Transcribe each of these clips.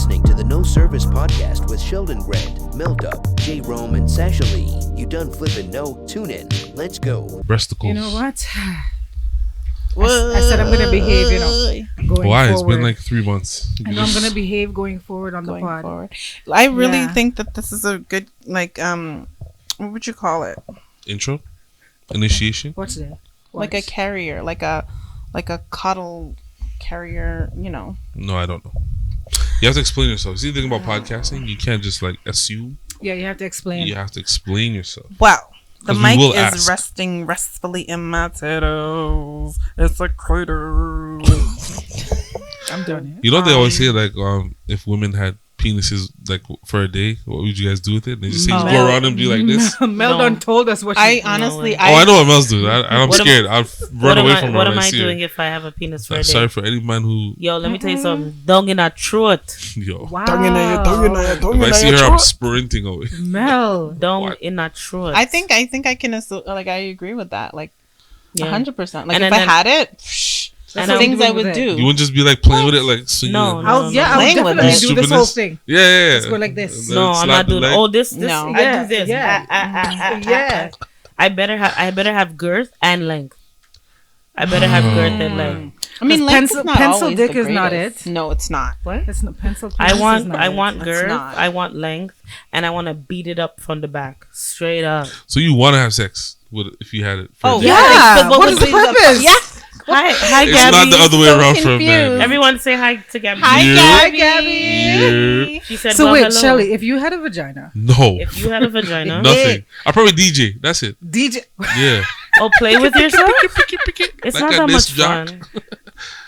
listening to the No Service Podcast with Sheldon Grant, Mel-Dup, J. Rome, and Sasha Lee. You done flipping no? Tune in. Let's go. Breasticles. You know what? I said I'm going to behave, going Why? forward. It's been like 3 months. I know I'm going to behave going forward on the pod. Forward. I really think that this is a good, what would you call it? Intro? Initiation? What's that? Like a carrier, like a coddle carrier, No, I don't know. You have to explain yourself. See the thing about podcasting? You can't just assume. Yeah, you have to explain. You have to explain yourself. Well, the mic is ask. resting restfully in my titties. It's a crater. I'm done here. You know they always say if women had penises for a day, what would you guys do with it? They just say go around and be like this. Mel done told us what I honestly I know what Mel's doing. I'm scared. I'll run away from her. What am I doing if I have a penis for a day? Sorry for any man who... Yo, let me tell you something. Dung in her throat. Yo. Wow. If I see her, I'm sprinting away. Mel. Dung in her throat. I think I can I agree with that. 100%. And if I had it, That's the things I would do. You wouldn't just be playing with it swinging No. it. I would definitely do this whole thing. Yeah. Let's go like this. No, I'm not doing. Oh, this. No. I do this. Yeah. I better have girth and length. I better have girth and length. I mean, pencil dick is not it. No, it's not. What? It's not pencil. I want It's girth. not. I want length, and I want to beat it up from the back, straight up. So you want to have sex if you had it? For a day? Yeah. But What is the purpose? Yeah. Hi, It's Gabby. not the other way So around for a man. confused. Everyone say hi to Gabby. Hi, Gabby. Yeah. She said, So well, wait, hello. Shelly, if you had a vagina, No. If you had a vagina, Nothing. I'll probably DJ. That's it. DJ, Yeah. play with yourself. It's Like not a that disc much jock. fun.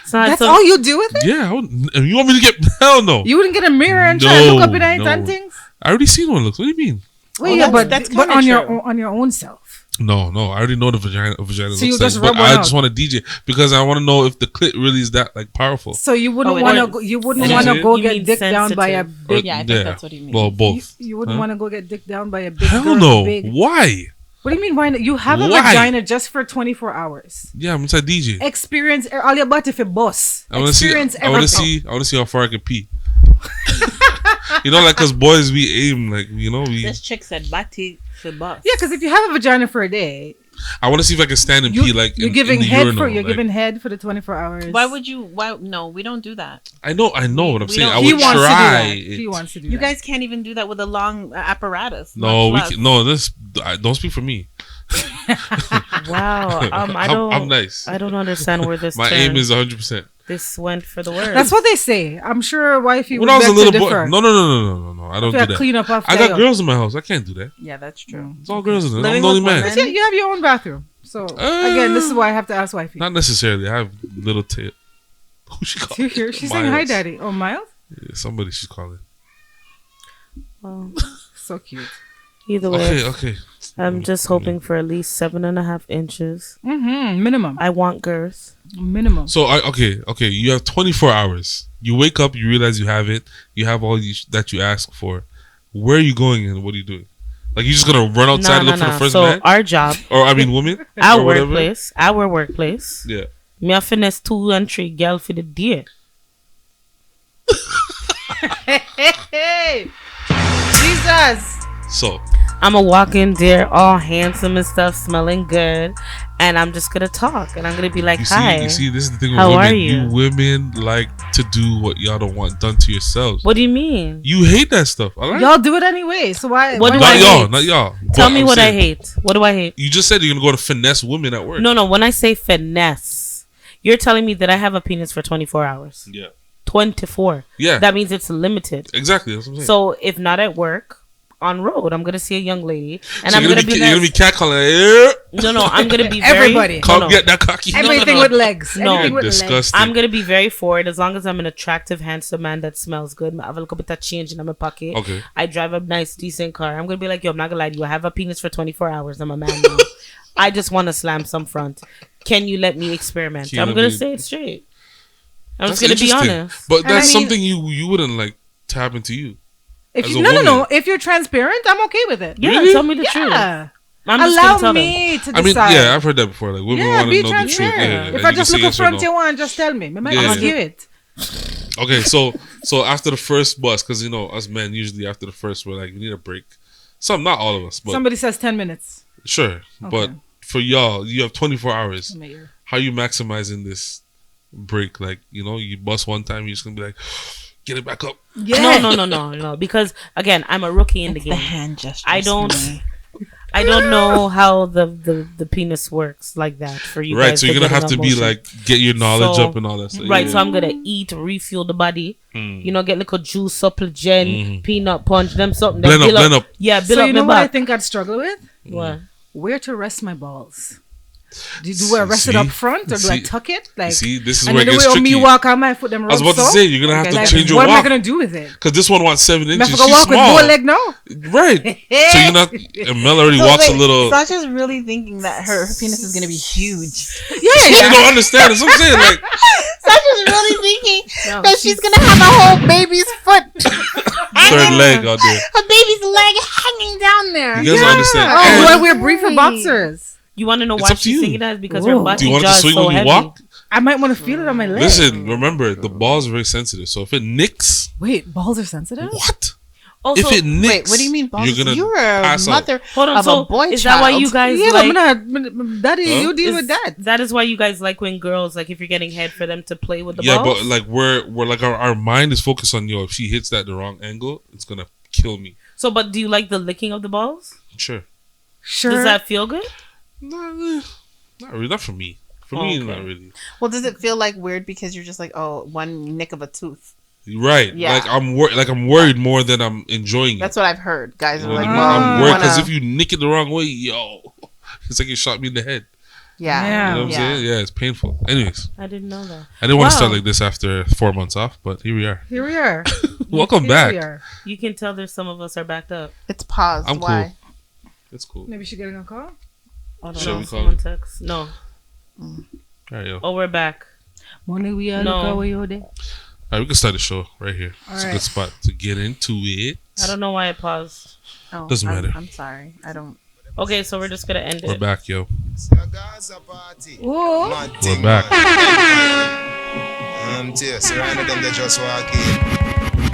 It's not that's so. all you do with it? Yeah. You want me to get... Hell no. You wouldn't get a mirror and try to No, look up in it no. and things? I already seen one looks. What do you mean? Well, Oh, that's but kinda on true. your own self. No. I already know the vagina So looks you just like. rub But one I out. just want to DJ because I want to know if the clit really is that powerful. So you wouldn't it want to is. go. You wouldn't Is want to it? go You get mean dick down by a sensitive. big. Yeah, I think that's what he means. Well, both. You wouldn't Huh? want to go get dick down by a big. Hell girl, no. Big. Why? What do you mean? Why not? You have a Why? vagina just for 24 hours. Yeah, I'm inside DJ. Experience all your body for boss. I want to see. Experience I want to everything. see. I want to see how far I can pee. Cause boys we aim we. This chick said bati for boss. Yeah, because if you have a vagina for a day, I want to see if I can stand and pee you're in giving the head urinal, giving head for the 24 hours. Why would you? Why? No, we don't do that. I know what I'm We saying. don't- I He would wants to do try. that. it. He wants to do You that. guys can't even do that with a long apparatus. No, much we less. can, no. Don't speak for me. Wow. I'm nice. I don't understand where this. My turned. aim is 100%. This went for the worst. That's what they say. I'm sure wifey would When I was a beg to little boy, differ. no. I don't If do you that. clean up after I got you. girls in my house. I can't do that. Yeah, that's true. It's all girls in it. I'm Living the only with man. women. Yeah, you have your own bathroom. So again, this is why I have to ask wifey. Not necessarily. I have little tail. Who she calling? You hear? She's saying hi, Miles. daddy. Oh, Miles, Yeah, somebody she's calling. Well, so cute. either way, Okay. I'm just hoping for at least 7.5 inches. Minimum. I want girth. Minimum. So okay. You have 24 hours. You wake up, you realize you have it. You have all that you ask for. Where are you going and what are you doing? Like you just gonna run outside and look for the first So man? our job, Woman? our Or whatever? workplace. Yeah. Me a finesse 2 and 3 girl for the day. Hey, Jesus. So I'ma walk in there all handsome and stuff, smelling good, and I'm just gonna talk and I'm gonna be like, "Hi, you see, this is the thing with How women. are you? Women like to do what y'all don't want done to yourselves. what do you mean? You hate that stuff. I like Y'all do it anyway. So why? What do not I y'all, hate? not y'all. Tell But me I'm what I saying, hate. What do I hate? You just said you're gonna go to finesse women at work. No. When I say finesse, you're telling me that I have a penis for 24 hours. Yeah. 24. Yeah. That means it's limited. Exactly. That's what I'm saying. So if not at work, on road, I'm gonna see a young lady, and So I'm you're gonna be you're gonna be nice. catcalling. No, I'm gonna be very. Everybody. Come no. get that cocky. Everything with legs. No. Everything with Disgusting. legs. I'm gonna be very forward as long as I'm an attractive, handsome man that smells good. I have a little bit of change in my pocket. Okay. I drive a nice, decent car. I'm gonna be like, yo, I'm not gonna lie to you. I have a penis for 24 hours. I'm a man now. I just want to slam some front. Can you let me experiment? Can you I'm let gonna me- say it straight. I'm That's just gonna be interesting. honest. But And I that's mean- something you wouldn't like to happen to you. If as you a no. woman. If you're transparent, I'm okay with it. Yeah, Really? tell me the truth. Yeah. I'm just Allow gonna tell them. me to decide. I mean, yeah, I've heard that before. Like women Yeah, want be to know the truth. transparent. Yeah, If and I you just can look say up yes or front no. you want, just tell me. I might Yeah. just give it. Okay, so after the first bus, because us men usually after the first we're like we need a break. Some, not all of us, but Somebody says 10 minutes. sure. But Okay. for y'all, you have 24 hours. In my ear. How you maximizing this break? Like you bust one time, you're just gonna be like, get it back up. Yeah. No. Because again, I'm a rookie in the The game. hand gestures. I don't. for me. I don't know how the penis works like that for you. Right, guys so you're gonna getting have to on be motion. like get your knowledge So, up and all that stuff. Right, Yeah. so I'm gonna eat, refuel the body. Mm. Get little juice, supplement, peanut punch, them something. Blend then up, blend up. Yeah, build So up you my know what I back. think I'd struggle with? What? Where to rest my balls. Do I rest it See? up front or do I See? tuck it? You Like, see, this is and where it then the gets way tricky. me walk on my foot, them I was about to rubs say up. you're gonna have to Like, change your what am I walk gonna do with it? because this one wants 7 Am I inches. gonna She's walk with small. bow leg now? Right. So you're not. And Mel already So walks a wait, little. Sasha's really thinking that her penis is gonna be huge. She don't understand. That's what I'm saying. Like, Sasha's really thinking No, that she's gonna have a whole baby's foot, third leg out there. a baby's leg hanging down there. You guys don't understand. Oh, And do I wear briefer boxers? You want to know It's why up to she's you. thinking that? Is because Ooh. her do body you want it to jaw is swing so when you heavy. walk? I might want to feel it on my leg. Listen, remember the balls are very sensitive. So if it nicks, Wait, balls are sensitive? what? Also, If it nicks, Wait, what do you mean, balls? You're gonna You're a pass out. mother hold on. of So a boy is child. that why you guys Yeah, like? but Daddy, Huh? you deal is- with that. That is why you guys like when girls like if you're getting head for them to play with the Yeah, balls. but like we're like our mind is focused on if she hits that the wrong angle, it's gonna kill me. So, but do you like the licking of the balls? Sure. Sure. Does that feel good? Not really. Not for me. For me, Okay. not really. Well, does it feel like weird because you're just like, oh, one nick of a tooth? Right. Yeah. Like I'm worried more than I'm enjoying That's it. what I've heard. Guys are like, I'm well, worried because wanna- if you nick it the wrong way, yo, it's like you shot me in the head. Yeah. You know what I'm Yeah. saying? Yeah, it's painful. Anyways, I didn't know that. I didn't want to Wow. start like this after 4 months off, but here we are. Here we are. Welcome Here back. we are. You can tell there's some of us are backed up. it's paused. I'm Why? It's cool. Maybe she's getting a call. I don't Shall know. we call Someone it? text. No. All right, yo. Oh, we're back. Morning, we are. No. Look away over there. All right, we can start the show right here. It's a right. good spot to get into it. I don't know why I paused. Oh, Doesn't matter. I'm sorry. I don't. Okay, so we're just gonna end We're it. back, yo. Oh, We're back. Surrounded them, they just walk in.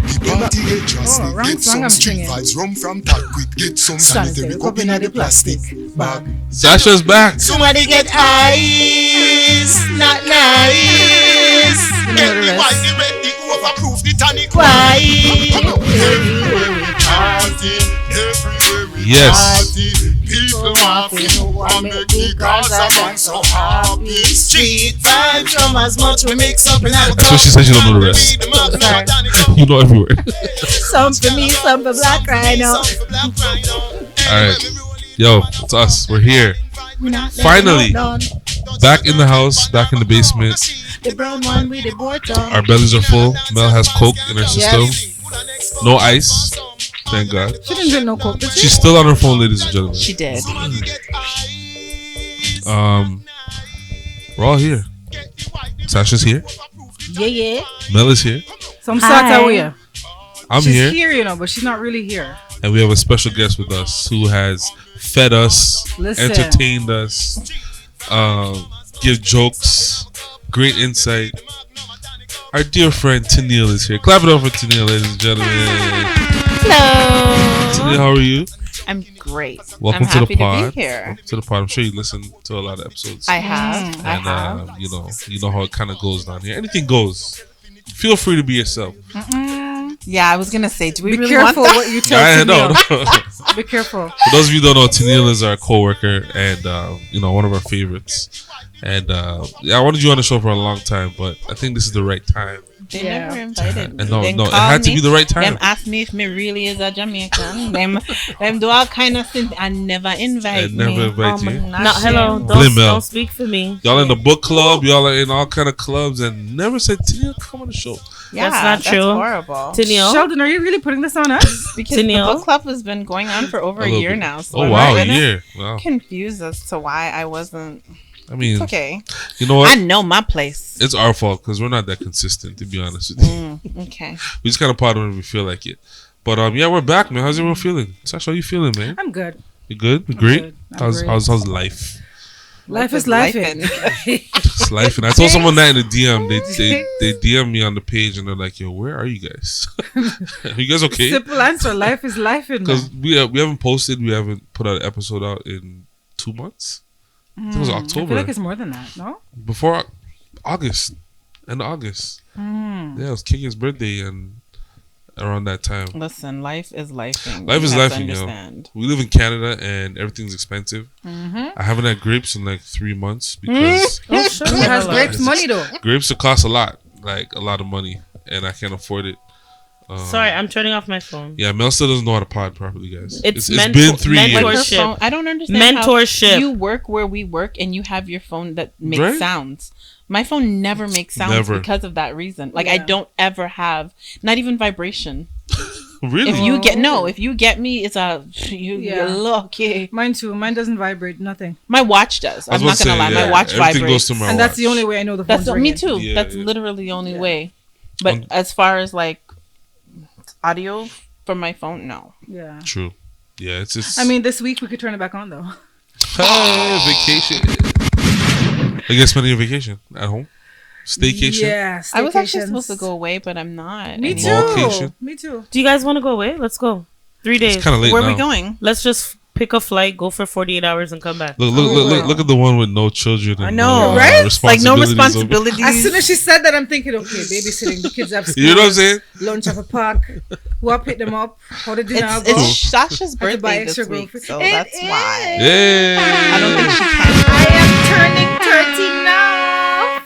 The party get just wrong get song some I'm street singing. vibes, rum from that quick, get some sanitary cup in the plastic bag. Sasha's back. Somebody get ice, not nice. Get the white, the red, the overproof, the tonic. Why? Everywhere we party, everywhere we Yes. party. People laughing, want make the cause I'm so happy. Street vibes from as much we mix up in our That's what she said. You don't know the rest. You know everywhere. some for me, some for Black Rhino. All right, yo, it's us. We're here. Finally, back in the house, back in the basement. The brown one with the board on. Our bellies are full. Mel has coke in her system. No ice. Thank God. She didn't drink no coke, did she? She's still on her phone, ladies and gentlemen. She did. We're all here. Sasha's here. Yeah. Mel is here. Some sort of way. I'm She's here. here, you know, but she's not really here. And we have a special guest with us who has fed us, Listen. entertained us, give jokes, great insight. Our dear friend Teniel is here. Clap it up for Teniel, ladies and gentlemen. Hello. Teniel, how are you? I'm great. Welcome I'm to the happy pod. to be here. Welcome to the pod. I'm sure you listen to a lot of episodes. I have. I and have. you know how it kind of goes down here. Anything goes. Feel free to be yourself. Yeah, I was gonna say, do we Be really careful want that? what you tell I know. Teniel. Be careful. For those of you who don't know, Teniel is our coworker and one of our favorites. And I wanted you on the show for a long time, but I think this is the right time. They Yeah. never invited me. And no, Them it call had to me, be the right time. Them ask me if me really is a Jamaican. them do all kind of things and never invite And never me. invite you. No, hello. Blame Mel. Don't speak for me. Y'all in the book club, y'all are in all kind of clubs, and never said Teniel, come on the show. Yeah, That's not true. horrible. Teniel. Sheldon, are you really putting this on us? Because Teniel. the book club has been going on for over a little year bit. now. So Oh I'm wow, not a gonna year. Wow. confused as to why I wasn't. I mean, Okay, you know I what? know my place. It's our fault because we're not that consistent, to be honest with you. Okay. We just kind of pod when we feel like it. But yeah, we're back, man. How's everyone feeling? Sasha, how you feeling, man? I'm good. You good? You great? good. I'm How's great. how's life? Life is life. It's life. And I told someone that in the DM. They DM me on the page and they're like, "Yo, where are you guys? Are you guys okay?" Simple answer. Life is life. Because we haven't posted. We haven't put out an episode out in 2 months. I think it was I October. feel like it's more than that. No. Before August. End of August. Mm. Yeah, it was King's birthday and around that time. Listen, life is life. Life is life, yo. We live in Canada and everything's expensive. I haven't had grapes in like 3 months because Oh, sure. Who has grapes money though? grapes cost a lot, like a lot of money, and I can't afford it. Sorry, I'm turning off my phone. Yeah, Mel still doesn't know how to pod properly, guys. It's been 3 years. mentorship. I don't understand Mentorship. how you work where we work and you have your phone that makes Right? sounds. My phone never makes sounds Never. because of that reason. Like I Yeah. don't ever have, not even vibration. Really? If you get me, it's a Yeah. you're lucky. Mine too. Mine doesn't vibrate. Nothing. My watch does. I was I'm not gonna about lie. to say, My watch everything vibrates. goes to my And that's the watch. only way I know the phone's That's me ringing. too. Yeah, That's yeah. literally the only way. But as far as like audio from my phone, no. Yeah. True. Yeah, it's just. I mean, this week we could turn it back on though. hey, vacation. I guess spending your vacation at home, staycation. Yeah. I was actually staycations. supposed to go away, but I'm not. Me anymore. Vacation. too. Me too. Do you guys want to go away? Let's go. 3 days. It's kind of late Where now. are we going? Let's just pick a flight, go for 48 hours, and come back. Look at the one with no children. And I know, right? Like no responsibilities. responsibilities. As soon as she said that, I'm thinking, okay, babysitting the kids have school. You know what I'm saying? Lunch at a park. Who I pick them up? How the dinner go? It's Sasha's I have to buy birthday this extra week, groceries. so It that's is. why. Yeah. I don't think she can. I am turning 30 now.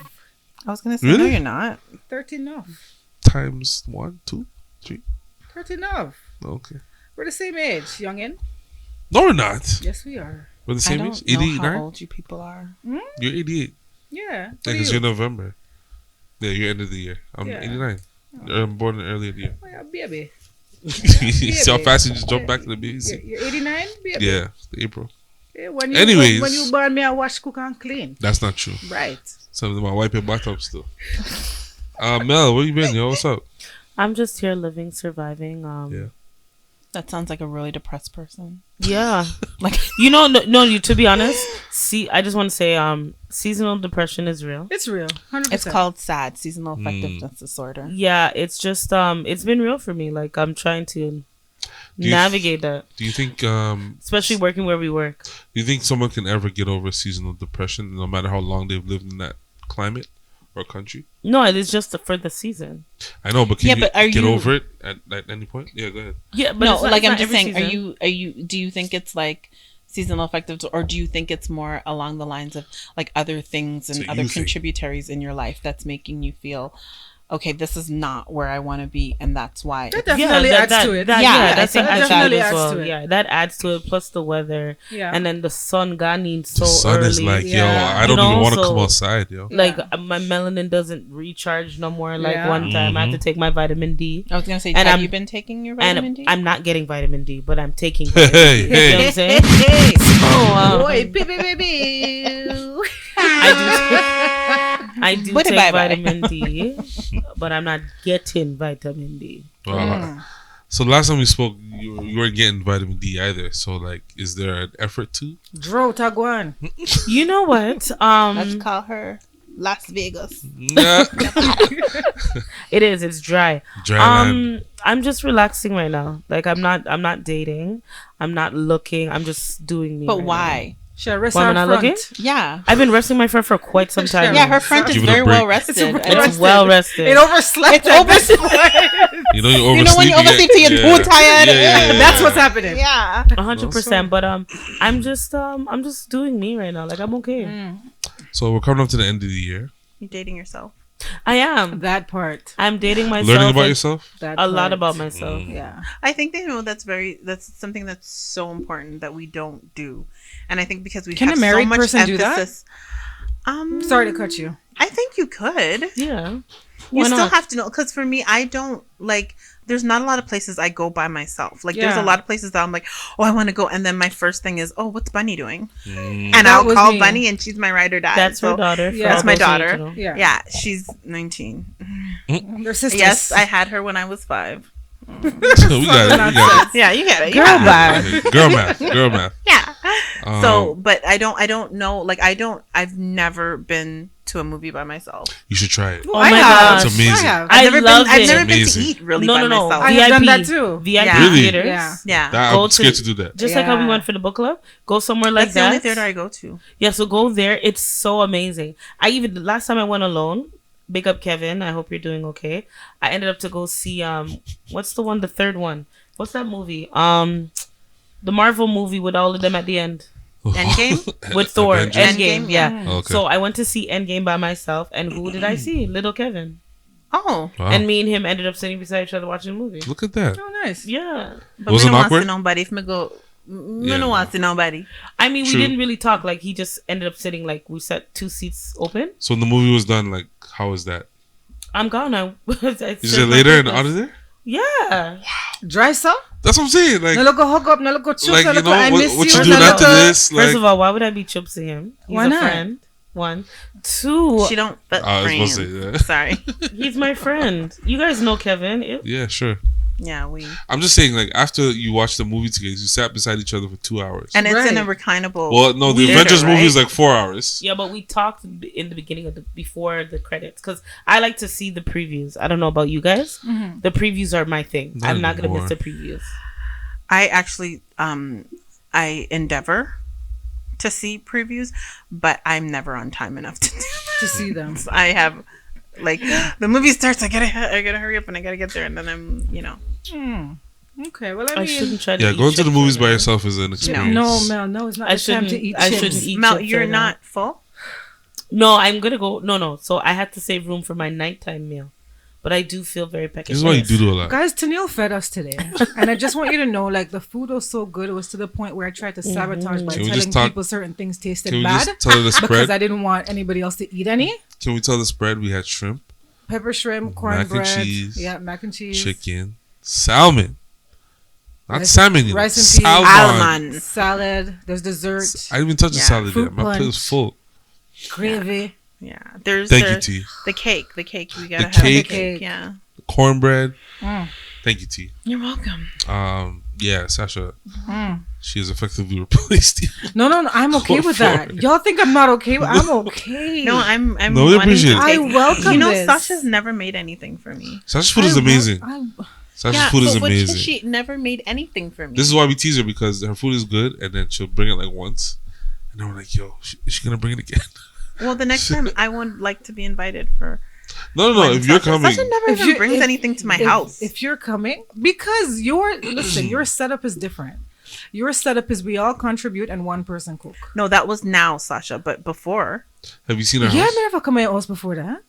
I was gonna say Really? no, you're not. 30 now. Times 1, 2, 3. 30 now. Okay. We're the same age, youngin. No, we're not. Yes, we are. We're the I same don't age. know 89. how old you people are. You're 88. Yeah. Yeah, What are because you? you're November. Yeah, you're end of the year. I'm Yeah. 89. I'm born early in the year. Oh, yeah, baby. See how fast you just jump back to the baby seat? You're 89, baby. Yeah, April. Yeah, when Anyways. when you born me, I wash, cook, and clean. That's not true. Right. Something about wipe your butt up still. Mel, where you been, yo? What's up? I'm just here living, surviving. Yeah. That sounds like a really depressed person. Yeah. Like You to be honest, I just want to say seasonal depression is real. It's real. 100%. it's called SAD, seasonal affective disorder. Yeah, it's just it's been real for me. Like I'm trying to you- navigate that, Do you think especially working where we work. do you think someone can ever get over seasonal depression no matter how long they've lived in that climate or country? No, it's just for the season. I know, but can Yeah, you but are get you- over it at any point? Yeah, go ahead. Yeah, but No, it's not- like it's I'm not just every saying, season. do you think it's like seasonal affective, or do you think it's more along the lines of like other things and So other you think- contributaries in your life that's making you feel, okay, this is not where I want to be, and that's why. That definitely adds to it. Yeah, that's I think what that definitely adds as well. to it. Yeah, that adds to it. Plus the weather, Yeah. and then the sun gone in so The sun early. is like, yo, Yeah. I don't You know, even want to so- come outside, yo. Like my melanin doesn't recharge no more. Like Yeah. one time, I had to take my vitamin D, I was gonna say, And have I'm- you been taking your vitamin and D? I'm not getting vitamin D, but I'm taking. Hey, Vitamin D. You know what hey. I'm saying? Boy, baby. I do What take bye-bye? vitamin D, but I'm not getting vitamin D. So last time we spoke, you weren't getting vitamin D either. So like, is there an effort to? Dro Tagwan. You know what? Let's call her Las Vegas. Nah. It is. It's dry. Dry land. I'm just relaxing right now. Like I'm not dating. I'm not looking. I'm just doing me. But right why? Shall rest Why am our I not front. looking? Yeah. now. I've been resting my friend for quite some time. Yeah, now. her front is Give it a very break. well rested. It's well rested. It overslept. at this point. You know you oversleep. You know when you oversleep till you're too tired? Yeah. That's what's happening. Yeah. 100%. But I'm just doing me right now. Like I'm okay. So we're coming up to the end of the year. You're dating yourself. I am. That part. I'm dating myself. Learning about and yourself. That A lot part. about myself. Yeah. I think that's something that's so important that we don't do. And I think because we Can have a married so much person do that? emphasis. Sorry to cut you. I think you could. Yeah. You Why still not? have to know, because for me, I don't like. There's not a lot of places I go by myself. Like there's Yeah. a lot of places that I'm like, oh, I want to go, and then my first thing is, oh, what's Bunny doing? And That I'll was call me. Bunny, and she's my ride or die. That's So, her daughter. Yeah. for That's all my those who daughter. don't know. Yeah. Yeah, she's 19. They're sisters. Yes, I had her when I was 5. We got it. Yeah, you get it. Girl, bye. Girl math. Girl math. Yeah. So, but I don't know. Like, I've never been to a movie by myself. You should try it. Oh my gosh. It's amazing. I've never been to Amazing. eat really No, by no, no. myself. I have done that too. VIP Yeah. theaters. Yeah. Yeah. That, Go I'm to scared the- to do that. Just like how we Yeah. went for the book club. Go somewhere like That's that. the only theater I go to. Yeah, so go there. It's so amazing. The last time I went alone, big up Kevin. I hope you're doing okay. I ended up to go see what's the one, the third one? What's that movie? The Marvel movie with all of them at the end. Endgame? With Thor. Avengers? Endgame, yeah. Okay. So I went to see Endgame by myself, and who did I see? Little Kevin. Oh. Wow. And me and him ended up sitting beside each other watching the movie. Look at that. Oh, nice. Yeah. But Was me it don't want to awkward? see nobody. If me go, me Yeah. don't want to see nobody. I mean, we True. didn't really talk. Like, he just ended up sitting, like, we set 2 seats open. So when the movie was done, like, how was that? I'm gone. I You said said my later and goodness. out of there? Yeah. Dry song? That's what I'm saying. Like, No look a hug up, no look a chup, like no you look know, a I what miss you you. doing no look after a- this? Like, First of all, why would I be chupsing him? He's Why a not? friend. 1. 2. She don't. But I was friends. supposed to say that. Sorry. He's my friend. You guys know Kevin. Yeah, sure. Yeah, we. I'm just saying, like, after you watched the movie together, you sat beside each other for 2 hours. And it's in a Right. reclinable. Well, no, the theater, Avengers movie is right? like 4 hours. Yeah, but we talked in the beginning of before the credits because I like to see the previews. I don't know about you guys. Mm-hmm. The previews are my thing. Not I'm not gonna anymore. miss the previews. I actually, I endeavor to see previews, but I'm never on time enough to do To see them. that. I have, like, the movie starts. I gotta hurry up and I gotta get there, and then I'm, Okay, well, I I mean, shouldn't try to. Yeah, eat going to the chips movies right by now. yourself is an experience. no, Mel, no, it's not I the time to shouldn't. eat I chips. shouldn't eat. Mel, chips you're right now. not full. No, I'm gonna go. No. So I had to save room for my nighttime meal, but I do feel very peckish. This is why you do a lot. Guys, Teniel fed us today. And I just want you to know, like, the food was so good. It was to the point where I tried to sabotage by Can we telling just talk- people certain things tasted Can we bad. just tell her the Because spread? I didn't want anybody else to eat any. Can we tell the spread? We had shrimp, Pepper shrimp, Mac and cornbread. cheese. Yeah, mac and cheese. chicken, salmon. Not Rice- salmon, you know. rice and peas. Salmon. Almond. Salad. There's dessert. I didn't even touch the Yeah, salad fruit yet. My plate was punch. full. Gravy. Yeah, there's Thank you, T. the cake. The cake we gotta The have. cake. The cake. Yeah. Cornbread. Mm. Thank you, T. You're welcome. Yeah, Sasha. Mm. She has effectively replaced you. No, I'm okay with that. Y'all think I'm not okay? I'm okay. No, I'm. No, we wanting appreciate to it. I take- welcome You know, this. Sasha's never made anything for me. Sasha's food is amazing. I Sasha's food is but amazing. she never made anything for me. This is why we tease her, because her food is good, and then she'll bring it like once, and then we're like, "Yo, is she gonna bring it again?" Well, the next time I would like to be invited for. No. when If you're Sasha- coming, Sasha never If even you- brings if- anything to my house. If you're coming, because your setup is different. Your setup is we all contribute and one person cook. No, that was now, Sasha. But before, have you seen her Yeah, house? I never come at house before that.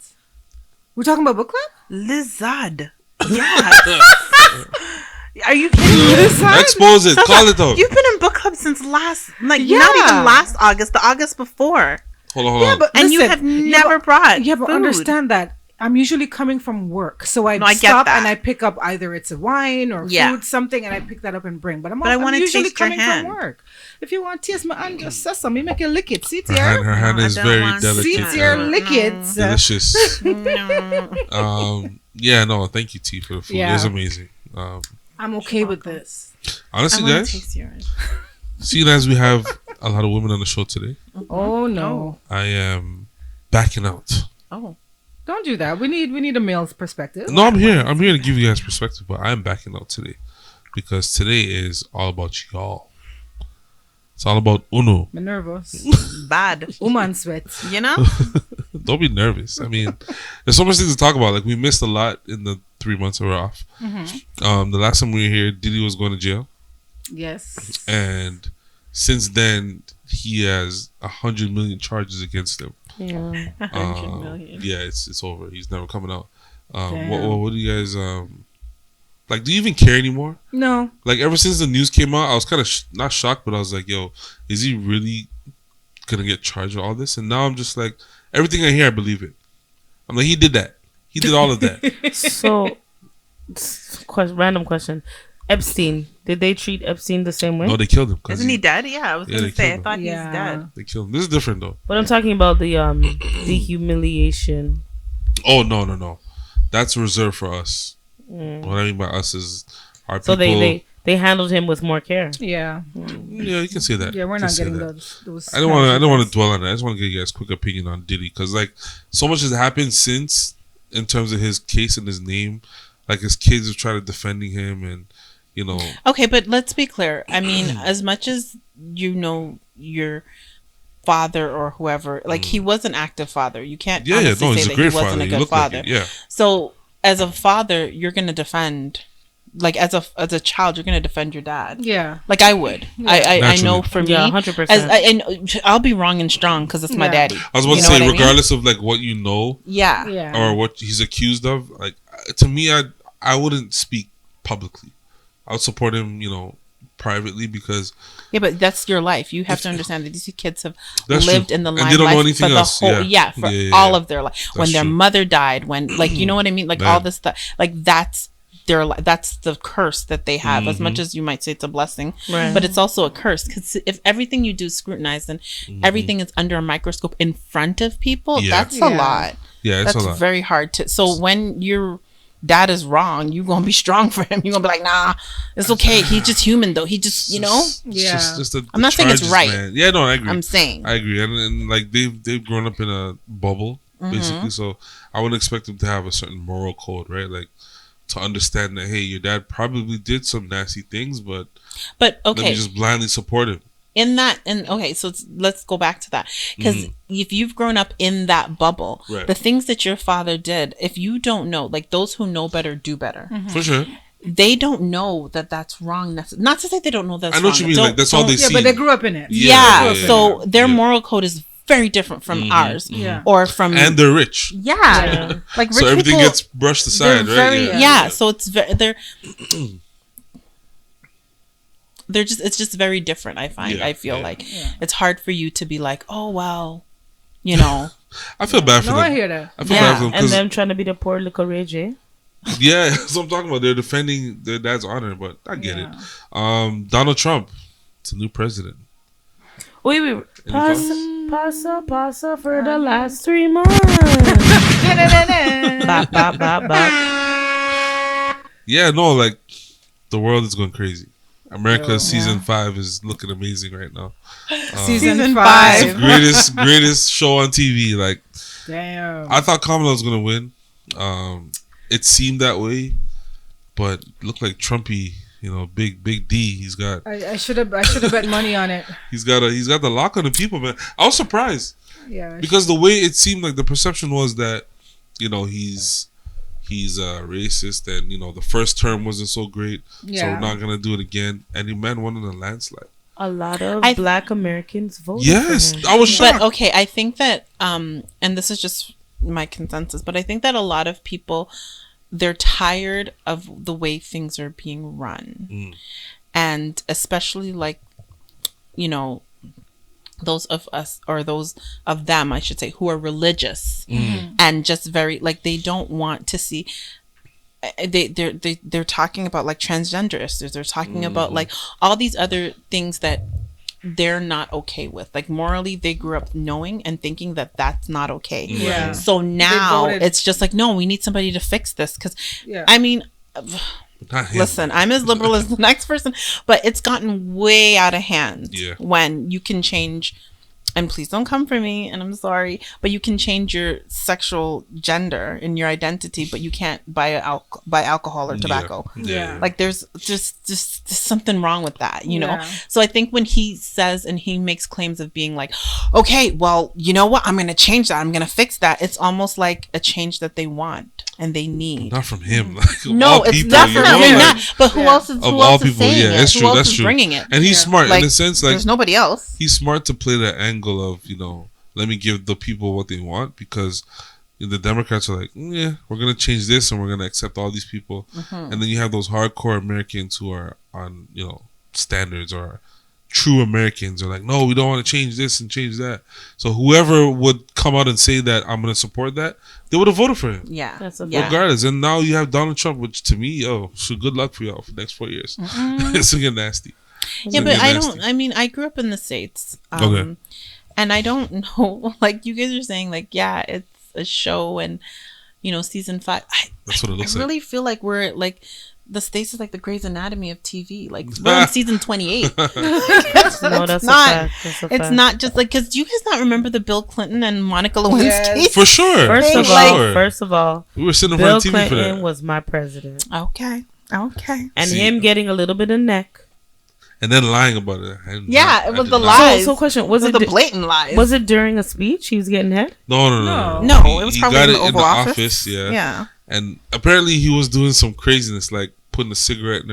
We're talking about book club? Lizard. Yeah. Are you kidding me? Expose it. Sasha, Call it out. You've been in book club since last, not Yeah. even last August, the August before, Hold on. Yeah, but and you listen, have yeah, never but- brought. Yeah, but food. understand that I'm usually coming from work, so I No, I get stop that. and I pick up either it's a wine or Yeah. food, something, and I pick that up and bring. But I'm I wanna usually taste your coming hand. from work. If you want to taste my hand, just say something, make it lick it. See it Her hand, here, her hand No, I is don't very want to delicate. see it here, lick it. Delicious. No. Yeah, no, thank you, T, for the food. Yeah. It was amazing. I'm okay with this. I Honestly, want to guys, taste yours. seeing as we have a lot of women on the show today, Oh no! I am backing out. Oh, Don't do that. We need a male's perspective. No, I'm here. I'm here to give you guys perspective, but I'm backing out today because today is all about y'all. It's all about Uno. I'm nervous. bad. Woman sweat. You know? Don't be nervous. I mean, there's so much things to talk about. Like, we missed a lot in the 3 months we were off. The last time we were here, Diddy was going to jail, Yes. and since then he has 100 million charges against him. Yeah. 100 million. Yeah, it's over. He's never coming out. Damn. What do you guys like? Do you even care anymore? No. Like, ever since the news came out, I was kind of not shocked, but I was like, "Yo, is he really gonna get charged with all this?" And now I'm just like, everything I hear, I believe it. I'm like, he did that. He did all of that. So, random question: Epstein. Did they treat Epstein the same way? No, they killed him. 'cause Isn't he dead? Yeah, I was Yeah, going they to say. I killed him. thought Yeah. he's dead. They killed him. This is different though. But I'm talking about the humiliation. Oh no. That's reserved for us. What I mean by us is our So people. they handled him with more care. Yeah. Yeah, you can say that. Yeah, we're You not can say getting that. those. I don't want to dwell on that. I just want to get you guys quick opinion on Diddy because like so much has happened since in terms of his case and his name. Like his kids have tried to defending him, and you know. Okay, but let's be clear. I mean, as much as you know your father or whoever, like he was an active father. You can't honestly he's say a that great he wasn't father. a He good looked like father. it, yeah. So as a father, you're gonna defend, like as a child, you're gonna defend your dad. Yeah. Like I would. I know for me, Yeah, 100%. and I'll be wrong and strong because it's my Yeah. daddy. I was about You to know say, what I mean? regardless of like what you know Yeah. Yeah. or what he's accused of, like to me, I wouldn't speak publicly. I would support him, you know, privately because Yeah, but that's your life. You have to understand that these kids have That's lived true. in the And they don't know limelight anything for the else. whole Yeah. for Yeah, all yeah. of their life. That's When their true. mother died, when like you know what I mean, like all Man. this stuff, like that's that's the curse that they have. As much as you might say it's a blessing, Right. but it's also a curse because if everything you do is scrutinized and everything is under a microscope in front of people, Yeah. that's a lot. Yeah, it's That's a lot. very hard to. So when your dad is wrong, you're gonna be strong for him. You're gonna be like, nah, it's okay. He's just human though. He just, you know. Yeah. I'm not saying it's charges, right. man. Yeah, no, I agree. I'm saying. I agree, and like they've grown up in a bubble basically, so I wouldn't expect them to have a certain moral code, right? Like to understand that hey, your dad probably did some nasty things, but But let me okay, just blindly support him. in that, and okay, so let's go back to that because if you've grown up in that bubble, Right. the things that your father did, if you don't know, like those who know better do better. For sure. They don't know that that's wrong. Not to say they don't know that's I know wrong. what you mean. Don't- Like that's all they Yeah, see. but they grew up in it. Yeah, Yeah, so yeah, their yeah. moral code is very different from ours, Yeah. or from and they're rich, yeah. Like rich so everything people, gets brushed they're aside, right? very yeah. So it's they're just it's just very different. I find Yeah, I feel yeah. like it's hard for you to be like, oh well, you know. I feel bad for No, them. I hear that. I feel Yeah. bad for them And 'cause- them trying to be the poor little Ray J. yeah, that's what I'm talking about. They're defending their dad's honor, but I get Yeah. it. Donald Trump, it's a new president. Wait. thoughts? Pasa for the last 3 months. Bop, bop, bop, bop. Yeah, no, like the world is going crazy. America's Yeah. season 5 is looking amazing right now. Season Season 5. five. Greatest show on TV. Like Damn. I thought Kamala was gonna win. It seemed that way, but it looked like Trumpy. You know, big D. He's got I should have bet money on it. he's got the lock on the people, man. I was surprised Yeah. because the way it seemed like the perception was that you know he's racist and you know the first term wasn't so great, so Yeah. we're not gonna do it again. And the man won in a landslide. A lot of I- Black Americans voted Yes, for him. I was shocked. But okay, I think that and this is just my consensus, but I think that a lot of people they're tired of the way things are being run. And especially like you know those of us or those of them I should say who are religious and just very like they don't want to see they're talking about like transgenderists, they're talking about like all these other things that they're not okay with. Like morally they grew up knowing and thinking that that's not okay. Yeah. So now voted- it's just like no, we need somebody to fix this because Yeah. I mean Not him. listen, I'm as liberal as the next person, but it's gotten way out of hand Yeah. when you can change, and please don't come for me, and I'm sorry, but you can change your sexual gender and your identity, but you can't buy alcohol or tobacco. Yeah. Like there's just something wrong with that, you know? Yeah. So I think when he says and he makes claims of being like, okay, well, you know what? I'm going to change that. I'm going to fix that. It's almost like a change that they want and they need. Not from him. Like, of No, all it's people, definitely you know, like, not. But who Yeah. else is Of who all else is people, saying yeah, it? that's Who true. else That's is true. bringing it? And he's smart Like, in a sense. Like there's nobody else. he's smart to play that angle of you know let me give the people what they want because the Democrats are like yeah we're gonna change this and we're gonna accept all these people and then you have those hardcore Americans who are on you know standards or true Americans are like no we don't want to change this and change that, so whoever would come out and say that I'm gonna support that they would have voted for him Yeah. That's a yeah. regardless. And now you have Donald Trump, which to me so good luck for y'all for the next 4 years. It's gonna get nasty. Yeah, It's but gonna I get don't. nasty. I mean, I grew up in the States, Okay. and I don't know. Like you guys are saying, like yeah, it's a show, and you know, season 5. That's what it looks I like. really feel like we're like the States is like the Grey's Anatomy of TV. Like we're in season 28. No, that's not. a fact. That's a It's fact. not just like, because you guys not remember the Bill Clinton and Monica Lewinsky? Yes. For sure. First of all, We were sitting in Bill front of TV for Clinton that. was my president, Okay. and See. him getting a little bit of neck. And then lying about it. Yeah, it was the lie. lies. So question: Was it the blatant lies? Was it during a speech he was getting head? No. No, it was He probably got in it the in Oval the Office. office. Yeah. Yeah. And apparently he was doing some craziness, like putting a cigarette in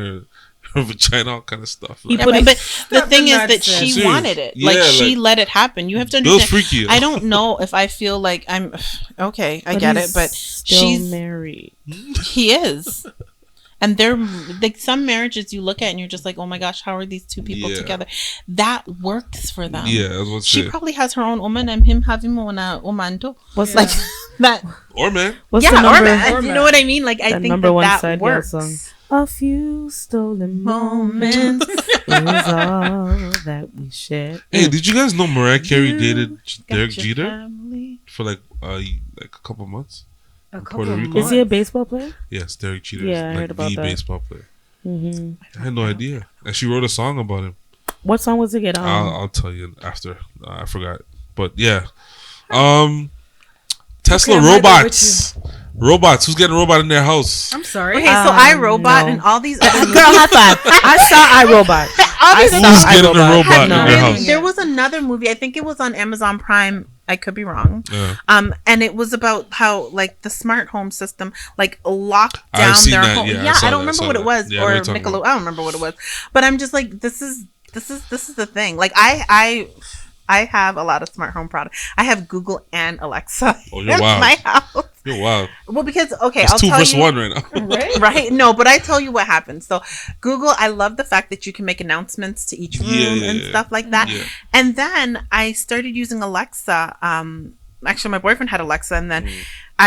her vagina, all kind of stuff. He Like, put it. But the Stop thing the is that nonsense. she Serious. wanted it. Yeah, Like she like- let it happen. You have to Bill's understand. freaky. I don't know if I feel like I'm okay. I get it, but still she's married. he is. And they're like, some marriages you look at and you're just like, oh my gosh, how are these two people Yeah. together? That works for them. Yeah, I was about to She say. probably has her own woman and him having una woman too. What's Like that. Or man. What's Yeah, the number? or that. You know what I mean? Like I That think number one that side girl works. song. A few stolen Moments. moments is all that we share. Hey, did you guys know Mariah Carey dated Derek Got your Jeter family. for like a couple months? A In couple Puerto Rico? months. Is he a baseball player? Yes, Derek Jeter. Yeah, I is heard about the that. baseball player. hmm I had no idea. And she wrote a song about him. What song was it? Get I'll tell you after. I forgot. But yeah. Tesla Okay, I'm right there robots. Robots. Who's getting a robot in their house? I'm sorry. Okay, so iRobot no. and all these other Girl, high five. I saw iRobot. I Who's getting a robot Have in no their idea. house? There was another movie. I think it was on Amazon Prime. I could be wrong. Yeah. And it was about how like the smart home system like locked I've down seen their that, home. yeah, I Yeah, saw I don't that, remember what it was, Yeah, I know or what you're talking Nickelodeon. about. I don't remember what it was. But I'm just like, this is the thing. Like I have a lot of smart home products. I have Google and Alexa Oh, in you're wild. my house. You're wild. Well, because okay, It's I'll 2 tell versus you. 1 right now. Right? No, but I tell you what happened. So Google, I love the fact that you can make announcements to each room Yeah, and yeah. stuff like that. Yeah. And then I started using Alexa. Actually, my boyfriend had Alexa, and then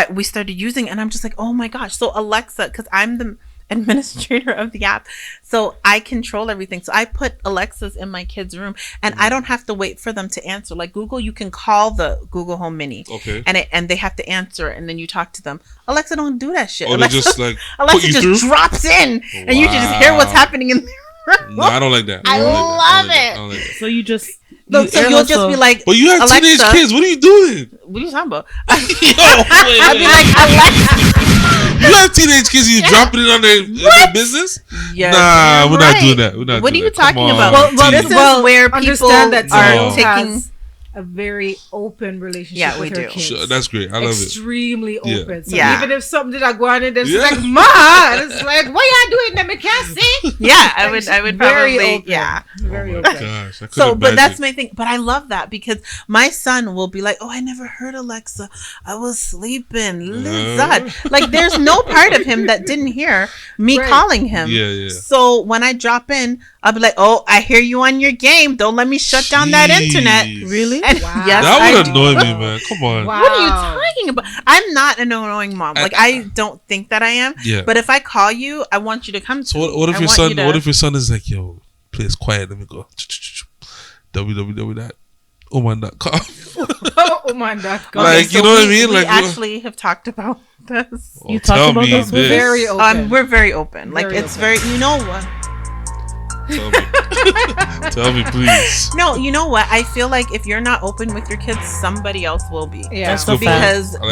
we started using it, and I'm just like, oh my gosh. So Alexa, because I'm the administrator of the app, so I control everything. So I put Alexas in my kids' room, and I don't have to wait for them to answer. Like Google, you can call the Google Home Mini, Okay. and they have to answer, and then you talk to them. Alexa don't do that shit. Oh, they Alexa, just like Alexa put you just through? drops in, and you just hear what's Wow. happening in there. No, I don't like that. I don't like that. love I it. don't like that. So you just So you'll just be like, But you have Alexa, teenage kids. What are you doing? What are you talking about? Yo, I'll be like, Alexa. you have teenage kids. You dropping it on their business? Yes, Nah, you're we're not right. doing that. We're not. What are doing you that. Come talking on, about? T. This is where people understand that are No. Teniel taking. has a very open relationship Yeah, with we her do. kids. Sure, that's great. I love it. Extremely Yeah. open. So Yeah. even if something did I go on in there, she's Yeah. like, Ma, it's like, why y'all doing that? I can't see. Yeah, I would Very probably. open. Yeah. Very Oh my open. gosh, I couldn't So, but that's imagine. my thing. But I love that because my son will be like, "Oh, I never heard Alexa. I was sleeping." Lizard. Like, there's no part of him that didn't hear me Right. calling him. Yeah, yeah. So when I drop in, I'll be like, "Oh, I hear you on your game. Don't let me shut down that internet." Jeez. really? And Wow. yes, That I would do. annoy me, man. Come on. Wow. What are you talking about? I'm not an annoying mom. Like I don't think that I am. Yeah. But if I call you, I want you to come. So to what if me. I your want son? you to- What if your son is like, yo, please quiet. Let me go. www.oman.com. Oh my God. Like, you know what I mean? We Like, actually have talked about this. You Oh, talked tell about me this with very open. We're very open. Like Very it's open. very. You know what? Tell me. Tell me, please. No, you know what? I feel like if you're not open with your kids, somebody else will be. Yeah. That's Good the point. fact. Because I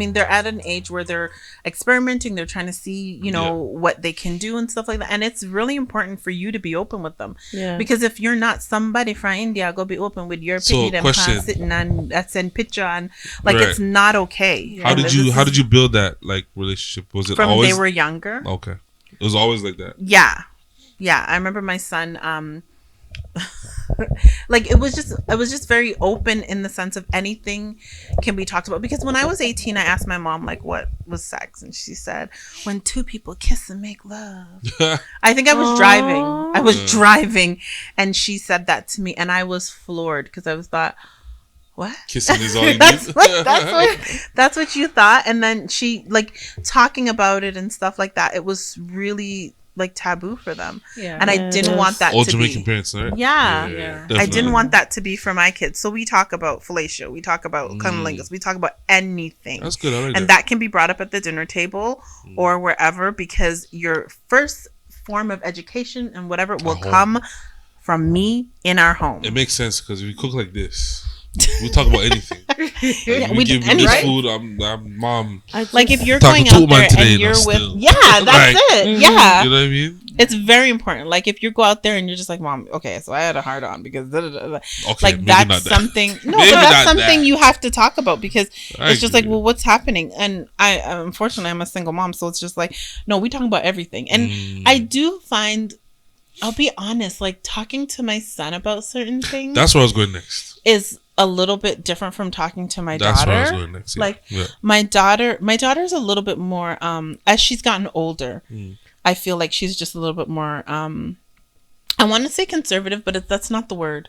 like they're at an age where they're experimenting. They're trying to see, what they can do and stuff like that. And it's really important for you to be open with them. Yeah. Because if you're not somebody from India, go be open with your So, picnic them question. sitting and send picture and like Right. it's not okay. How did you build that like relationship? Was it from always they were younger? okay? It was always like that. Yeah, I remember my son like it was just very open in the sense of anything can be talked about. Because when I was 18, I asked my mom like what was sex, and she said when two people kiss and make love. I think I was driving and she said that to me, and I was floored because I was thought, what? Kissing is all you that's need. what you thought. And then she like talking about it and stuff like that. It was really like taboo for them. Yeah. And I Yeah, it didn't is. want that All to Jamaican be. parents, right? Yeah. Yeah. I definitely. didn't want that to be for my kids. So we talk about fellatio, we talk about cunnilingus, we talk about anything. That's good. I like And that. that can be brought up at the dinner table or wherever, because your first form of education and whatever will home. come from me in our home. It makes sense because if you cook like this, we talk about anything. Like, Yeah, you we give do- me and this right? food, I'm mom. Like if you're Talking going to out man there today, and you're no, with, still. yeah, that's Like, it. Yeah. You know what I mean? It's very important. Like if you go out there and you're just like, Mom, okay, so I had a hard on because da, da, da, da. Okay, Like maybe that's not that. something. No, Maybe but that's not something that. you have to talk about because I it's just like, agree. well, what's happening? And I unfortunately I'm a single mom, so it's just like, no, we talk about everything. And I do find, I'll be honest, like talking to my son about certain things That's where I was going next. is a little bit different from talking to my That's daughter. where I was going next. Yeah. Like yeah. my daughter's a little bit more as she's gotten older. I feel like she's just a little bit more I want to say conservative, but that's not the word,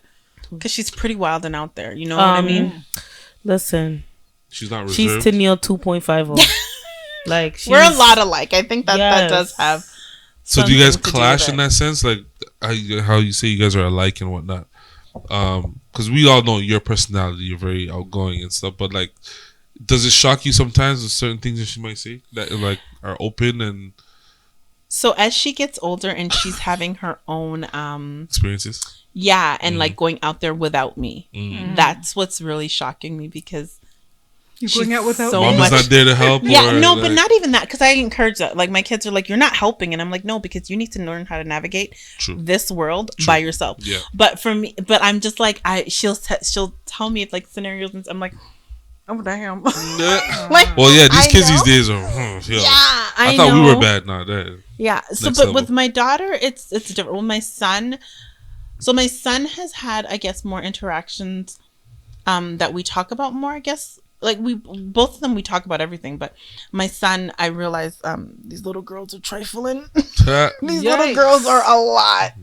because she's pretty wild and out there, you know what I mean? Listen, She's not she's reserved. Teniel 2.50. Like We're a she's- lot alike. I think that that does Yes. have So do you guys something to do clash with in it. that sense? Like how you say you guys are alike and whatnot? Because we all know your personality. You're very outgoing and stuff. But like, does it shock you sometimes with certain things that she might say that like are open and So as she gets older and she's having her own experiences? yeah, and like going out there without me. Mm. That's what's really shocking me, because You're going out without so me? Mom is much- not there to help. yeah, or, no, like, but not even that, because I encourage that. Like my kids are like, you're not helping, and I'm like, no, because you need to learn how to navigate True. this world by yourself. Yeah. But for me, but I'm just like, she'll tell me like scenarios, and I'm like, oh damn. Yeah. Like, Well, yeah, these I kids know. these days are. Yeah, I I thought we know. were bad. Nah, that. Yeah. So, Next but level. with my daughter, it's different. With my son, so my son has had, I guess, more interactions, that we talk about more. I guess, like we both of them, we talk about everything. But my son, I realize, these little girls are trifling. These little Yikes. girls are a lot.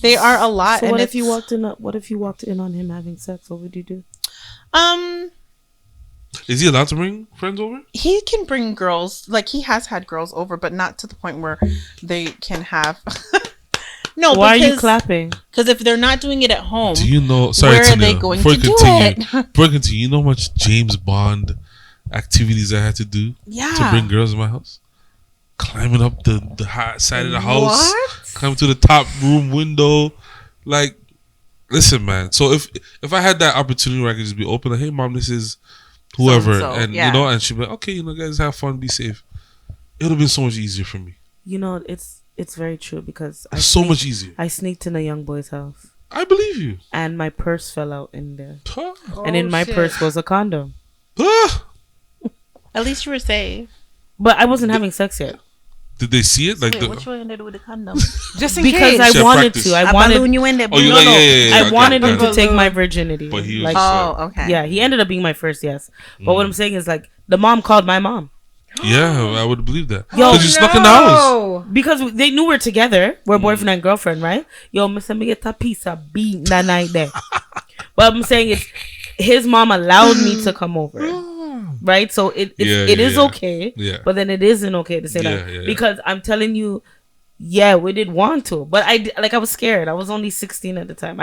They are a lot. So and what if you it's- walked in? What if you walked in on him having sex? What would you do? Is he allowed to bring friends over? He can bring girls, like he has had girls over, but not to the point where they can have. No, Why are you because clapping? Because if they're not doing it at home, Do you know? Sorry, where are Teniel, they going before to you do continue, it? Before you continue, you know how much James Bond activities I had to do Yeah. to bring girls in my house? Climbing up the high side of the house, What? climbing to the top room window. Like, listen, man. So if I had that opportunity where I could just be open, like, hey, mom, this is whoever, So-and-so, and yeah. you know, and she'd be like, okay, you know, guys, have fun, be safe. It would have been so much easier for me. You know, it's very true because So much easier. I sneaked in a young boy's house I believe you. and my purse fell out in there, Huh? and in my shit. purse was a condom. Ah! At least you were safe. But I wasn't having sex yet Did they see it? Like Wait, the, what you want to do with the condom? Just in because case. I Should wanted practice. to. I I wanted. balloon you in there. Oh, you No, like no. yeah. I wanted him okay. to take my virginity. But he was like, just Oh, okay. yeah, he ended up being my first yes. But what I'm saying is like the mom called my mom yeah, I would believe that. Yo, Because you snuck in the house. because they knew we're together. We're boyfriend and girlfriend, right? Yo, Mr. Me get a piece of beat that night there. But I'm saying is his mom allowed me to come over. Right? So it is okay. Yeah. But then it isn't okay to say Yeah, that. yeah, yeah. Because I'm telling you, yeah, we did want to. But I was scared. I was only 16 at the time.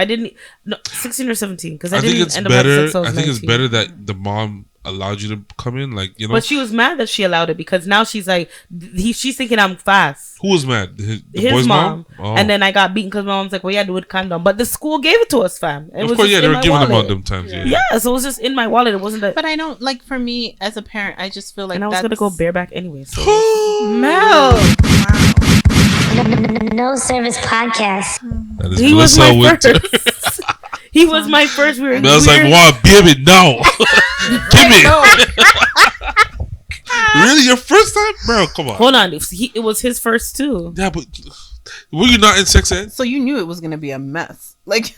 16 or 17. Because I think didn't it's end up having better. sex till I I was think it's 19. better that the mom allowed you to come in. Like, you know, But she was mad that she allowed it because now she's like, she's thinking I'm fast. who was mad? The His boy's mom. Oh. And then I got beaten because my mom's like, well, yeah, do it condom. But the school gave it to us, fam. It of was course, just yeah, in they were my giving them wallet. out them times. Yeah. Yeah, so it was just in my wallet. It wasn't that. But I don't, like, for me as a parent, I just feel like And I was going to go bareback anyway. So Mel. No Service Podcast. That is he was Melissa my Winter. first. He was my first. We were, Mel's we like, were- wow, baby, no. Give me. Really? Your first time? Bro, come on. Hold on. It was his first too. Yeah, but were you not in sex ed? So you knew it was going to be a mess. Like,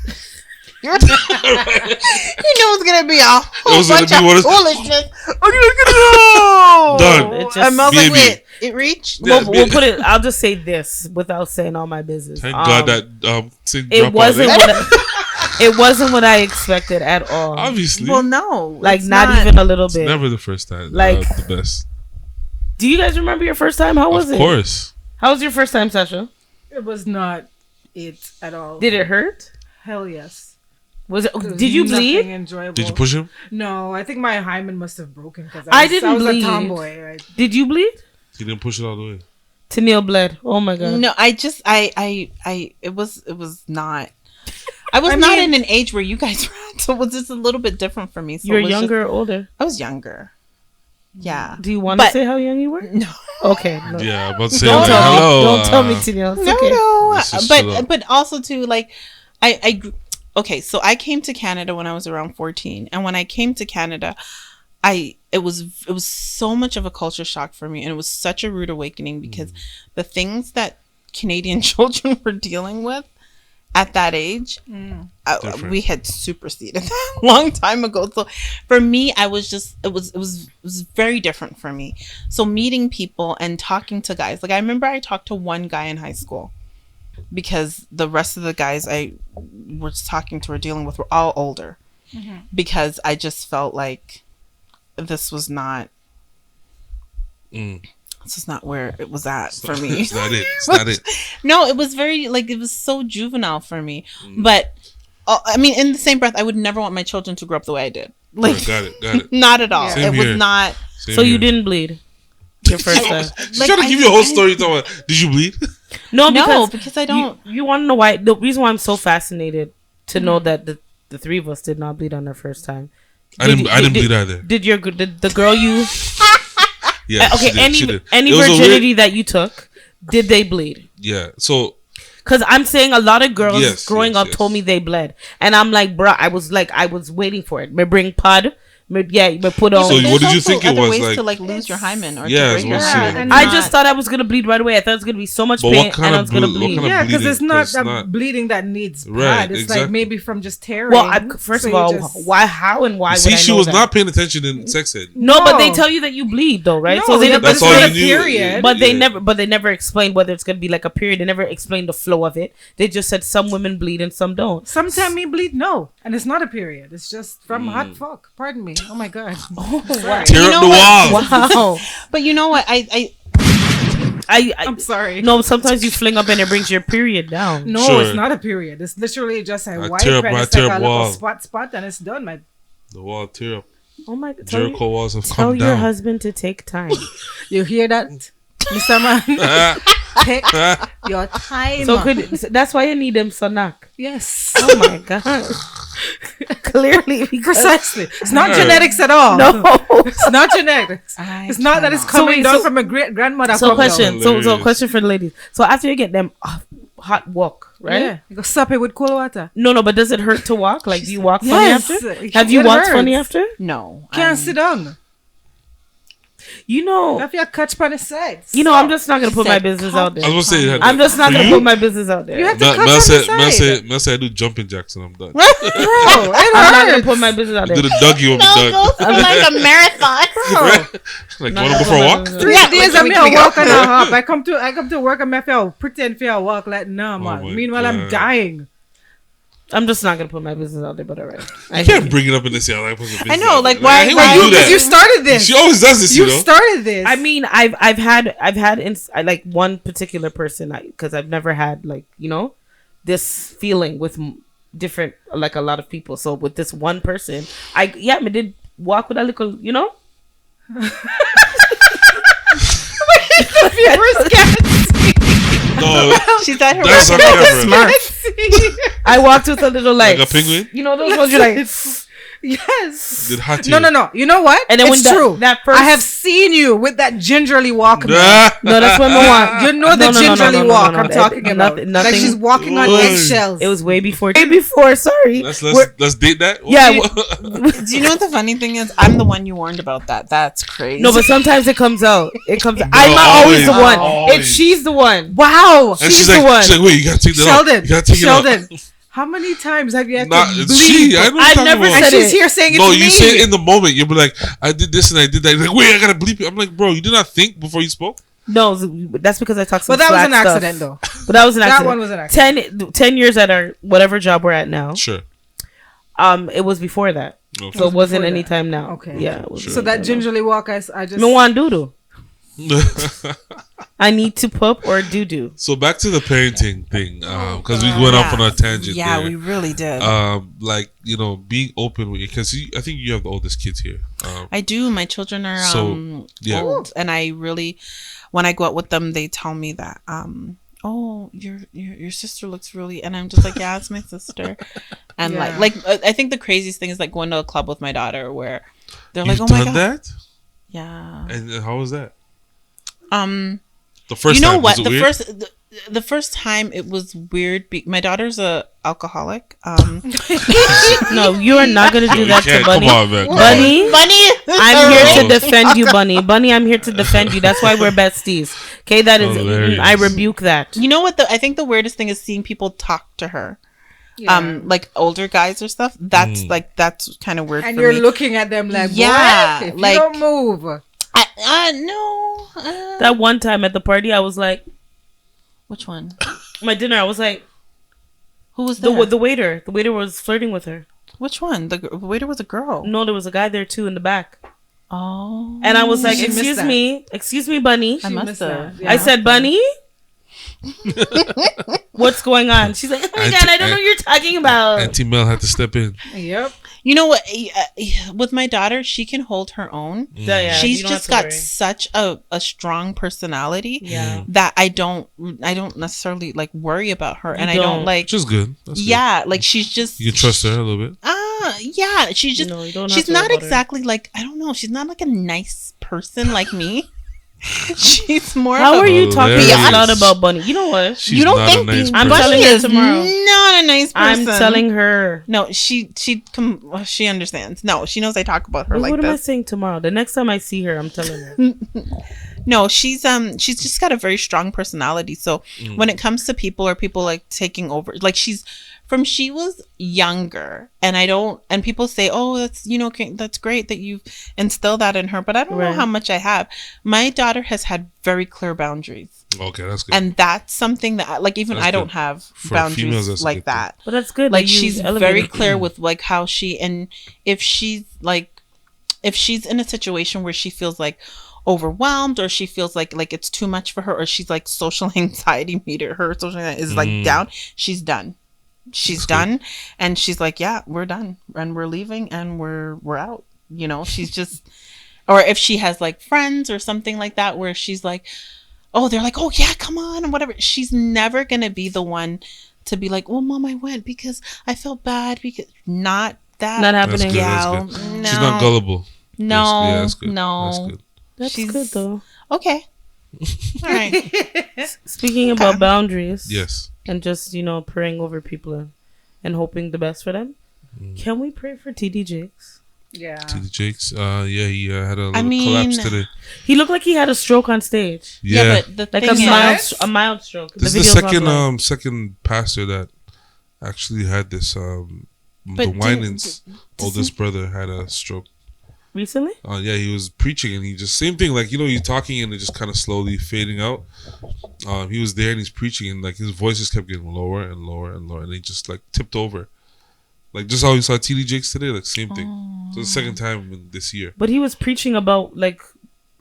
you knew it was going to be a whole was gonna bunch be of what is- foolishness. Done. It just- And Mel's like, Baby. wait, it reached? Yeah, we'll put it. I'll just say this without saying all my business. Thank God that thing it dropped wasn't out. what it wasn't what I expected at all. Obviously. Well, no. Like it's not even a little It's bit. never the first time. Like- the best. Do you guys remember your first time? How was Of it? course. How was your first time, Sasha? It was not it at all. Did it hurt? Hell yes. Was it? There was Did you nothing bleed? Enjoyable. Did you push him? No, I think my hymen must have broken because I didn't I was bleed. a tomboy. Did you bleed? He didn't push it all the way. Teniel bled. Oh my god. No, it was not. I was not in an age where you guys were at, so it was just a little bit different for me. So You're it was younger or older? I was younger. Yeah. Do you want to But- say how young you were? No. Okay. No. Yeah, I'm about to say Don't like, tell me. hello. Don't tell me, Teniel. It's No, okay. no. Let's just chill out. But also too, like, okay, so I came to Canada when I was around 14, and when I came to Canada, it was so much of a culture shock for me, and it was such a rude awakening because the things that Canadian children were dealing with at that age, we had superseded that a long time ago. So for me, I was just it was very different for me. So meeting people and talking to guys, like I remember I talked to one guy in high school because the rest of the guys I was talking to or dealing with were all older, because I just felt like this was not where it was at for me. It's not it. It's not it. No, it was very, like, it was so juvenile for me. But, I mean, in the same breath, I would never want my children to grow up the way I did. Like, Got it. not at all. Same it here. was not. Same So you here. didn't bleed your first time? She's trying to give you a whole story. Talking about, did you bleed? No, No, because I don't. You want to know why? The reason why I'm so fascinated to know that the three of us did not bleed on our first time. I didn't bleed either. Did the girl you? Yeah. Okay. she did. Any It was a virginity that you took, did they bleed? Yeah. So Because I'm saying a lot of girls Yes, growing up yes. told me they bled, and I'm like, bruh, I was waiting for it. Me bring pod, me put on. So what did you think it other was ways like? to like lose your hymen or Yeah, to it's break your what's hymen? it- and I just thought I was gonna bleed right away. I thought it was gonna be so much But pain, what kind and I of was gonna bleed- what bleed. kind of Yeah, because bleeding, it's not 'cause a not- bleeding that needs Right, blood. It's exactly. like maybe from just tearing. Well, first So of you all, just- why, how, and why? See, would I she know was that? not paying attention in sex ed. No, but they No. tell you that you bleed though, right? No, so they yeah, never, but That's it's all not you a knew. period. but they Yeah. never explained whether it's gonna be like a period. They never explained the flow of it. They just said some women bleed and some don't. Sometimes me bleed, no, and it's not a period. It's just from hot fuck. Pardon me. Oh my god. Tear You up know the what? wall. Wow. But you know what? I I'm sorry. no. Sometimes you fling up and it brings your period down. No, Sure. it's not a period. It's literally just a white tear up- and I it's tear like up a little wall. spot, and it's done, man. The wall tear up. Oh my god. Jericho walls have Tell come your down. husband to take time. You hear that, Mr. Man? Take your time. So that's why you need them sonak. Yes. Oh my god. Clearly, because Precisely. It's not Yeah. genetics at all. no. It's not genetics. It's not that it's coming wait, down so- from a great grandmother. So come down. question. So Hilarious. question for the ladies. So after you get them hot walk, right? Yeah. You go sup it with cold water. No, but does it hurt to walk? Like do you walk funny Yes. after? Have you It walked hurts. funny after? no. Can't sit down. You know. If you catch on the sides. You know, I'm just not gonna put my Said business cut. out I was there. gonna say. that- I'm just not for gonna you, put my business out there. You have to Mel, cut Mel on said, the Mel side. said, Mel said, I do jumping jacks and I'm done. Bro, it I'm not gonna hurts. put my business out Do there. the Dougie on No, the go through like a marathon. Like Not going gonna before put a my walk. business out 3 there. days like, of me we a go. walk and a hop. I come to work and me feel pretend for a walk like nah man. my Meanwhile I'm God. dying. I'm just not gonna put my business out there, but alright. I can't bring it up in this. I like putting I know, like, I why- hate why when you do Because you that. started this. She always does this, You you know. started this. I mean, I've had I like one particular person because I've never had like this feeling with different like a lot of people. So with this one person, I did walk with a little, viewers can't No, She's at her that's on work. camera. see. I walked with a little like Like a penguin? You know those ones you're like. Yes. Did Hati? No. You know what? And then it's when true. that first- I have seen you with that gingerly walk. man. Ah. No, that's when I want. You know the gingerly walk I'm talking about. Nothing. Like she's walking on Whoa. eggshells. It was way before. Way before. Sorry. Let's date that. Yeah, Do you know what the funny thing is? I'm the one you warned about that. That's crazy. No, but sometimes it comes out. I'm not always the one. always. It's she's the one. Wow. And she's the one. She's like, wait, you gotta take that out. Sheldon. You gotta take it out. Sheldon. How many times have you had Nah, to it's bleed? she. I know what I've you're never talking And about. said she's it. here saying it's No, me. you say it in the moment. You'll be like, I did this and I did that. You're like, wait, I gotta bleep it. I'm like, bro, you did not think before you spoke? No, that's because I talked some But that was slack an stuff. accident, though. But that was an That accident. one was an accident. 10 years at our whatever job we're at now. Sure. It was before that. Okay. So it wasn't before any that. time now. Okay. Yeah. It was So that gingerly walk, I just. Me want doodoo. I need to poop or doo doo. So back to the parenting thing, because we went off on a tangent. Yeah, there. we really did. Like being open with you, because I think you have the oldest kids here. I do. My children are yeah. old, and I really, when I go out with them, they tell me that, oh, your sister looks really, and I'm just like, yeah, it's my sister, and Yeah. like I think the craziest thing is like going to a club with my daughter where they're You've like, oh my done god, that? yeah. And how was that? The first You know time, what? was it weird? The first time it was weird. My daughter's a alcoholic. No, you are not gonna do You that to can't. Bunny. Come on, man. Bunny, Bunny, I'm here to defend you, Bunny. Bunny, I'm here to defend you. That's why we're besties. Okay, that is. Hilarious. I rebuke that. You know what? I think the weirdest thing is seeing people talk to her. Yeah. Like older guys or stuff. That's that's kind of weird. And for you're me. looking at them like, Yeah, what? If like- you don't move. No. That one time at the party, I was like, Which one? my dinner. I was like, Who was there? the waiter. The waiter was flirting with her. Which one? The waiter was a girl. No, there was a guy there too in the back, Oh. and I was like, She missed excuse me, Bunny. I She must missed have. that. Yeah. I said, Bunny, what's going on? She's like, oh my god, I don't know what you're talking about. Auntie Mel had to step in. Yep. You know what? With my daughter, she can hold her own. Yeah, yeah, She's you don't just have to got worry. such a strong personality Yeah. that I don't necessarily like worry about her, and I don't. don't like. Which is good. That's good. Yeah, like she's just. You can trust her a little bit. Yeah, she's just. No, you don't have She's to worry not about her. exactly like, I don't know. She's not like a nice person like me. She's more. How of are a, you talking Hilarious. a lot about Bunny? You know what? She's you don't not think a nice I'm person. telling Bunny her is tomorrow. not a nice person. I'm telling her. No, she understands. No, she knows I talk about her What like am I this. saying tomorrow? The next time I see her, I'm telling her. No, she's just got a very strong personality. So when it comes to people or people like taking over, like she was younger, and people say, oh, that's that's great that you've instilled that in her, but I don't know Right. how much I have. My daughter has had very clear boundaries, Okay, that's good. and that's something that like even That's I don't good. have For females, boundaries that's a like good thing. that. But that's good. Like that you she's elevated very it. clear with like how and if she's in a situation where she feels like overwhelmed, or she feels like it's too much for her, or she's like social anxiety her social anxiety is like down, she's done. She's done, and she's like, yeah, we're done, and we're leaving, and we're out. She's just, or if she has like friends or something like that where she's like, oh, they're like, oh yeah, come on, and whatever. She's never gonna be the one to be like, well, mom, I went because I felt bad, because not that. Not That's happening. good. Gal. That's good. No. She's not gullible. No, Yeah, that's good. no. That's good. That's She's- good though. Okay. All right. Speaking about boundaries, Yes. and just praying over people and hoping the best for them. Can we pray for TD Jakes? Yeah. TD Jakes. Yeah, he had a little mean- collapse today. He looked like he had a stroke on stage, Yeah. but the like thing is, a mild stroke. This is the video's second online. second pastor that actually had this. The But Winans' oldest brother had a stroke. recently. Yeah, he was preaching and he just same thing, like you're talking and it just kind of slowly fading out. He was there and he's preaching and like his voice just kept getting lower and lower and lower, and he just like tipped over, like just how we saw TD Jakes today, like same thing. So the second time in this year. But he was preaching about like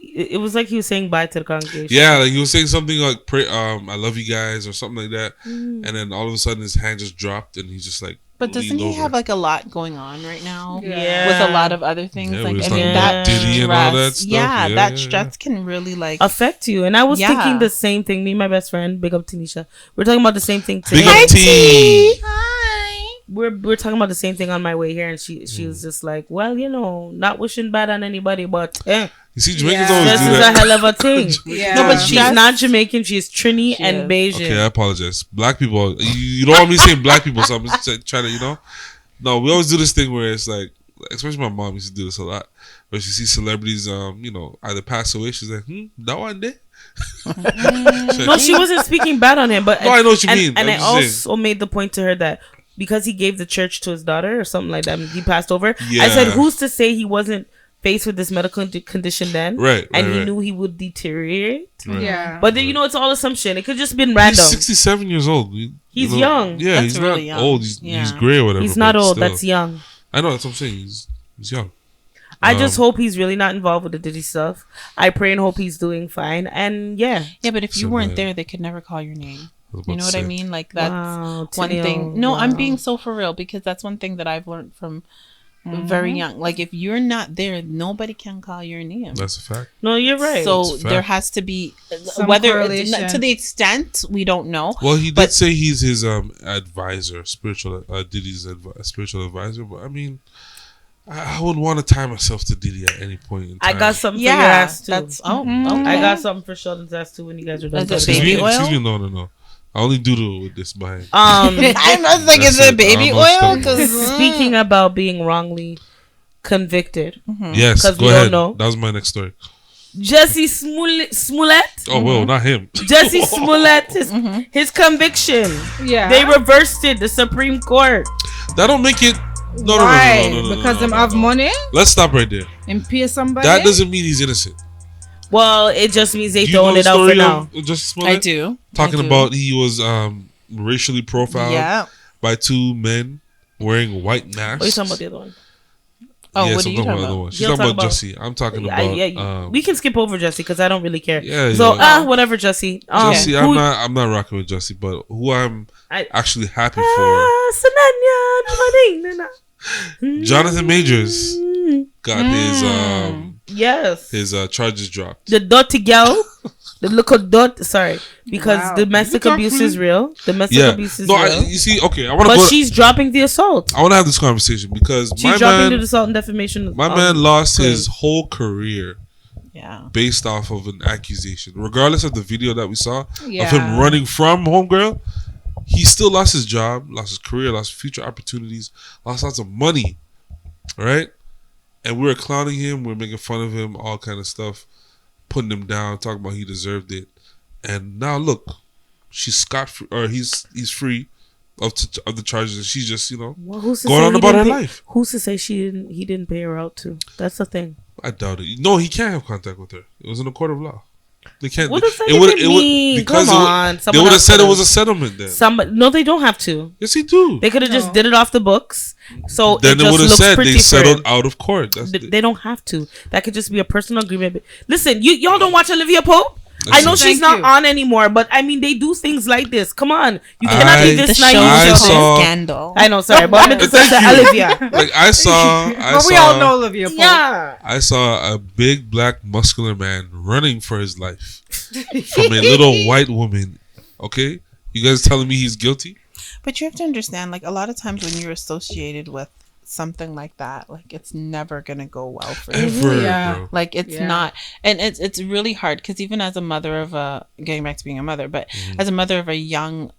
it was like he was saying bye to the congregation. Yeah, like he was saying something like "Pray, I love you guys" or something like that, and then all of a sudden his hand just dropped and he's just like. but doesn't leaned he over. have like a lot going on right now? Yeah. With a lot of other things, Yeah, like we was I mean talking that about Diddy and all that stress, stuff. yeah, Yeah, that yeah, stress can really like affect you. And I was Yeah. thinking the same thing. Me and my best friend, big up Tanisha, we're talking about the same thing today. Big up T. We're talking about the same thing on my way here, and she was just like, well, not wishing bad on anybody, but You see, Jamaicans Yeah. always this do is a that. hell of a thing. Yeah. No, but She's stress- not Jamaican. She's Trini and is. Bayesian. Okay, I apologize. Black people, you don't want me saying black people, so I'm just trying to, No, we always do this thing where it's like, especially my mom used to do this a lot, where she sees celebrities, either pass away. She's like, that one day. No, she wasn't speaking bad on him, but No, I know what you and, mean. And I'm I just saying. also made the point to her that because he gave the church to his daughter or something like that, he passed over. Yeah. I said, who's to say he wasn't faced with this medical condition then? Right, and right, he right. knew he would deteriorate. Right. Yeah. But then, it's all assumption. It could just been He's random. 67 years old. He's young. Yeah, That's he's really not young. old. He's Yeah. gray or whatever. He's not but old. still. That's young. I know, that's what I'm saying. He's young. I just hope he's really not involved with the Diddy stuff. I pray and hope he's doing fine. And yeah. Yeah, but if you So weren't bad. there, they could never call your name. I was You about know to what I say. mean? Like that's Wow, one Teniel, thing. No, I'm wow. being so for real because that's one thing that I've learned from very young. Like if you're not there, nobody can call your name. That's a fact. No, you're right. So It's a fact. there has to be Some whether correlation. to the extent we don't know. Well, he did But- say he's his advisor, spiritual Diddy's spiritual advisor. But I mean, I wouldn't want to tie myself to Diddy at any point in I time. got something for Yeah, your ass too. that's okay. I got something for Sheldon's ass too when you guys are done. Is it Excuse baby me, oil? excuse me, no. I only doodle with this behind. I was like, That's is it it. baby I oil? almost don't know. 'Cause, Speaking about being wrongly convicted, Yes, 'Cause go we don't ahead. know. That was my next story. Jesse Smollett. Oh well, not him. Jesse Smollett, his conviction. Yeah. They reversed it. The Supreme Court. That don't make it. No, Why? no. Because no, them no, have no. money Let's stop right there. and pay somebody. That doesn't mean he's innocent. Well, it just means they Do you know throwing the it out for story now. of Justice Smollett? I do. Talking I do. about he was racially profiled Yeah. by two men wearing white masks. What are you talking about the other one? Oh, Yes, what are I'm you talking talking the other about? one. She's You're talking about talking about- Jesse. I'm talking about We can skip over Jesse because I don't really care. Yeah, So yeah. whatever, Jesse. Jesse. who- I'm not rocking with Jesse, but who I'm I- actually happy for, Ah, Sananya, Jonathan Majors got Yes. his charges dropped. The dirty girl, the little dot. Sorry, because Wow. domestic abuse is real. Domestic Yeah. abuse is No, real. you see, okay, I want to But go. she's dropping the assault. I want to have this conversation because She's my dropping man, the assault and defamation. my man lost his whole career Yeah. based off of an accusation. Regardless of the video that we saw of Yeah. him running from homegirl, he still lost his job, lost his career, lost future opportunities, lost lots of money. Right? And we were clowning him, we were making fun of him, all kind of stuff, putting him down, talking about he deserved it. And now look, she's scot free, or he's free of the charges, and she's just Well, who's to going say on he about her didn't pay- life. Who's to say he didn't pay her out too? That's the thing. I doubt it. No, he can't have contact with her. It was in a court of law. They can't. What does that it would. even mean? Because Come it would- on, they someone would have else said it could've- was a settlement then. No, they don't have to. Yes, he do. They could have just No. did it off the books. So Then it they just would have looks said pretty they for settled him. out of court. That's They don't have to. That could just be a personal agreement. Listen, y'all don't watch Olivia Pope? I know Listen. she's Thank not you. on anymore, but I mean, they do things like this. Come on. You cannot be I- this The naive. show I is with saw- this. scandal. I know, sorry, but I'm going to say Olivia. like I saw. But we all know Olivia Pope. Yeah. I saw a big black muscular man running for his life from a little white woman. Okay, you guys telling me he's guilty? But you have to understand, like a lot of times when you're associated with something like that, like it's never gonna go well for you. Ever, Yeah. bro. Like it's Yeah. not, and it's really hard because even as a mother of a, getting back to being a mother, but as a mother of a young,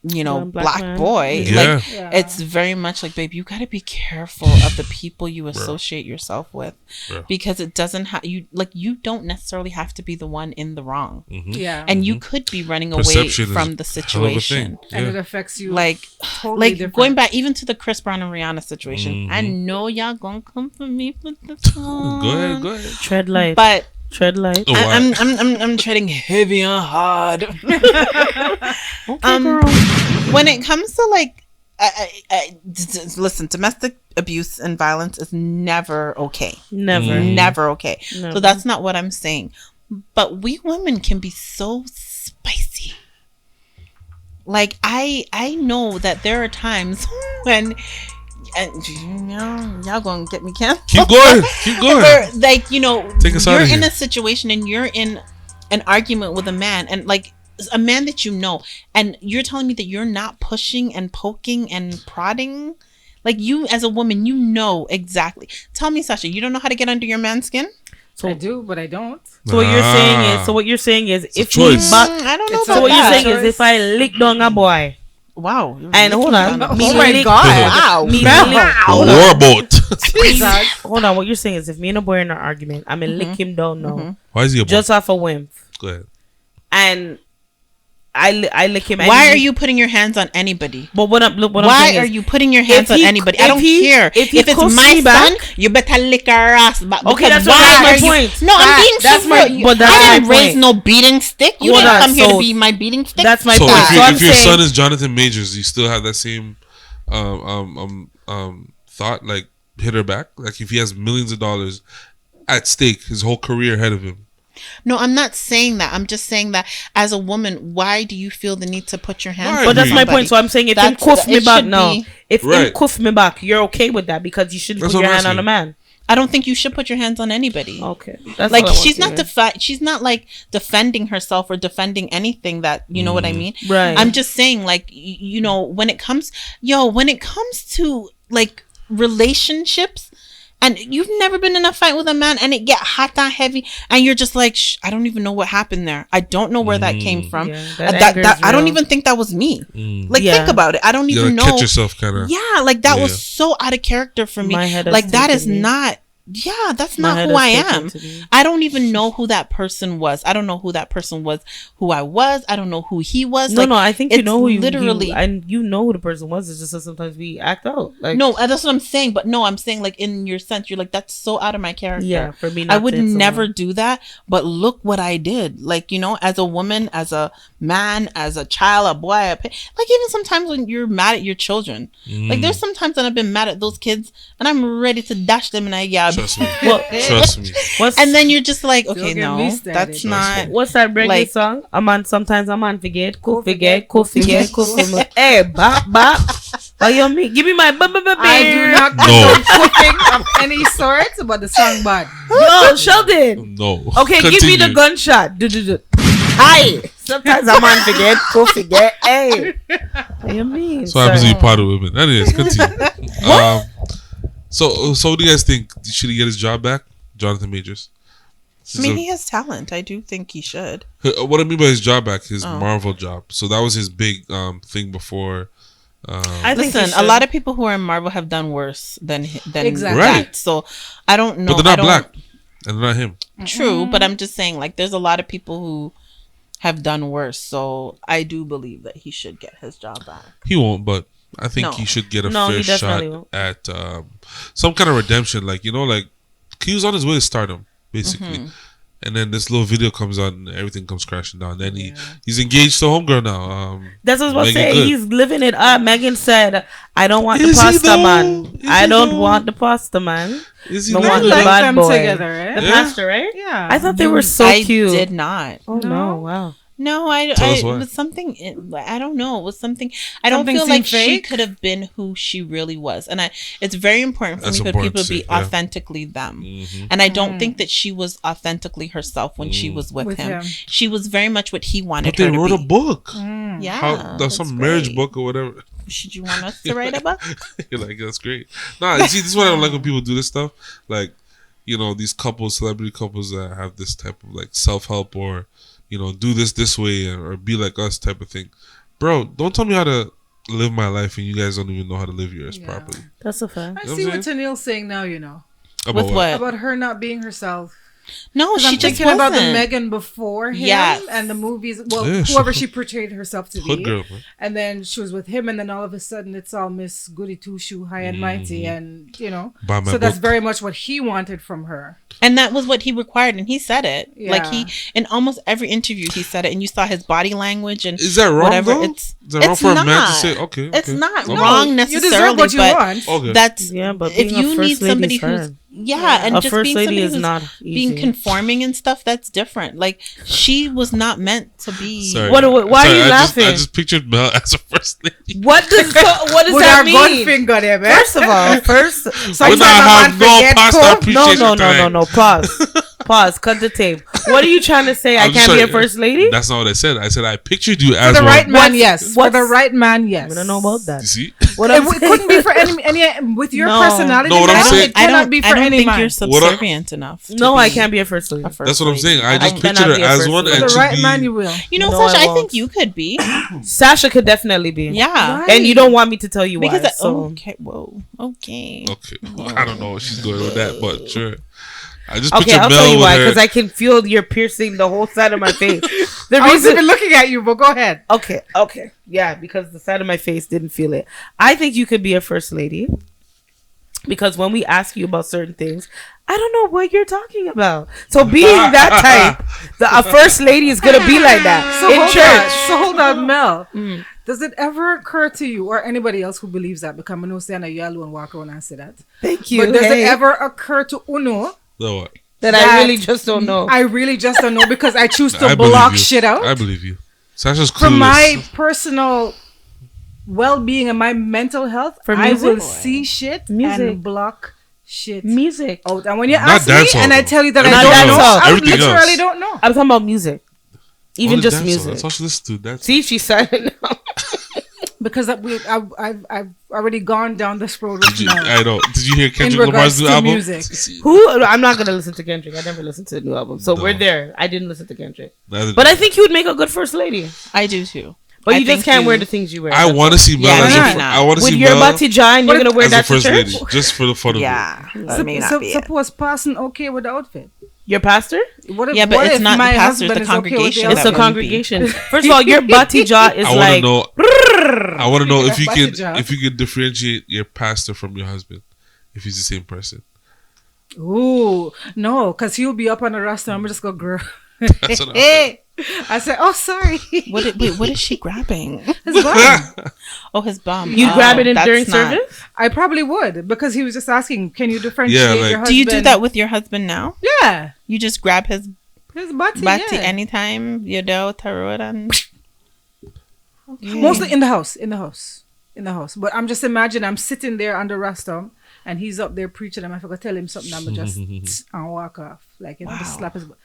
Young black black man. boy, Yeah. like Yeah. it's very much like, babe, you got to be careful of the people you associate yourself with, Bro. because it doesn't have you don't necessarily have to be the one in the wrong, Yeah. and you could be running away Perception is from the a hell of a situation. thing. And Yeah. it affects you Like, totally like different. going back even to the Chris Brown and Rihanna situation. I know y'all gonna come for me for this one. Go ahead. Tread light. But Tread light. Oh, why? I'm treading heavy and hard. Okay, girl. When it comes to like, listen, domestic abuse and violence is never okay. Never. Never okay. Never. So that's not what I'm saying. But we women can be so spicy. Like I know that there are times when, and y'all gonna get me canceled. Keep going. Keep going. Where, like, Take us you're outta in here. a situation and you're in an argument with a man, and like a man that you know, and you're telling me that you're not pushing and poking and prodding. Like, you as a woman, you know exactly. Tell me, Sasha, you don't know how to get under your man's skin? I do, but I don't. So what you're saying is, a if choice. I don't know It's about so what you're that. saying is, if I lick down a boy, Wow. and hold on, Oh me my lick- God. Wow. me No. lick- A hold on. warboat. Hold on, what you're saying is, if me and a boy are in an argument, I'm gonna lick him down now, Why is he a boat? just off a whim, Go ahead. and I lick him. and Why he- are you putting your hands on anybody? But what I'm Why saying are is, you putting your hands on he- anybody? if I don't he- care. if he If it's cuffs my me son, back- you better lick her ass back. Okay, because that's why my are you- point. No, I'm being That's so my- real. but that's I didn't my raise point. no beating stick. You Hold didn't on, come here so to be my beating stick. that's my So point. if, So you, I'm if your saying- son is Jonathan Majors, you still have that same thought. Like, hit her back? Like if he has millions of dollars at stake, his whole career ahead of him. No, I'm not saying that. I'm just saying that as a woman, why do you feel the need to put your hands? Right. on But that's my somebody? point. So I'm saying if him That's- cuff me it back should now, be- if him Right. cuff me back, you're okay with that because you shouldn't That's put what your I'm hand on asking. a man. I don't think you should put your hands on anybody. Okay, that's Like all I want she's to not hear. she's not like defending herself or defending anything that you know what I mean. Right. I'm just saying like you know when it comes to like relationships. And you've never been in a fight with a man and it get hot and heavy and you're just like, I don't even know what happened there. I don't know where that came from. Yeah, that anger is I don't real. even think that was me. Like Yeah. think about it. I don't You even gotta know. catch yourself, kind of. Yeah, like that Yeah. was so out of character for me. My head has Like that is taken me. not. Yeah, that's My not head who I has am. taken to me. I don't even know who that person was. I don't know who that person was. Who I was. I don't know who he was. No, Like, no, I think you it's know who you literally. and you know who the person was. It's just that sometimes we act out. Like No, that's what I'm saying. But no, I'm saying like in your sense, you're like that's so out of my character. yeah, for me, I not would to hit never someone. do that, but look what I did. Like, you know, as a woman, as a man, as a child, a boy, like even sometimes when you're mad at your children, like there's sometimes that I've been mad at those kids and I'm ready to dash them and I Trust me. Well, Trust me. what's and then you're just like, okay, get no, me started. that's not. what's that reggae like- song? Sometimes a man forget, Go forget. forget. Hey, bop bop. Oh, you me? Give me my I do not No. condone cooking of any sort, but the song bad. Yo, Sheldon. No. Okay, give me the Continue. gunshot. Do. Hi. Sometimes a man forget. Hey. What do you mean? So what happens Sorry. when you part of women. Anyways, continue. So what do you guys think? Should he get his job back? Jonathan Majors. I mean, he has talent. I do think he should. What I mean by his job back, his Oh. Marvel job. So that was his big thing before. I think Listen, he a should. lot of people who are in Marvel have done worse than Exactly. Right. that. So I don't know. But they're I not don't- black. And they're not him. True, but I'm just saying, like, there's a lot of people who have done worse. So I do believe that he should get his job back. He won't, but I think No. he should get a No, he fair definitely shot won't. at some kind of redemption. Like, you know, like he was on his way to stardom, basically. Mm-hmm. And then this little video comes out and everything comes crashing down. Then he's engaged to homegirl now. That's what I was about to Megan say. Good. He's living it up. Megan said, I don't want the Is he pasta though? man. Is I he don't though? want the pasta man. Is he No living one it like up? bad them boy. together, right? The Yeah. pastor, right? Yeah. I thought they were so I cute. did not. Oh no! Wow. No, I Tell us it why. was something. I don't know. It was something. I don't Something feel like seemed she fake? could have been who she really was, and it's very important for That's me for important people to to be see, yeah. authentically them. And I don't think that she was authentically herself when she was with him. him. She was very much what he wanted But they her to wrote be. a book. Yeah, That's that's some marriage great. book or whatever. Should you want us to write a book? You're like, that's great. Nah, you see, this is what I don't like when people do this stuff. Like, you know, these couples, celebrity couples that have this type of like self-help or, you know, do this way or be like us type of thing. Bro, don't tell me how to live my life and you guys don't even know how to live yours properly. That's a fact. I You know see what I'm what Teniel's saying now, you know. About With what? About her not being herself. No, 'Cause she I'm just thinking wasn't. about the Megan before him Yes. and the movies. Well, Yeah, whoever she- she portrayed herself to Hood be. girl, man. And then she was with him, and then all of a sudden it's all Miss Goody Two Shoe, high and mighty, and you know. Buy my So that's book. very much what he wanted from her. And that was what he required, and he said it. Like Yeah. he, in almost every interview, he said it, and you saw his body language and Is that wrong, whatever. though? Is that wrong it's for a man to not. say, okay, It's okay. not Okay. wrong You necessarily, deserve what you but want. Okay. that's Yeah, but if being a you first need somebody lady is who's hard. and A just first being lady somebody is who's not being easy. conforming and stuff, that's different. Like she was not meant to be. Sorry. Why are you I laughing? just pictured Mel as a first lady. What does With that our mean? gun finger there, man. First of all, So When I have no pasta appreciation tonight. no. Pause. Cut the tape. What are you trying to say? I I'm can't be a sorry. first lady. That's not what I said. I said I pictured you For as the one. right man, yes. For what's- the right man, yes. I don't know about that. You see? What It I'm w- saying- couldn't be for any with your No. personality. No, what I'm man, saying- it cannot be for I don't any think man. you're What I- subservient enough. to No, I be can't be a first lady. a first That's what I'm lady. saying. I just cannot pictured her be a as first one lady. and For the to right be. man, you will. You know, No, Sasha, I I won't. think you could be. Sasha could definitely be. Yeah. Right. And you don't want me to tell you Because why. So. okay, whoa, okay. Okay, I don't know what she's going with that, but sure. I just Okay, pictured I'll Mel tell you with why. her. Because I can feel you're piercing the whole side of my face. The I was reason. even looking at you, but go ahead. Okay. Yeah, because the side of my face didn't feel it. I think you could be a first lady. because when we ask you about certain things, I don't know what you're talking about. So being that type, a first lady is gonna be like that in church. So hold on, Mel. Does it ever occur to you, or anybody else who believes that, because I know saying you alone walk around and say that? Thank you. But does it ever occur to Uno No, what? that I really just don't know? I really just don't know, because I choose I to believe block you. shit out. I believe you. Sasha's clueless. For my personal well-being and my mental health, For I will music? see shit Music. and block shit Music. out. And when you Not ask me dancehall, and I though. tell you that I Everything don't know, else. I Everything literally else. don't know. I'm talking about music. Even Only just dancehall. music. That's all she listens to. That's See, she's silent now. Because I've already gone down this road with now. I know. Did you hear In Kendrick regards Lamar's new to album? music. Who? I'm not gonna listen to Kendrick. I never listened to the new album, so No. we're there. I didn't listen to Kendrick, Neither but did I think you would make a good first lady. I do too. But I you just think can't you- wear the things you wear. I want to see Mel Yeah, as maybe a not. I want to with see your Mel batija and you're gonna wear as a that to first church. lady, just for the fun of it. Yeah, that may not be it. Suppose passing okay with the outfit. Your pastor? What if, Yeah, but what it's if not my the pastor, husband the is okay with congregation. It's That the wouldn't be. congregation. First of all, your batija is I want like. to know. I want to know if you That's a can job. if you can differentiate your pastor from your husband, if he's the same person. Ooh, no, because he'll be up on the roster. I'm just gonna girl. That's what I I said, oh, sorry. What is she grabbing? His bum. Oh, his bum. You grab it in that's during not- service? I probably would, because he was just asking, can you differentiate Yeah, like- your husband? Do you do that with your husband now? Yeah. You just grab his His body, bati yeah. anytime you do throw it on. Mostly in the house. But I'm just imagining I'm sitting there under Rastam and he's up there preaching and I forgot to tell him something. I'm just and walk off. Like, you know, just slap his butt.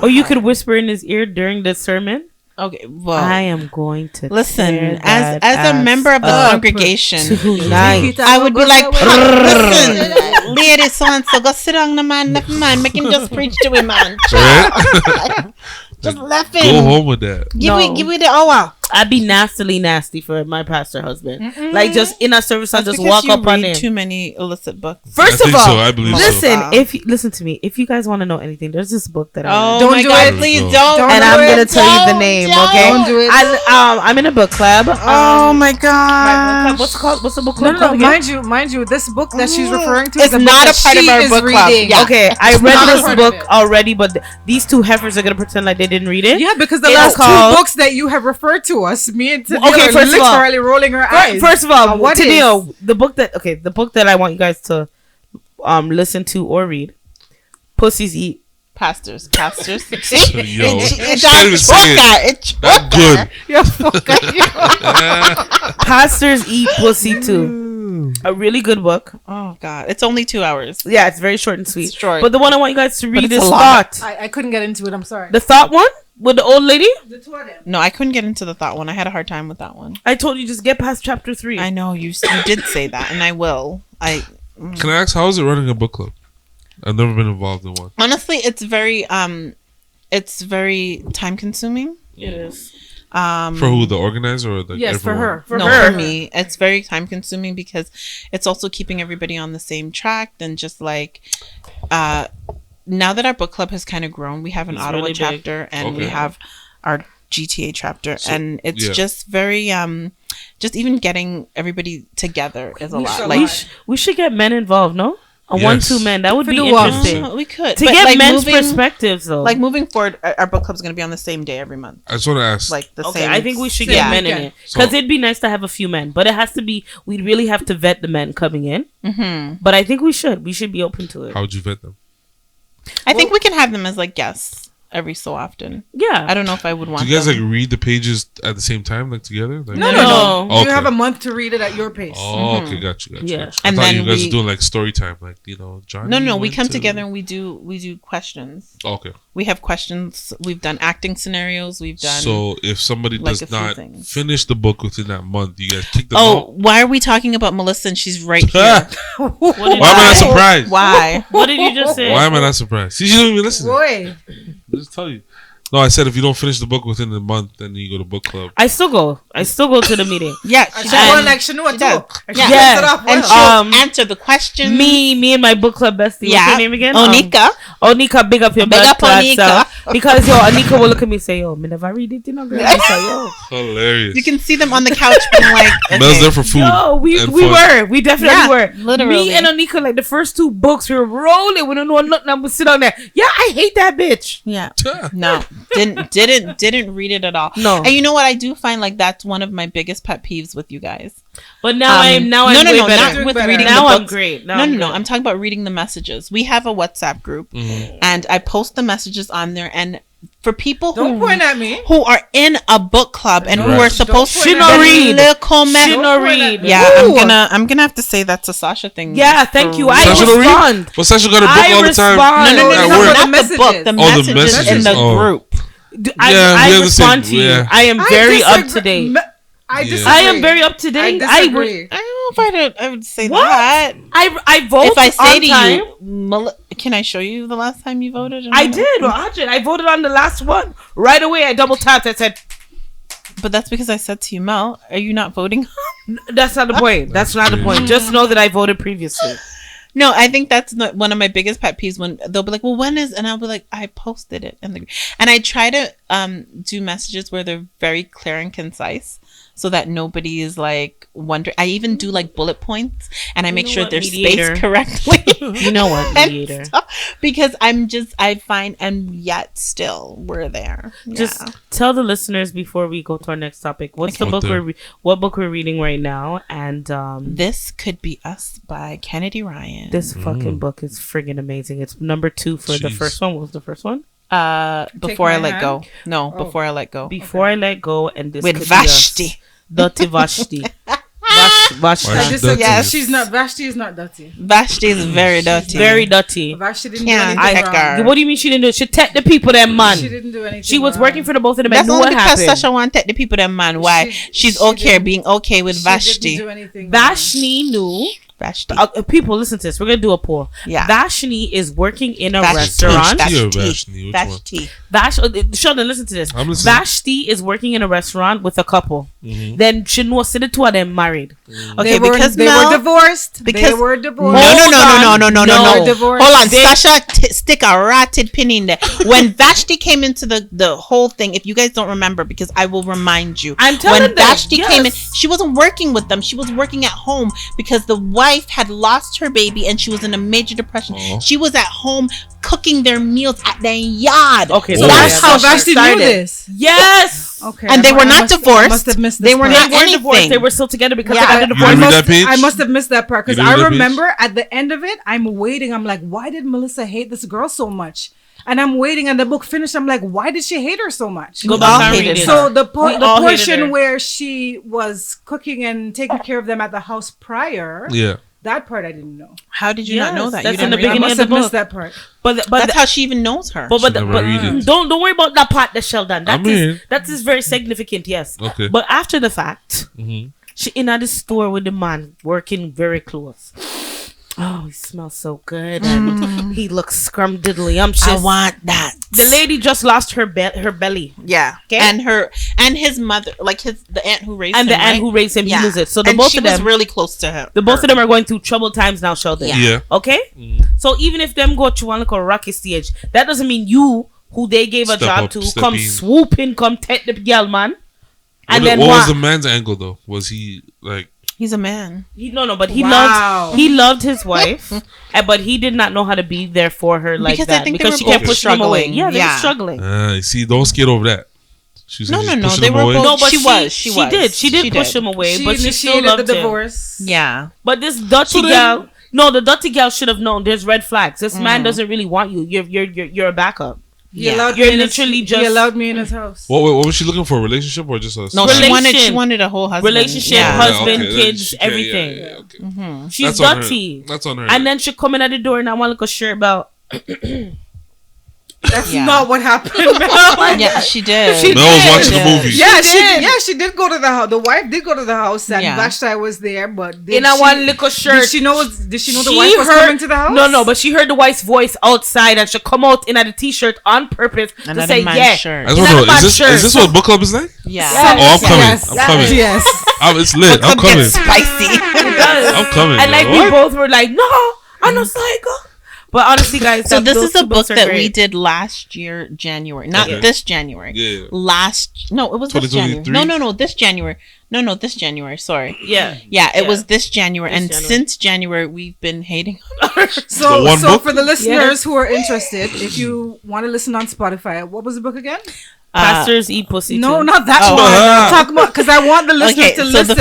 Or you could whisper in his ear during the sermon. Okay, well, I am going to listen. tear As that a member of the ass congregation, up tonight. I would be like, listen, lady so and so, go sit down, the man. Never mind, make him just preach to him, man. Right? Just left him. Go home with that. Give it the hour. I'd be nastily nasty for my pastor husband. Like, just in a service, I'll just Because walk you up on read him. too many illicit books. First I of think all, so. I believe so. listen, so. listen to me. If you guys want to know anything, there's this book that I Oh read. Don't my do God, it. please Don't. don't. And do I'm it. gonna tell you the name, okay? Don't do it. I'm in a book club. Oh my My book God. club. What's it called? What's the book No, club no, called no. again? Mind you, this book that she's referring to It's is a book not a that part of she our is book club. reading. Yeah. Okay, I read not a this part of book it. already, but these two heifers are gonna pretend like they didn't read it. Yeah, because the It's last called- two books that you have referred to us, me and Teniel Okay, are first of all- literally rolling our eyes. First of all, what Teniel, the book that I want you guys to listen to or read, Pussies Eat. Pastors. Yo, It she can't even say it. Not good. Yeah, fuck you. Pastors Eat Pussy Too. A really good book. Oh God, it's only 2 hours. Yeah, it's very short and sweet. It's short. But the one I want you guys to read it's is a lot. Thought. I couldn't get into it. I'm sorry. The Thought one with the old lady. The two of them. No, I couldn't get into the thought one. I had a hard time with that one. I told you just get past chapter 3. I know you did say that, and I will. Can I ask, how is it running a book club? I've never been involved in one. Honestly, it's very time consuming. It is. For who? The organizer or the Yes, for everyone? her. For me, it's very time consuming because it's also keeping everybody on the same track and just like now that our book club has kind of grown, we have an It's Ottawa really big. chapter and we Okay. have our GTA chapter, So, and it's yeah. just very just even getting everybody together is a lot. should Like We should get men involved, no? A Yes. 1-2 men. That would For be the what? interesting. we could To but, get like, men's moving- perspectives, though. Like moving forward, our book club is going to be on the same day every month. I just want to ask. Like the okay, same. I think we should same get men in weekend. it because So- it'd be nice to have a few men, but it has to be. We'd really have to vet the men coming in. Mm-hmm. But I think we should. We should be open to it. How would you vet them? I think we can have them as like guests every so often. Yeah. I don't know if I would want. Do you guys them. like read the pages at the same time, like together? Like, No. Okay. You have a month to read it at your pace. Oh, okay, gotcha. Yeah. I And thought then you guys we- were doing like story time, like Johnny. No, we went come to- together and we do questions. Oh, okay. We have questions. We've done acting scenarios. We've done. So if somebody like, does a few not things. finish the book within that month, you guys kick them oh, out. why are we talking about Melissa and she's right here? What did, Why am I not surprised? Why? what did you just say? Why am I not surprised? See, she don't even listen. Boy. Just tell you. No, I said if you don't finish the book within the month, then you go to book club. I still go to the meeting. Yeah, She she does. does. Like she know what to does. do. And Yeah. she sets it off And well. she'll answer the questions. Me and my book club bestie. Yeah. What's her name again? Onika. Onika, big up your Big blood up clot Onika. self. Because Onika will look at me and say, yo, me never read it, you know, girl. I say, yo. Hilarious. You can see them on the couch being like, Mel's okay. there for food. No, we and were. fun. We definitely Yeah, were. literally. Me and Onika, like the first 2 books, we were rolling. We don't know nothing. I'm sit down there. Yeah, I hate that bitch. Yeah. No, didn't read it at all. No. And you know what? I do find like that's one of my biggest pet peeves with you guys. But now I'm no, way better. not with better. reading Now the I'm books. great. No, I'm talking about reading the messages. We have a WhatsApp group, and I post the messages on there. And for people Don't point at me. who are in a book club and who Right. are supposed Don't to point at me. le comment- She no read. Yeah, Ooh. I'm gonna have to say that's a Sasha thing. Yeah, thank you. I Sasha don't read? respond. Well, Sasha got a book I all the time. respond. No, at no, work. no, not the book. The Oh, the messages in messages. the Oh. group. I Yeah, we have the respond same- to you. yeah. I am very up to date. I Yeah. disagree. I am very up to date. I disagree. I don't know if I would say What? that. I vote If I say on to time. you, can I show you the last time you voted? I did, 100. I voted on the last one right away. I double tapped. I said, But that's because I said to you, Mel, are you not voting? "That's not the point. That's not the point. Just know that I voted previously." No, I think that's not one of my biggest pet peeves when they'll be like, well, when is, and I'll be like, I posted it. And I try to do messages where they're very clear and concise so that nobody is like wondering. I even do like bullet points and I make know sure what, they're mediator? spaced correctly. You know what, And mediator? stuff, because I find, and yet still we're there. Just Yeah. tell the listeners before we go to our next topic. What's the Okay. book what book we're reading right now? And This Could Be Us by Kennedy Ryan. this fucking book is friggin' amazing. It's number 2 for the Jeez. first one. What was the first one? Before My I Let Hand? Go. No, Oh. Before I Let Go. Before I Let Go, and this With Could Be Us. Vashti. Dirty Vashti. Vashti. I Vashti. disagree. Yes. She's not. Vashti is not dirty. Vashti is very dirty. Very dirty. Vashti didn't Can't do anything take wrong. her. What do you mean she didn't do it? She take the people, them man. She didn't do anything. She was wrong. working for the both of them That's and knew only what because happened. Sasha wanted the people, them man. Why? She's she okay didn't- being okay with She Vashti. didn't do anything wrong. Vashti knew. Vashti. People, listen to this. We're gonna do a poll. Yeah. Vashti is working in a Vashti. restaurant. Vashti or Vashti. Vashti? Which Vashti. Sheldon, listen to this. I'm listening. Vashti is working in a restaurant with a couple. Mm-hmm. Then she knows the two of them married. Okay, They were, because they Mel, were divorced. because- They were divorced. No. Divorced. Hold on, They- Sasha, stick a rotted pin in there. When Vashti came into the whole thing, if you guys don't remember, because I will remind you, I'm telling when them, Vashti came in, yes. she wasn't working with them. She was working at home because the wife had lost her baby and she was in a major depression. Aw. She was at home cooking their meals at their yard. Okay, so so that's yeah, how So she Vashti knew started. this. Yes. Okay. And they were not I divorced. must have missed They this were part. not They weren't divorced. anything. They were still together because Yeah. they got the You didn't divorce. read that page? I must have missed that part because You didn't I read that page? remember at the end of it, I'm waiting. I'm like, why did Melissa hate this girl so much? And I'm waiting, and the book finished. I'm like, why did she hate her so much? Go all back and hated read it. her. So the We all hated portion her. where she was cooking and taking care of them at the house prior, Yeah. that part I didn't know. How did you not know Yes, that? that's You in didn't the read I beginning it? must of the have missed book. that part. But That's how she even knows her. But Should never read it. don't worry about that part, that Sheldon. I mean- That is very significant. Yes. Okay. But after the fact, Mhm. she in at the store with the man working very close. Oh, he smells so good, and he looks scrumdiddly-umptious. I want that. The lady just lost her belly, Yeah. Okay. And his mother, like the aunt who raised and him, the aunt right? who raised him, Yeah. he loses it. So the And both she of was them, really close to him. the both of them are going through troubled times now, Sheldon. Yeah. Okay. So even if them go through one like a rocky stage, that doesn't mean you, who they gave a Step job up, to, step come in. swooping, come take the girl, man. And What then was what? the man's angle though? Was he like? He's a man. But he Wow. loved his wife, but he did not know how to be there for her like Because I that think they because were she kept both pushing him away. struggling. Yeah, they Yeah. were struggling. See, don't skate over that. She's No, just no, no, pushing they him were away. both- No, but she was. She was. did. She did She push did. him away, She but she still initiated loved the him. divorce. Yeah. But this dirty gal, no, the dirty gal should have known. There's red flags. This man doesn't really want you. You're a backup. He allowed You're me in his- literally He just- allowed me in his house. What was she looking for? A relationship or just a? No, she wanted a whole husband. Relationship, Yeah. husband, okay, kids, okay, everything. Yeah, okay. She's That's on her. dirty. That's on her. And then she come in at the door and I want to look a shirt about. That's Yeah. not what happened. Yeah, she did. She Mel was did. watching the movie. She did go to the house. The wife did go to the house, and Yeah. Vashti was there. But In a one little shirt. Did she know the wife was coming to the house? No, but she heard the wife's voice outside, and she come out in a t-shirt on purpose to Another say, man's "Yeah." shirt. I just want to know, Not is bad this what book club is like? Yeah. Oh, I'm coming. Yes. I'm coming. Yes. It's lit. I'm coming. Spicy. It does. I'm coming. And like yo. we What? both were like, "No, I'm not psycho." But honestly, guys, So this is a book books are that we great. did last year, January. Not Okay. this January. Yeah. It was this January. 2023? No, this January. No, this January. Sorry. Yeah. Yeah, it Yeah. was this January. This And January. since January, we've been hating on her. The So, one book? for the listeners who are interested, if you want to listen on Spotify, what was the book again? Pastors eat pussy. No, too. not that Oh. one. I'm talking about because I want the listeners Okay, to so listen.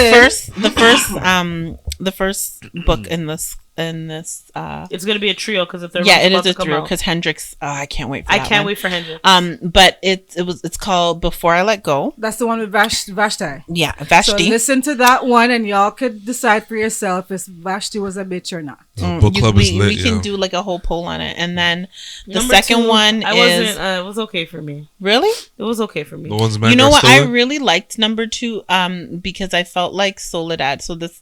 the first book in this It's gonna be a trio because if they're it about is a to come trio out. because Hendrix. I can't wait. For I that can't one. wait for Hendrix. But it's called Before I Let Go. That's the one with Vashti. Yeah, So Vashti. listen to that one, and y'all could decide for yourself if Vashti was a bitch or not. The book club is lit. we can yo. do like a whole poll on it, and then the Number second two, one I is wasn't. It was okay for me. really. It was okay for me. The ones man You know got what? I stolen? really liked number 2 because I felt like Soledad. So this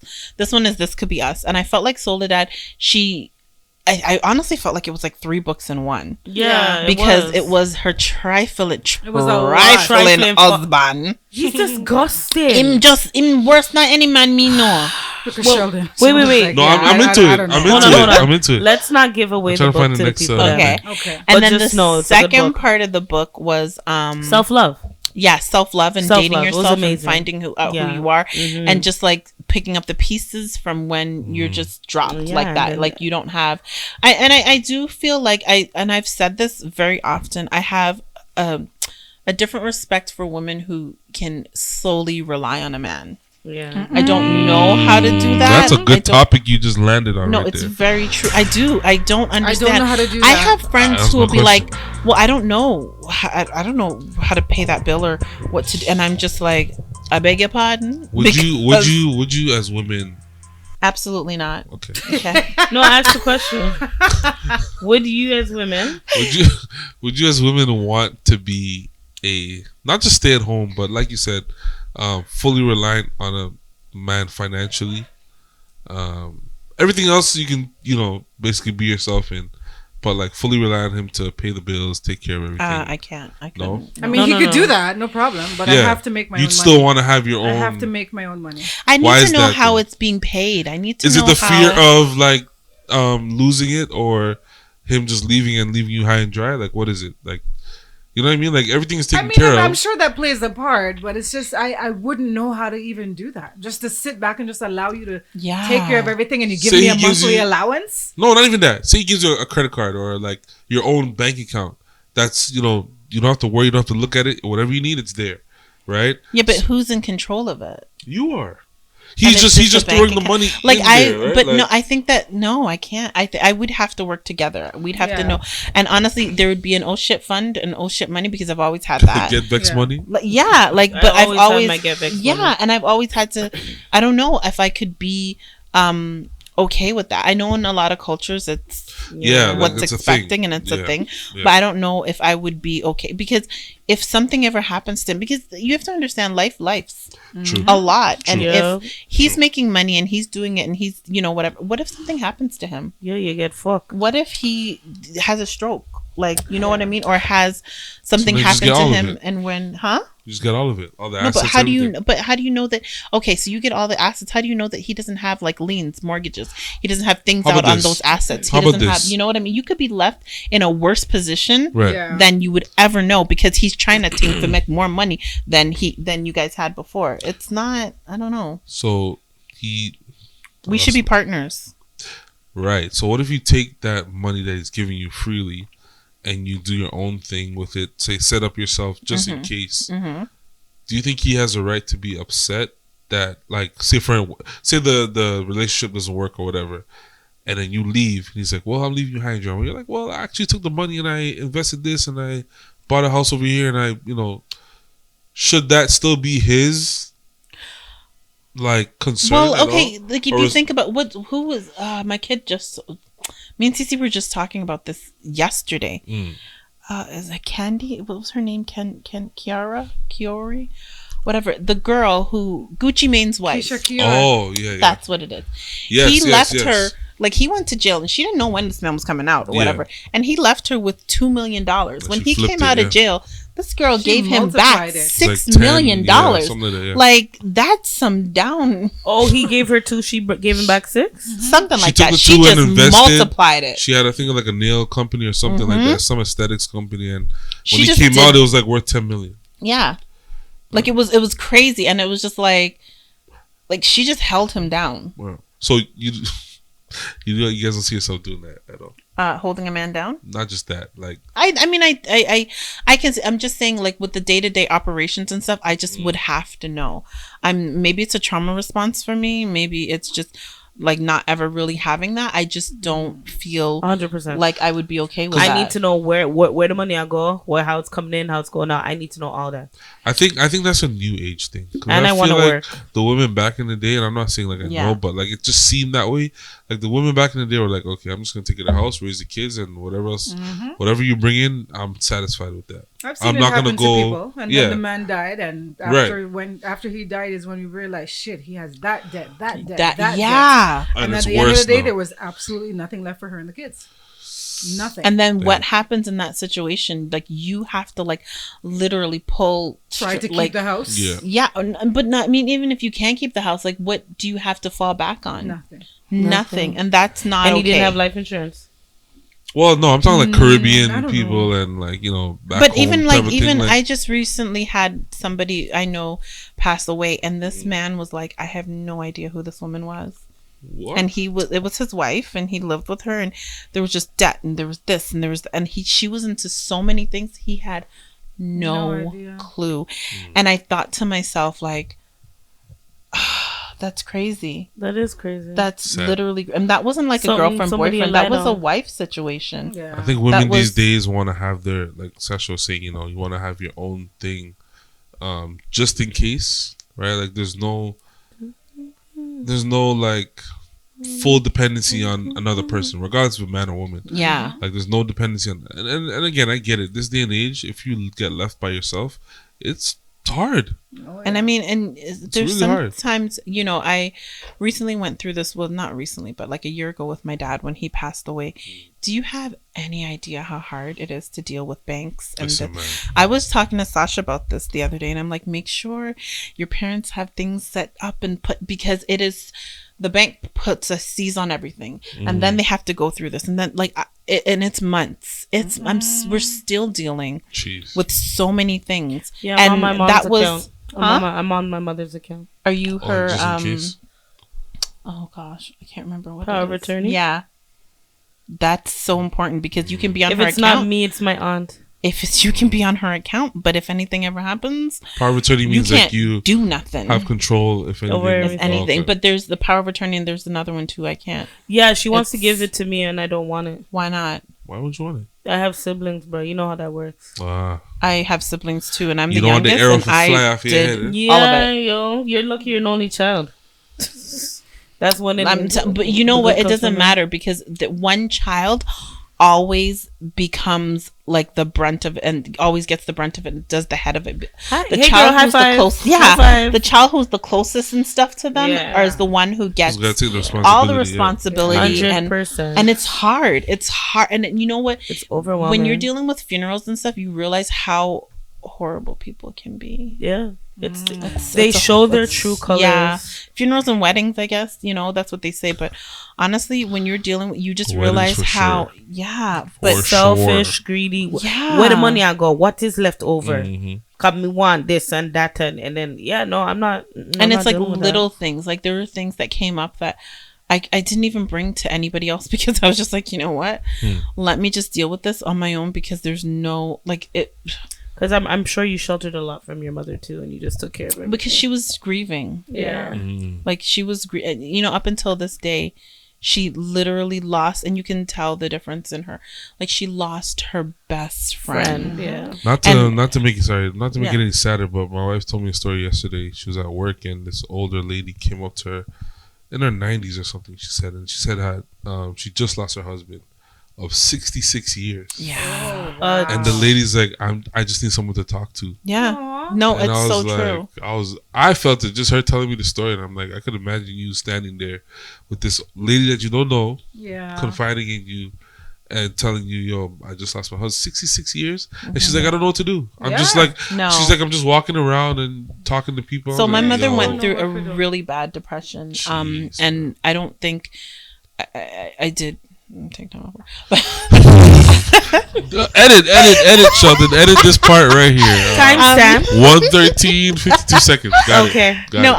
one is This Could Be Us, and I felt like Soledad. I honestly felt like it was like 3 books in one. Yeah, Because it was her trifling was a lot. Trifling husband. He's disgusting. Him worse than any man me know. Look at Sheldon. wait. Sheldon's No, yeah, I'm into I it. don't know. I'm Hold into on, it. hold on. I'm into it. Let's not give away I'm trying the to book find to the the next, people. Okay. Okay. And But then the just know it's a good second book. part of the book was Self-love. self-love and Self-love. dating It was yourself and amazing. finding who Yeah. you are Mhm. and just like picking up the pieces from when you're just dropped Yeah, like that, and- like you don't have I do feel like I've said this very often. I have a different respect for women who can solely rely on a man. Yeah. I don't know how to do that. That's a I good don't- topic you just landed on. No, right it's there. very true. I don't understand. know how to do I that. have friends That's who my will be question. like, "Well, I don't know. I don't know how to pay that bill or what to do." And I'm just like, "I beg your pardon." Would Because- you as women? Absolutely not. Okay. Okay. No, I asked the question. Would you as women? Would you as women want to be not just stay at home, but like you said, fully reliant on a man financially? Everything else you can, basically be yourself in, but like fully rely on him to pay the bills, take care of everything. I can't. I No? couldn't. I mean, No, he no, could no. do that, no problem. But I have to make my own You'd money. still want to have your own. I have to make my own money. I need Why to is know that, how though? it's being paid. I need to Is know it the fear how. of like losing it, or him just leaving you high and dry? Like, what is it like? You know what I mean? Like, everything is taken care I'm of. sure that plays a part, but it's just I wouldn't know how to even do that. Just to sit back and just allow you to Yeah. take care of everything, and you give Say me he a gives monthly you- allowance. No, not even that. Say he gives you a credit card or like your own bank account. That's you don't have to worry. You don't have to look at it. Whatever you need, it's there, right? Yeah, but who's in control of it? You are. And He's it's just a bank throwing the account. money. Like in I, there, right? but Like, no, I think that no, I can't. I would have to work together. We'd have to Yeah. know. And honestly, there would be an oh shit fund and oh shit money because I've always had that. get Vex Yeah. money. But I've always always had my get Vex yeah, money. and I've always had to. I don't know if I could be okay with that. I know in a lot of cultures it's Yeah, like, what's it's a thing. expecting and it's a Yeah, thing, yeah. but I don't know if I would be okay because if something ever happens to him, because you have to understand life's True. a lot, and Yeah. if he's making money and he's doing it and he's whatever, what if something happens to him? Yeah, you get fucked. What if he has a stroke? Like, you know what I mean? Or has something So they just happen get to all of him it. and when You just get all of it, all the no, assets. but how do you? everything. But how do you know that? Okay, so you get all the assets. How do you know that he doesn't have like liens, mortgages? He doesn't have things How out about on this? those assets. He How about doesn't have. this? You know what I mean? You could be left in a worse position Right. Yeah. than you would ever know because he's trying to think to make more money than you guys had before. It's not. I don't know. So he. We should be partners. Right. So what if you take that money that he's giving you freely, and you do your own thing with it? Say, set up yourself just in case. Mm-hmm. Do you think he has a right to be upset that, like, say the relationship doesn't work or whatever, and then you leave, and he's like, "Well, I'm leaving you high and dry." You're like, "Well, I actually took the money and I invested this and I bought a house over here and I, should that still be his, like, concern?" Well, at okay. all? Like if Or you is- think about who was my kid just. Me and Cece were just talking about this yesterday. is it Candy? What was her name? Kiori, whatever. The girl who Gucci Mane's wife. Keisha Kiora. Oh yeah. That's what it is. Yes, He yes, left yes. her. Like, he went to jail and she didn't know when this man was coming out or Yeah. whatever. And he left her with $2 million. When she he flipped came it, out yeah. of jail, this girl She gave him multiplied back it. $6 Like 10, million. yeah, something like that, yeah. Like, that's some down, Oh, he gave her 2. She gave him back 6. something She like took that. the She 2 and just invested. multiplied it. She had, I think, like a nail company or something like that, some aesthetics company, and She when he just came out, did- it was like worth 10 million. Yeah. Like, it was crazy. And it was just like she just held him down. Wow. So you guys don't see yourself doing that at all. Holding a man down. Not just that, like I mean, I can. I'm just saying, like, with the day-to-day operations and stuff, I just would have to know. Maybe it's a trauma response for me. Maybe it's just like not ever really having that. I just don't feel 100%. like I would be okay with that. I need to know where the money I go, how it's coming in, how it's going out. I need to know all that. I think that's a new age thing. 'Cause And I feel wanna like work. the women back in the day, and I'm not saying like I Yeah. know, but like it just seemed that way. Like the women back in the day were like, okay, I'm just gonna take it to the house, raise the kids, and whatever else, whatever you bring in, I'm satisfied with that. I've seen I'm it not happen gonna go. to people, and yeah, then the man died, and after he died is when we realized, shit, he has that debt, that debt, that debt. yeah. And and at it's the end of worse the day, now. there was absolutely nothing left for her and the kids. Nothing. And then Yeah. what happens in that situation? Like, you have to like literally pull. Try to keep like, the house. Yeah. Yeah, but not. I mean, even if you can keep the house, like, what do you have to fall back on? Nothing. Nothing. And that's not. And he okay. didn't have life insurance. Well, no, I'm talking like I Caribbean don't people and like back But home even type like of even thing, I just recently had somebody I know pass away, and this man was like, I have no idea who this woman was. what? And it was his wife, and he lived with her, and there was just debt, and there was this, and there was, and she was into so many things, he had No no idea. clue. And I thought to myself, like, that's crazy. That is crazy. That's Sad. literally, and that wasn't like a Something girlfriend somebody boyfriend. That lied was a on. wife situation. Yeah. I think women That these was- days want to have their, like Sasha was saying, you want to have your own thing, just in case, right? Like there's no like full dependency on another person, regardless of a man or woman. Yeah. Like there's no dependency on, and again, I get it. This day and age, if you get left by yourself, it's hard. And I mean, and there's really hard. sometimes, I recently went through this. Well, not recently, but like a year ago with my dad when he passed away. Do you have any idea how hard it is to deal with banks? And Listen, man. I was talking to Sasha about this the other day, and I'm like, make sure your parents have things set up and put, because it is, the bank puts a seize on everything, and then they have to go through this, and then like, and it's months. We're still dealing Jeez. with so many things. Yeah, and I'm on my mom's that was. account. I'm on my mother's account. Are you her? just in case. Oh gosh, I can't remember what. Power it of is. attorney? Yeah, that's so important because you can be on If her it's account. not me, it's my aunt. If it's you can be on her account, but if anything ever happens, Power of attorney you means can't like you do nothing. have control if anything. Over If everything. anything, Okay. but there's the power of attorney, and there's another one too. I can't. Yeah, she wants to It's- give it to me, and I don't want it. Why not? Why would you want it? I have siblings, bro. You know how that works. I have siblings too, and I'm You the don't want the youngest, arrow and to I fly off your did head, eh? Yeah, all of it. yo, you're lucky you're an only child. That's when it. But you know what? It doesn't matter because the one child always becomes like the brunt of, and always gets the brunt of it, and does the head of it. The Hey, child girl, high who's five. the closest, High five. the child who's the closest and stuff to them, Yeah. is the one who gets Just gotta take the responsibility. all the yeah. responsibility, and 100%. and it's hard. It's hard, and you know what? It's overwhelming. When you're dealing with funerals and stuff, you realize how horrible people can be. Yeah, it's It's- they it's a- show their it's- true colors. Yeah, funerals and weddings, I guess, that's what they say. But honestly, when you're dealing with, you just Weddings realize for how, sure. yeah, For but sure. Selfish, greedy. Yeah. Where the money I go? What is left over? Mhm. Come me want this and that and then no, I'm not. and it's like little things. Like there were things that came up that I didn't even bring to anybody else because I was just like, you know what? Let me just deal with this on my own because there's no like it. Because I'm sure you sheltered a lot from your mother too, and you just took care of her. Because she was grieving. Yeah. Like she was, up until this day, she literally lost, and you can tell the difference in her. Like she lost her best friend. Yeah. Not to make it Yeah. any sadder, but my wife told me a story yesterday. She was at work and this older lady came up to her in her 90s or something. She said, and she said how she just lost her husband of 66 years. Yeah. And the lady's like, I just need someone to talk to. Yeah. Aw. No, And it's so true. I felt it just her telling me the story, and I'm like, I could imagine you standing there with this lady that you don't know, Yeah. confiding in you and telling you, yo, I just lost my husband, 66 years. And she's like, I don't know what to do. I'm just like, No. she's like, I'm just walking around and talking to people. So I'm my like, mother yo. went through a No, I couldn't. really bad depression. Jeez, And I don't think I did take time off. Edit, Sheldon. Edit this part right here. Timestamp. 1:13, 52 seconds. Got Okay. it. Got No,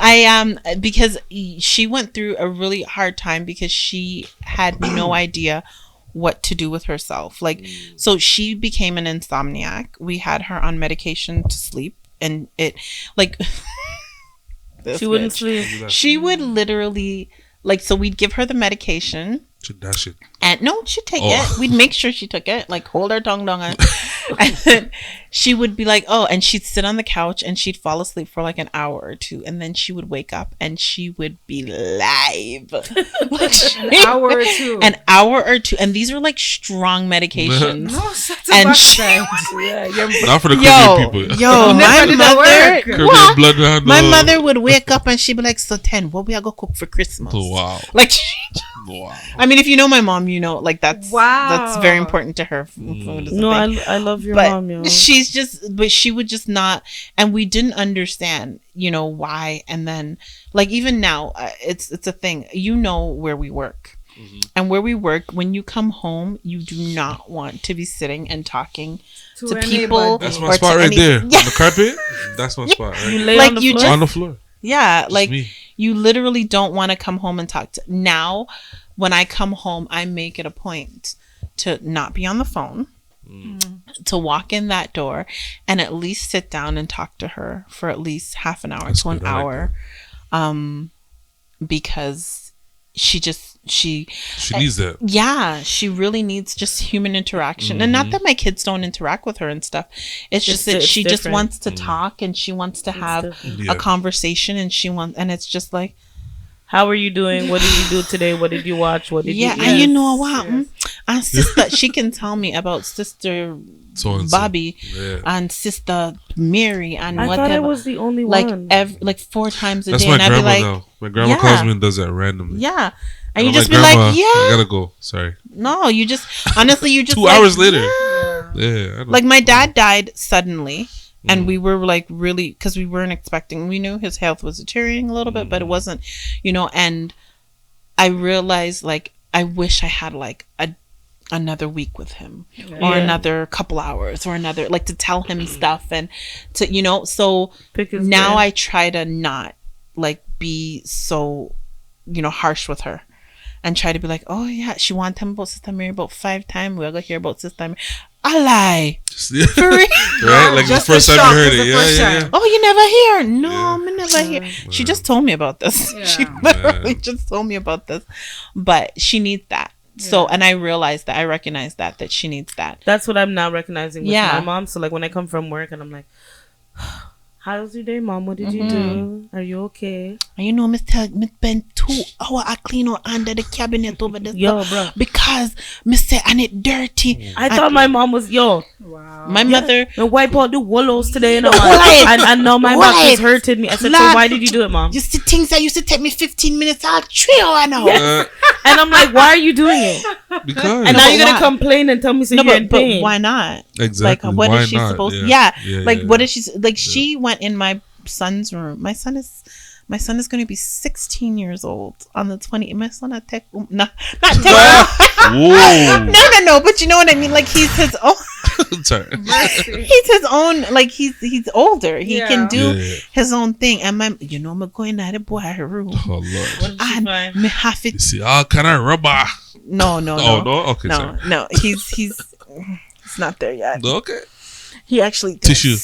it. because she went through a really hard time because she had no idea what to do with herself. Like, so she became an insomniac. We had her on medication to sleep, and it, like, She wouldn't sleep. she would literally, like, so we'd give her the medication. That shit. And no, she'd take Oh. it. We'd make sure she took it, like hold her tongue down. And then she would be like, oh, and she'd sit on the couch and she'd fall asleep for like an hour or two. And then she would wake up and she would be live. An hour or two. An hour or two. And these are like strong medications. No, such a And backside. Yeah, you're Not for the Yo, Caribbean people. yo, my did that mother, work. Caribbean what? bloodhound. My mother would wake up and she'd be like, so 10, what we are gonna cook for Christmas? Oh, wow. Like, Wow. I mean, if you know my mom, you know, like that's very Wow. important to her. Food is a No, thing. I love your But mom, yo. but she would just not, and we didn't understand, you know, why. And then, like, even now, it's a thing. You know where we work, and where we work. When you come home, you do not want to be sitting and talking to people. anybody. That's or my to spot right any- there. Yeah. On the carpet? That's my spot. Right? You lay Like, on the you floor? just- on the floor. Yeah, Just like me. you literally don't want to come home and talk to. Now, when I come home, I make it a point to not be on the phone, to walk in that door and at least sit down and talk to her for at least half an hour That's to an good. I like hour. Because she needs that. yeah, she really needs just human interaction. And not that my kids don't interact with her and stuff. It's just that it's she just different. wants to talk and she wants to have different. Yeah. a conversation, and it's just like, How are you doing? What did you do today? What did you watch? What did yeah, you and you eat? know what? And sister, she can tell me about sister So-and-so. Bobby Yeah. and sister Mary and I whatever. thought I was the only like one. like 4 times a That's day, my and I'd be grandma like, now. My grandma yeah. calls me and does that randomly. yeah, and I'm you just like, be "Grandma, like, I yeah, gotta go. Sorry. no, you just honestly, you just 2 like, hours later. yeah. Yeah. I know. Like my dad died suddenly. And we were like really, because we weren't expecting, we knew his health was deteriorating a little bit, but it wasn't, you know, and I realized like, I wish I had like another week with him or Yeah. another couple hours or another, like to tell him stuff and to, you know, so Pick his now brain. I try to not like be so, you know, harsh with her. And try to be like, oh yeah, she want him about Sister Mary about 5 times. We're gonna hear about Sister Mary. I lie. Just, yeah. For real. Right? Like the Just first the time shock you heard was it. the Yeah, first yeah, time. yeah. Oh, you never hear? No, Yeah. me never hear. She just told me about this. Yeah. She literally just told me about this. But she needs that. So, and I realized that, I recognize that she needs that. That's what I'm now recognizing with Yeah. my mom. So like when I come from work and I'm like, how's your day, mom? What did you do? Are you okay? And you know, me spend 2 hours I clean out under the cabinet over there. Yo, bro. Because me say, and it dirty. I thought my mom was Wow. My mother, and wipe out the wallows today, you know. Right. And now my back Right. is hurting me. I said, Lad. so why did you do it, mom? you see things that used to take me 15 minutes, I'll 3 hours now. And I'm like, why are you doing it? Because. And now but you're gonna why? complain and tell me so No, you're in but pain. why not? Exactly. Like, what Why is she not? supposed to? Yeah. Yeah. Yeah, Like, yeah, what yeah. is she like? She went in my son's room. My son is going to be 16 years old on the 20th. My son not tech. Not tech. Whoa. No. But you know what I mean. Like he's his own. Sorry. He's his own. Like he's older. He Yeah. can do Yeah. his own thing. And I'm going at the boy room. Oh, Lord. What did she And find? me have You it. see, kind of rubber. No. Oh, no? Okay, sorry. No. He's not there yet. Okay. He actually does. Tissue.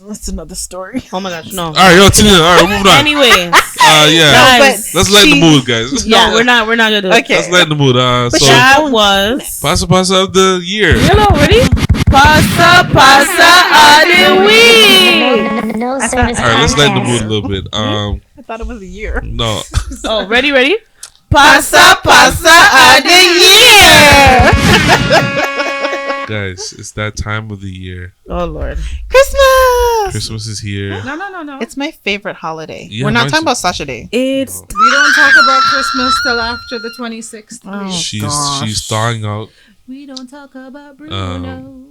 That's another story. Oh my gosh, no. All right, yo, Teniel. All right, we're moving on. Anyways, Yeah. guys, Let's lighten the mood, guys. no, we're not gonna do it. Okay. Let's lighten the mood. But So, That was pasa of the year. hello, ready? Pasa of the week. No Service All right, let's lighten the mood a Podcast. little bit. I thought it was a year. No. Oh, ready? Pasa of the year. Guys, it's that time of the year. Oh Lord. Christmas. Christmas is here. No. It's my favorite holiday. Yeah, We're not mine's talking too. about Saturday. It's We don't talk about Christmas till after the 26th. Oh, She's thawing out. We don't talk about Bruno.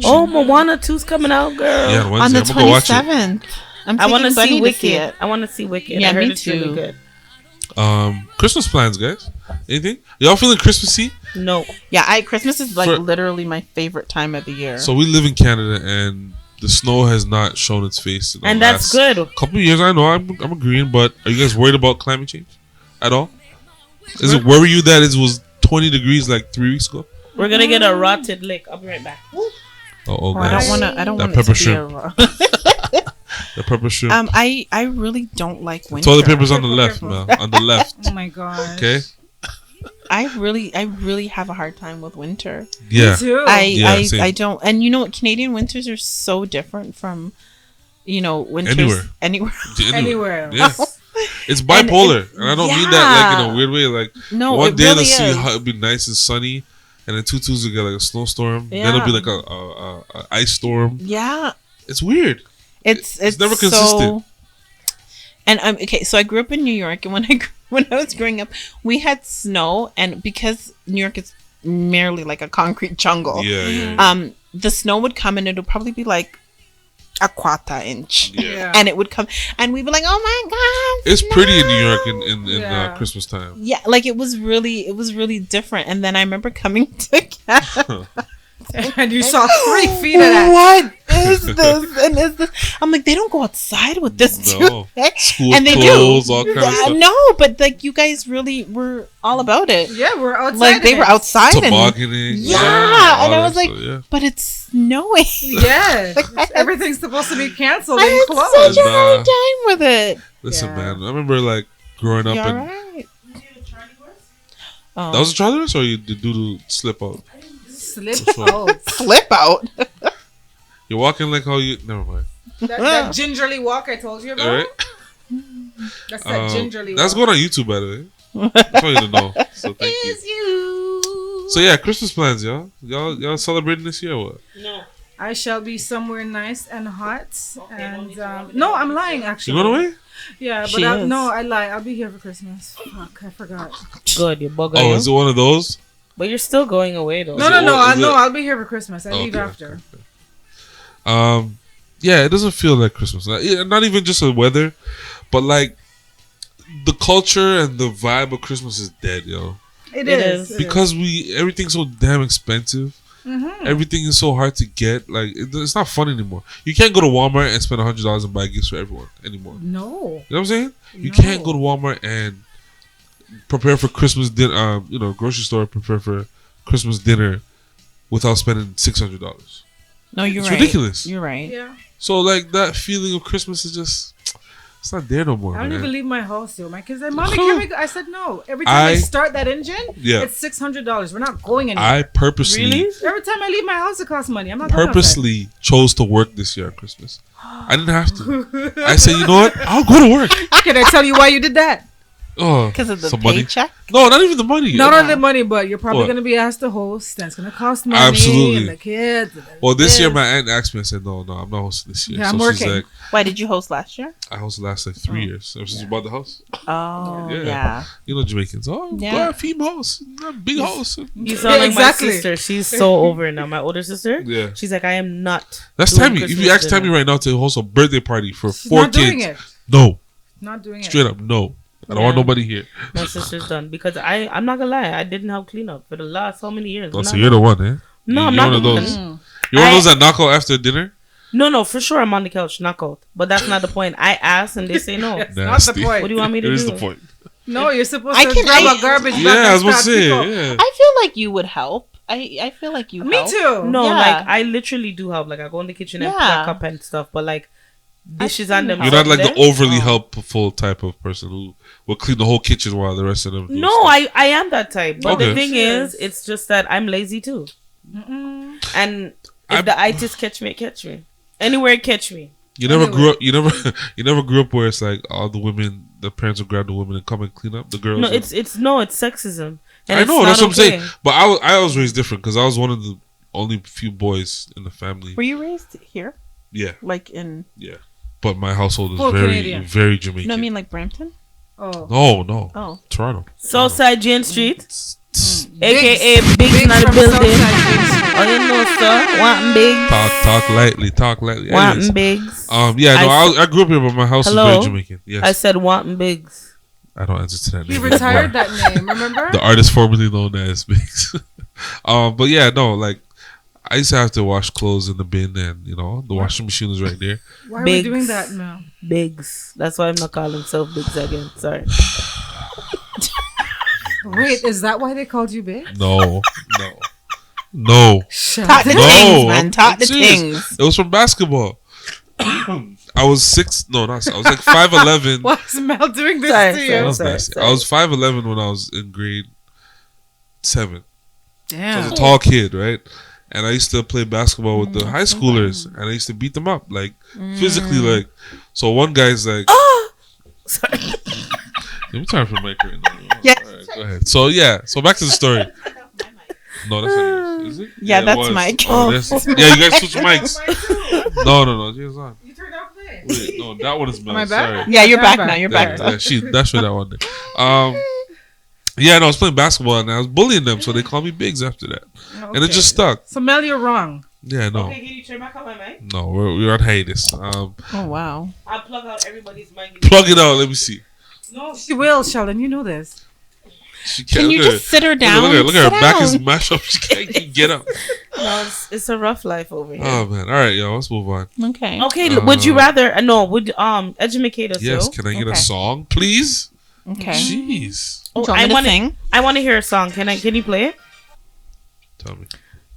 oh Moana 2's coming out, girl. Yeah, On Wednesday. the I'm gonna go watch it. 27th. I'm I want to taking Bunny see to Wicked. see it. I want to see Wicked. Yeah, I heard me it's really too. good. Christmas plans, guys. Anything? Y'all feeling Christmassy? No. Yeah, Christmas is like For- literally my favorite time of the year. So we live in Canada, and the snow has not shown its face. In the And that's last good. Couple of years, I know. I'm agreeing, but are you guys worried about climate change at all? Does it worry you that it was 20 degrees like 3 weeks ago? We're gonna get a rotted lick. I'll be right back. Oh, I guys. don't want to. I don't That want it pepper to be a shrimp. The pepper shrimp. I really don't like winter. Toilet paper's on the left, man. On the left. Oh my god. Okay. I really have a hard time with winter. Yeah. Me too. Yeah, same. I don't. And you know what? Canadian winters are so different from, winters anywhere. Anywhere. Yeah. It's bipolar, and I don't mean that like in a weird way. Like No, one it day really let's see is. how it'll be nice and sunny, and then 2 Tuesdays we get like a snowstorm. Then it'll be like a ice storm. Yeah, It's weird. it's never so, consistent. And okay, so I grew up in New York, and when I was growing up, we had snow, and because New York is merely like a concrete jungle, Yeah. the snow would come, and it'll probably be like a quarter inch. Yeah. And it would come, and we'd be like, "Oh my god!" It's pretty in New York in Yeah. Christmas time. Yeah, like it was really different. And then I remember coming to Canada. And you saw 3 feet of that. What is this? And is this? I'm like, they don't go outside with this, No. too. School And they clothes, do. all kind of stuff. No, but like you guys really were all about it. Yeah, we're outside. Like they in were it. outside and Tobogganing. yeah, all and I that was like, stuff, yeah. but it's snowing. Yeah. Everything's supposed to be canceled I and had closed. such a hard time with it. Listen, Yeah. man. I remember like growing up You and alright? Oh. that was a Charlie horse, or you did do slip out? Slip Which one? out. Flip out. You're walking like how you. Never mind. That gingerly walk I told you about. All right. That's that gingerly That's walk. going on YouTube, by the way. That's all you to know. So thank you. So yeah, Christmas plans, y'all. Y'all celebrating this year or what? No. I shall be somewhere nice and hot. And no, I'm lying actually. You going away? Yeah, She but is. no, I lie. I'll be here for Christmas. Fuck, I forgot. Good, you bug Oh, is it one of those? But you're still going away though. No, I'll be here for Christmas. I leave Okay, after. Yeah, it doesn't feel like Christmas. Not even just the weather, but like the culture and the vibe of Christmas is dead, yo. It It is. is. Because everything's so damn expensive. Mm-hmm. Everything is so hard to get. Like it's not fun anymore. You can't go to Walmart and spend $100 and buy gifts for everyone anymore. No. You know what I'm saying? You No. can't go to Walmart and prepare for Christmas dinner. Grocery store prepare for Christmas dinner without spending $600. No, you're It's right. ridiculous. You're right. Yeah. So like that feeling of Christmas is just it's not there no more. I don't man. even leave my house, yo. My kids said, "Mommy, can we go?" I said, "No." Every time I start that engine, Yeah. it's $600. We're not going anywhere. I purposely Every time I leave my house, it costs money. I'm not going outside. purposely chose to work this year on Christmas. I didn't have to. I said, you know what? I'll go to work. Can I tell you why you did that? Oh, Because of the some money. paycheck. No, not even the money. Not only the money, but you're probably What? going to be asked to host, and it's going to cost money. Absolutely. And the kids. And the Well, this year this. my aunt asked me. I said, no, I'm not hosting this year. Yeah, I'm so she's working. like, Why did you host last year? I hosted last like 3 years ever since we bought the house. Oh, Yeah. yeah. You know Jamaicans. Oh, Yeah. yeah, female host, not big host. You sound like exactly. my sister. She's so over it now. My older sister. Yeah. She's like, I am not. That's doing Tammy. If Christmas you ask dinner. Tammy right now to host a birthday party for She's 4 not kids, doing it. no, Not doing straight it. up, no. I don't want Yeah. nobody here. My sister's done because I'm not gonna lie. I didn't help clean up for the last so many years. Oh, I'm so not- you're the one, eh? No, You're I'm not one of the those. one. You're one of I- those that knock out after dinner. No, for sure I'm on the couch, knockout. But that's not the point. I asked and they say no. That's not the point. What do you want me to It do? is the point. No, you're supposed I to can- grab I- a garbage bag Yeah, I and was about to start say. pick up. Yeah. I feel like you would help. I feel like you Me help. too. No, Yeah. like I literally do help. Like I go in the kitchen and Yeah. pack up and stuff. But like dishes and them. You're not like the there. overly helpful type of person who will clean the whole kitchen while the rest of them. Do No, stuff. I am that type. But Okay. the thing Yes. is, it's just that I'm lazy too. And if I'm- the itis catch me, it catch me. Anywhere it catch me. You never Anyway. grew up. You never grew up where it's like all the women, the parents will grab the women and come and clean up the girls. No, it's sexism. I it's know, not that's what I'm okay. saying. But I was raised different because I was one of the only few boys in the family. Were you raised here? Yeah, Like in? yeah. But my household is Full very, Canadian. very Jamaican. No, I mean like Brampton. Oh. No. Oh. Toronto. Southside Jane Street, Mm. aka Biggs in the from building. Southside Jane Street. Oh, you know, sir. Wanting Biggs. Talk lightly. Wanting Anyways, Biggs. yeah, no, I grew up here, but my house is Hello? very Jamaican. Yes, I said wanting Biggs. I don't answer to that He name. retired anymore. that name, remember? The artist formerly known as Biggs. But yeah, no, like I used to have to wash clothes in the bin, and the washing machine was right there. Why are Biggs. we doing that now? Biggs. That's why I'm not calling himself Biggs again. Sorry. Wait, is that why they called you Big? No. Talk the No, things, man. I'm Talk the serious. things. It was from basketball. I was 6. No, not. I was like 5'11". Why is Mel doing this Sorry, to sorry. you? That was nasty. I was 5'11" when I was in grade 7. So I was a Damn. tall kid, right? And I used to play basketball with the high schoolers, and I used to beat them up, like physically, like. So one guy's like, Sorry. "Let me turn off your mic right now." Yes. All right, go ahead. So back to the story. No, that's not yours. Is it? Yeah, it that's was. Mike. Oh, yeah, you guys switch mics. No, Jay's on. You turned off there. Wait, no, that one is Mel. Am I back? Sorry. Yeah, you're I'm back back. now. You're Yeah, back. that's for that one. Yeah, no, I was playing basketball and I was bullying them, so they called me Biggs after that, and it just stuck. So Mel, you're wrong. Yeah, no, Okay, can you turn back on my mic? no, we're on hiatus. Oh wow. I'll plug out everybody's mic. Plug it out. Let me see. No, she will, Sheldon. You know this. She Can can't- you look at just sit her down? Look at her Sit back is down. mashed up. She can't even get up. No, it's a rough life over here. Oh man! All right, yo, let's move on. Okay. Okay, would you rather? No, would educate us? Yes, though? can I get a Okay. song, please? Okay. Jeez, Oh, Do you want me to want sing? I want to hear a song. Can you play it? tell me.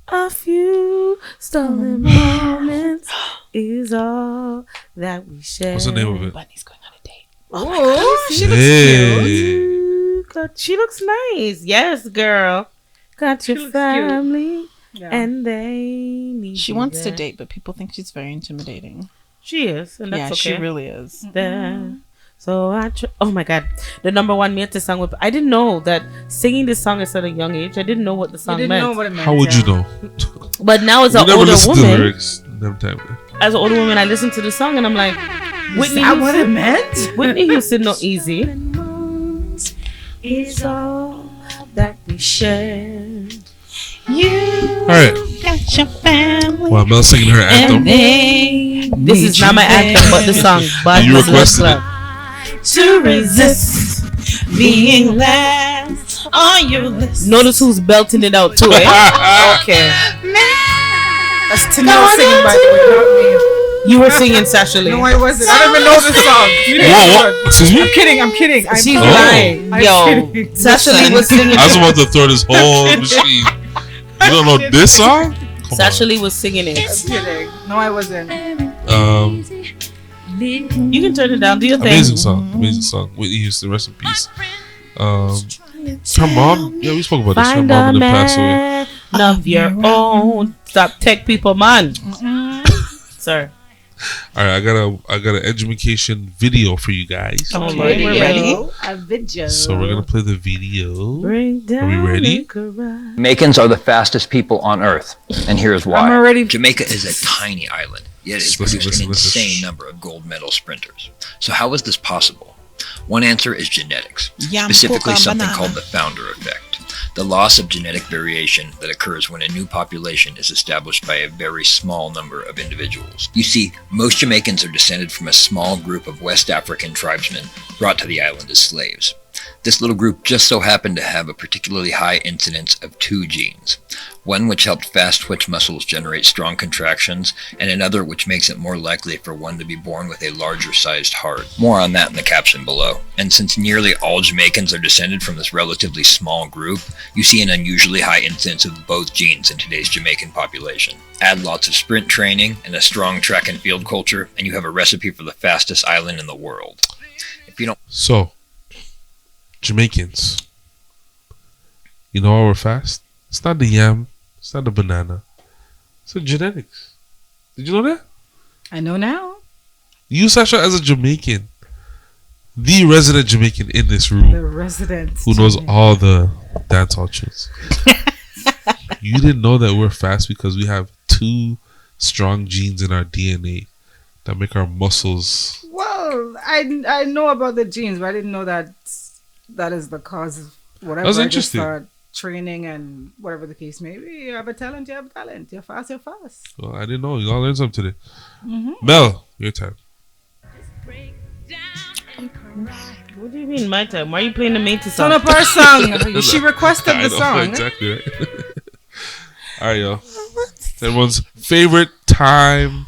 A few stolen moments is all that we share. What's the name of it? Bunny's going on a date. Oh, she looks Hey. She looks nice. Yes, girl. Got your looks cute. family, Yeah. and they need. She you wants to there. date, but people think she's very intimidating. She is, and that's Yeah, okay. she really is. There. So oh my god, the number one Miete song. I didn't know that singing this song is at a young age. I didn't know what the You song didn't meant. know what it meant. How would you know? But now as You an never older listen to the woman, lyrics. Them time. as an older woman, I listen to the song and I'm like, Is that what it meant? Whitney Houston, not easy. Is all that we share. All right. Got your family. Well, Mel's singing her anthem. This is not my anthem, but the song. But You Muslim requested Club. To resist being last on your list. Notice who's belting it out too, eh? Okay. That's Teniel singing, by the way, not me. You were singing, Sasha Lee. No, I wasn't. I don't even know the song. You didn't Whoa, know what? it. Excuse me? I'm kidding. I'm She's Oh. lying. I'm Yo, kidding. Sasha Lee was singing. I was about to throw this whole machine. You don't know this song? Come Sasha on. Lee was singing it. I'm kidding. No, I wasn't. You can turn it down. Do your thing. Amazing song. Whitney Houston, rest in peace. Her mom, yeah, we spoke about this. Her Find mom a didn't pass away. man of your own. Stop tech people, man. Sorry. All right, I got an education video for you guys. Oh, Okay, we're ready. A video. So we're gonna play the video. Bring down Are we ready? the garage. Jamaicans are the fastest people on earth, and here's why. I'm already. Jamaica is a tiny island, yet it has Listen, produced an listen. insane number of gold medal sprinters. So how is this possible? One answer is genetics, Yam, specifically coca, something banana. called the founder effect, the loss of genetic variation that occurs when a new population is established by a very small number of individuals. You see, most Jamaicans are descended from a small group of West African tribesmen brought to the island as slaves. This little group just so happened to have a particularly high incidence of two genes, one which helped fast twitch muscles generate strong contractions, and another which makes it more likely for one to be born with a larger sized heart. More on that in the caption below. And since nearly all Jamaicans are descended from this relatively small group, you see an unusually high incidence of both genes in today's Jamaican population. Add lots of sprint training and a strong track and field culture, and you have a recipe for the fastest island in the world. If you don't So, Jamaicans, you know why we're fast? It's not the yam, it's not the banana, it's the genetics. Did you know that? I know now. You, Sasha, as a Jamaican, the resident Jamaican in this The room, resident. who knows all the Dancehall tunes. You didn't know that we're fast because we have 2 strong genes in our DNA that make our muscles. Well, I know about the genes, but I didn't know that is the cause of whatever. That was I just interesting. thought training and whatever the case may be. You have a talent, you have a talent. You're fast, you're fast. Well, I didn't know. You all learned something today. Mel, your time. What do you mean my time? Why are you playing the Métis song? Turn up our song. She requested I the know, song. exactly right. All right, y'all. Everyone's favorite time,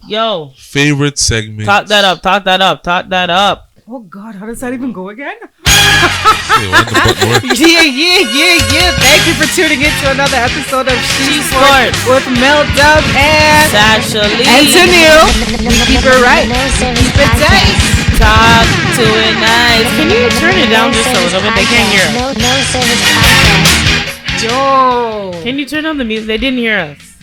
Yo, favorite segment. talk that up. Oh God, how does that even go again? Hey, why the button work? Yeah. Thank you for tuning in to another episode of She Sports with Mel Dub and Sasha Lee. and Teniel. We keep it right. Keep it tight. Talk to it nice. Can you turn it down just a little bit? They can't hear us. No service podcast. Yo. Can you turn on the music? They didn't hear us.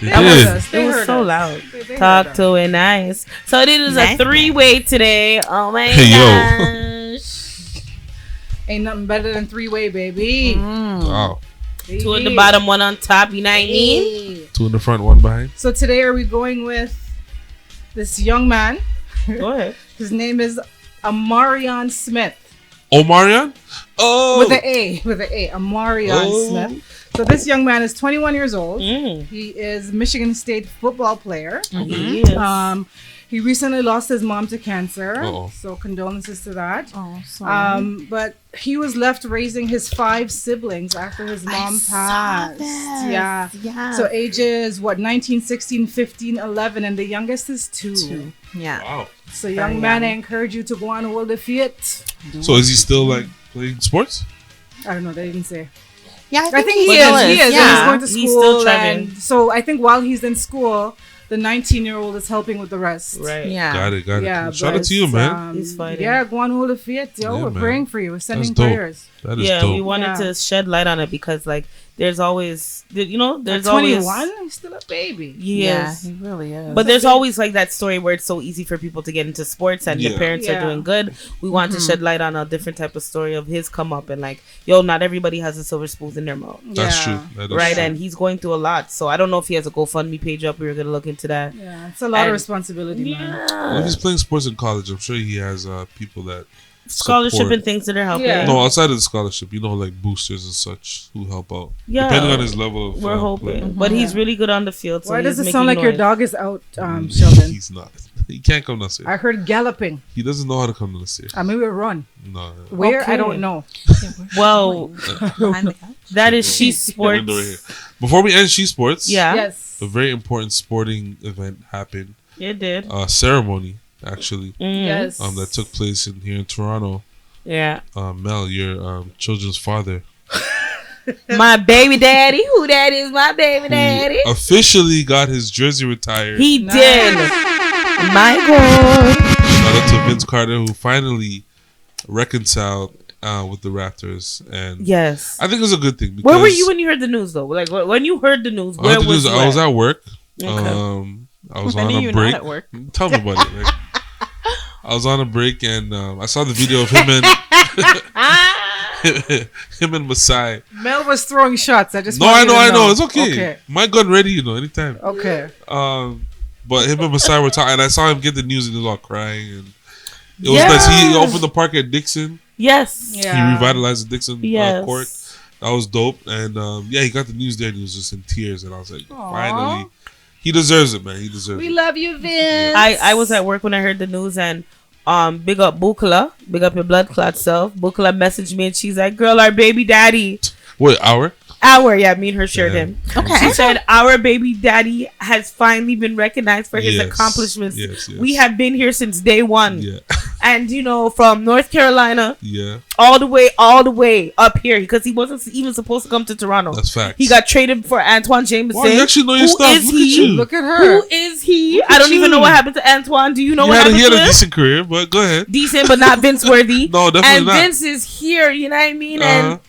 They That was did. us. They It was heard so us. loud. They Talk heard to it nice. So this is a Nice. 3-way today. Oh my Hey, yo. gosh. Ain't nothing better than 3-way, baby. Wow. 2 at the bottom, 1 on top. You know what I mean? 2 in the front, 1 behind. So today, are we going with this young man? Go ahead. His name is Amarion Smith. Omarion? Oh. With an A. Amarion Smith. So this young man is 21 years old. Mm. He is Michigan State football player. Yes. He recently lost his mom to cancer. Uh-oh. So condolences to that. Oh, sorry. But he was left raising his 5 siblings after his mom passed. Yeah. So ages 19, 16, 15, 11, and the youngest is 2. Yeah. Wow. So young man, I encourage you to go on and hold the feet. So is he still like playing sports? I don't know, they didn't say. Yeah, I think he still is. He is. Yeah. He's going to He's school. still treving. And so I think while he's in school, the 19-year-old is helping with the rest. Right. Yeah. Got it. Yeah. Shout out but, to you, man. He's fighting. Yeah, go on, hold the feet. Yo, Yeah, we're man. praying for you. We're sending That's dope. prayers. That is Yeah, dope. we wanted Yeah. to shed light on it because, like, there's always, At there's 21, always. he's still a baby. Yes. Yeah, he really is. But there's always like that story where it's so easy for people to get into sports and the Yeah. parents Yeah. are doing good. We want to shed light on a different type of story of his come up and like, yo, not everybody has a silver spoon in their mouth. That's Yeah. true. That is Right, true. and he's going through a lot. So I don't know if he has a GoFundMe page up. We were gonna look into that. Yeah, it's a lot And- of responsibility, man. Well, if he's playing sports in college, I'm sure he has people that Scholarship support. and things that are helping. Yeah. No, outside of the scholarship, like boosters and such who help out. Yeah. Depending on his level of We're hoping, play. but he's really good on the field. So Why does he's it sound making like your noise. dog is out, Sheldon? He's not. He can't come down here. I heard galloping. He doesn't know how to come down here. I mean, we run. No. Where? I Okay. don't know. Well, Behind the couch. that is She Window right here. Sports. Before we end She Sports, Yeah, Yes. a very important sporting event happened. it did. Ceremony, actually, Yes. that took place here in Toronto. Yeah, Mel, your children's father, my baby daddy. Who that is? My baby daddy. who officially got his jersey retired. He Nice. did. My God. Shout out to Vince Carter, who finally reconciled with the Raptors, and Yes. I think it was a good thing. Where were because you when you heard the news, though? Like when you heard the news, I where heard the was news, you I was at? at work. Okay. I was When on are a you break. not at work? Tell me about it. Like, I was on a break, and I saw the video of him and him and Masai. Mel was throwing shots. I just No, want I you know, to know. It's okay. My gun ready, anytime. Okay. But him and Masai were talking, and I saw him get the news, and he was all crying, and it was Yeah. nice. He opened the park at Dixon. Yes. Yeah. He revitalized the Dixon Yes. court. That was dope, and he got the news there, and he was just in tears, and I was like, finally, he deserves it, man. He deserves We it. love you, Vince. I was at work when I heard the news and big up Bukala, big up your blood clot self. Bukala messaged me and she's like, "Girl, our baby daddy." Wait, hour? Me and her shared Yeah. him. Okay. She said, "Our baby daddy has finally been recognized for his Yes. accomplishments. Yes. We have been here since day one, Yeah, and from North Carolina yeah. all the way up here because he wasn't even supposed to come to Toronto. That's facts. He got traded for Antoine Jameson. Wow, you actually know your Who stuff. is Look he? at you. Look at her. Who is he? Look I at don't even know you. what happened to Antoine. Do you know He what had happened a to him? decent career, but go ahead. Decent, but not Vince worthy. No, definitely and not. Vince is here. You know what I mean? Uh-huh. And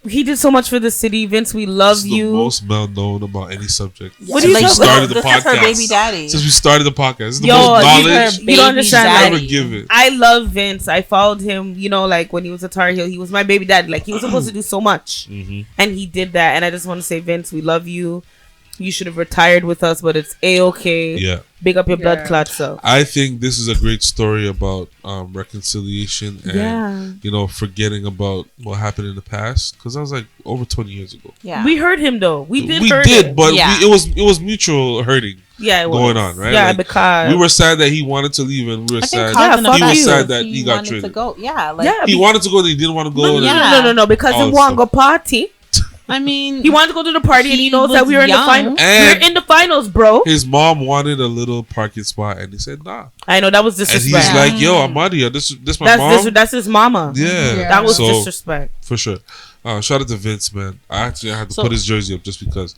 He did so much for the city. Vince, we love This is you. the most well known about any subject. What do you Like, talk started the this is her podcast. baby daddy. Since we started the podcast, this is the Yo, most you- knowledge you don't understand, ever like, given. I love Vince. I followed him, you know, like when he was a Tar Heel, he was my baby dad. Like he was supposed to do so much, and he did that. And I just want to say, Vince, we love you. You should have retired with us, but it's a-okay. Yeah. Big up your blood Yeah. clot self. I think this is a great story about reconciliation and Yeah. forgetting about what happened in the past, because that was like over 20 years ago. Yeah. We heard him though. We did. It. But Yeah. it was mutual hurting Yeah, it was going on, right? Yeah, Like, because we were sad that he wanted to leave, and we were I think sad cause and fuck he was you. sad that he got wanted to traded. go. Yeah, like yeah, He wanted to go, and he didn't want to go. no, because Oh, he want to so- go party. I mean, He wanted to go to the party, and he He knows that was we were in the young. final. And- We're in the finals, bro. His mom wanted a little parking spot, and he said nah. I know that was And disrespect. he's like, "Yo, I'm out of here. This my mom." That's his mama. Yeah, That was so, disrespect. for sure. Shout out to Vince, man. I had to So- put his jersey up just because.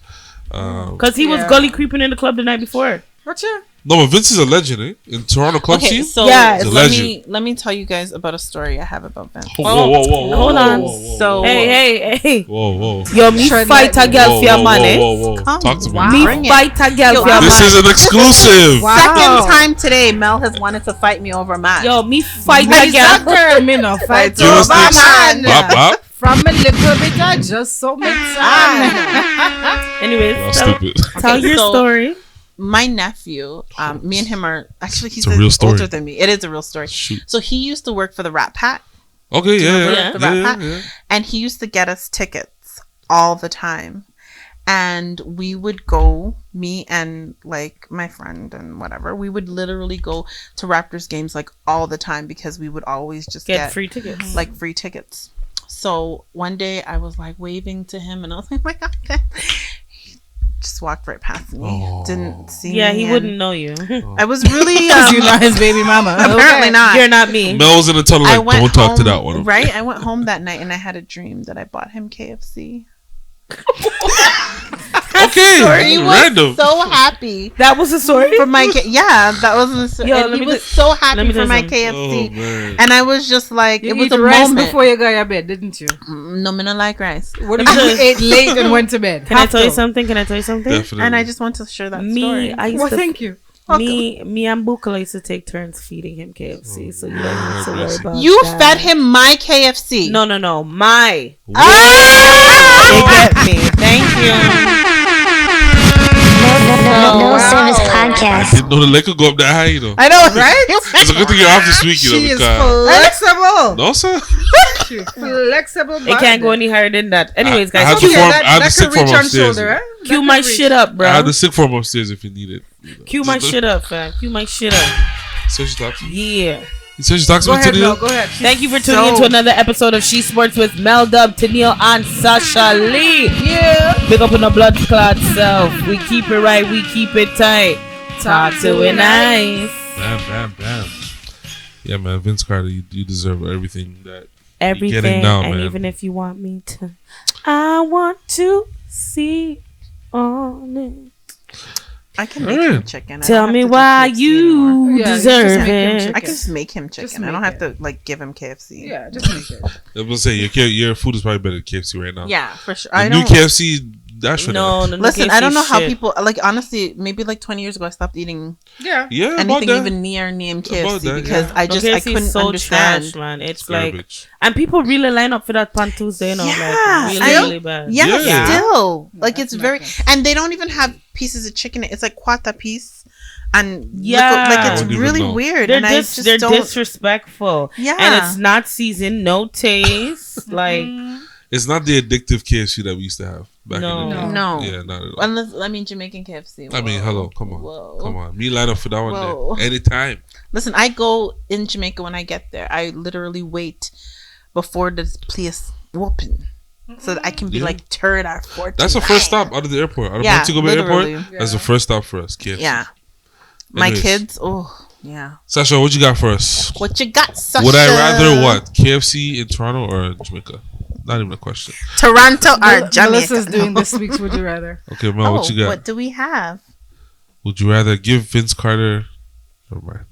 Because he was Yeah. gully creeping in the club the night before. Gotcha. No, but Vince is a legend, eh? In Toronto club okay, scene. so Yeah, He's a let legend. me tell you guys about a story I have about Vince. Whoa. Hold on. So- Hey. Whoa. Yo, me Tread fight a lightly. girl for your money. Whoa. Come Talk to me. on. Me Bring it. fight a girl for your This money. is an exclusive. Wow. Second time today, Mel has wanted to fight me over a match. Yo, me fight a Exact girl. girl, me no fight Give us over this. man. Bop, bop. From a little bit, I just so mix Anyways, Y'all tell stupid. tell Okay, your so- story. My nephew, me and him are actually he's It's a real story. older than me. It is a real story. Shoot. So he used to work for the Rat Pack, Okay, Yeah. the Rat Pack, yeah. and he used to get us tickets all the time. And we would go, me and like my friend and whatever, we would literally go to Raptors games like all the time because we would always just Get get free tickets. like free tickets. So one day I was like waving to him and I was like, oh my God. He just walked right past me. Oh. Didn't see Yeah, me. he and wouldn't know you. I was really You're not his baby mama. apparently not. You're not me. Mel was in the tunnel I like, went don't talk to home- that one. Right? I went home that night and I had a dream that I bought him KFC. Okay, He was random. so happy That was a story. for my yeah, that was Yo, and let he me was just- so let happy me for tell my you something. KFC. Oh, man. And I was just like, You it was eat a rice moment. before you go to bed, didn't you? No, me not like rice. What if you ate late and went to bed? Can I Have tell you to. something? Definitely. And I just want to share that Me, story. I used Well, to. thank you. Me and Bukola used to take turns feeding him KFC, so you don't need to worry about You that. fed him my KFC. No, my. Ah! They get me. Thank you. No Service I Podcast. didn't know the leg could go up that high, you know. I know, Right? It's a good thing you're off this week, you know, She is because... flexible. No, sir. She flexible. It can't go any higher than that. Anyways, I had guys, to cue, form- that, I had that to sick could reach form on upstairs, shoulder, you know. eh? cue That my could reach. shit up, I bro. had the sick form upstairs if you need it. You know. Cue my shit up, fam. Cue my shit up. So she talks to me. Yeah. You said she talks to Go me ahead, today? Mel. Go ahead. Thank you for tuning into another episode of She Sports with Mel Dub, Teniel, and Sasha Lee. Yeah. Big up on the blood clot self. We keep it right, we keep it tight. Talk to it nice. Bam. Yeah, man. Vince Carter, you deserve everything that Everything, you're getting now, and man. even if you want me to, I want to see on it. I can make Alright. him chicken. I Tell don't have me to do why KFC anymore. you Yeah, just deserve make him it. chicken. I can just make him chicken. I don't make have to like give him KFC. Yeah, just make it. I was gonna say your food is probably better than KFC right now. Yeah, for sure. The I new don't. KFC dash for No, that. no, no. Listen, KFC I don't know how shit. people like. Honestly, maybe like 20 years ago, I stopped eating Yeah. Yeah, about anything that. even near named About KFC that, because yeah. I No, just KFC I is couldn't so understand. trash, man. It's Garbage. like, and people really line up for that pan Tuesday, you know, Yeah, like really, I don't- really bad. Yeah, Yeah. still like That's it's very, nothing. and they don't even have pieces of chicken. It's like quarter piece, and Yeah. like I it's don't even really know. weird. They're and I just they're don't. disrespectful. Yeah. And it's not seasoned, no taste. Like It's not the addictive KFC that we used to have back No. in the day. No. Yeah, not at all. Unless I mean Jamaican KFC. I mean, whoa, hello, come on, whoa. come on. Me line up for that one Whoa. day anytime. Listen, I go in Jamaica when I get there. I literally wait before this place open so that I can be Yeah. like turd our fortune. That's the first stop out of the airport. Out of Yeah, Montego Bay literally. Airport. That's the first stop for us. KFC. Yeah, my Anyways. kids. Oh yeah. Sasha, what you got for us? What you got, Sasha? Would I rather what? KFC in Toronto or Jamaica? Not even a question. Toronto or Jamaica? Melissa's doing this week's Would You Rather. Okay, Mel, what you got? What do we have? Would you rather give Vince Carter? Never mind.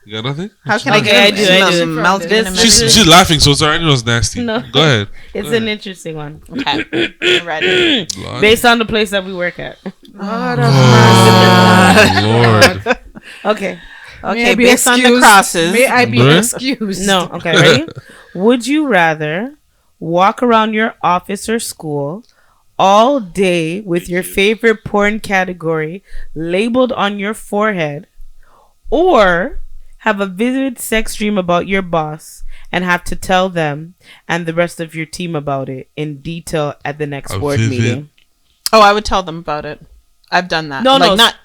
You got nothing? How can I Okay, get I do. Mel's This- gonna She's laughing, so it's already knows nasty. No. Go ahead. It's an interesting one. Okay. I'm ready. Lord. Based on the place that we work at. Lord of Oh, Lord. Okay. Okay, be based on the excused. crosses. May I be Bruh. excused? No. Okay. Ready? Would you rather walk around your office or school all day with your favorite porn category labeled on your forehead, or have a vivid sex dream about your boss and have to tell them and the rest of your team about it in detail at the next A board vivid- meeting? Oh, I would tell them about it. I've done that. No, like, no. not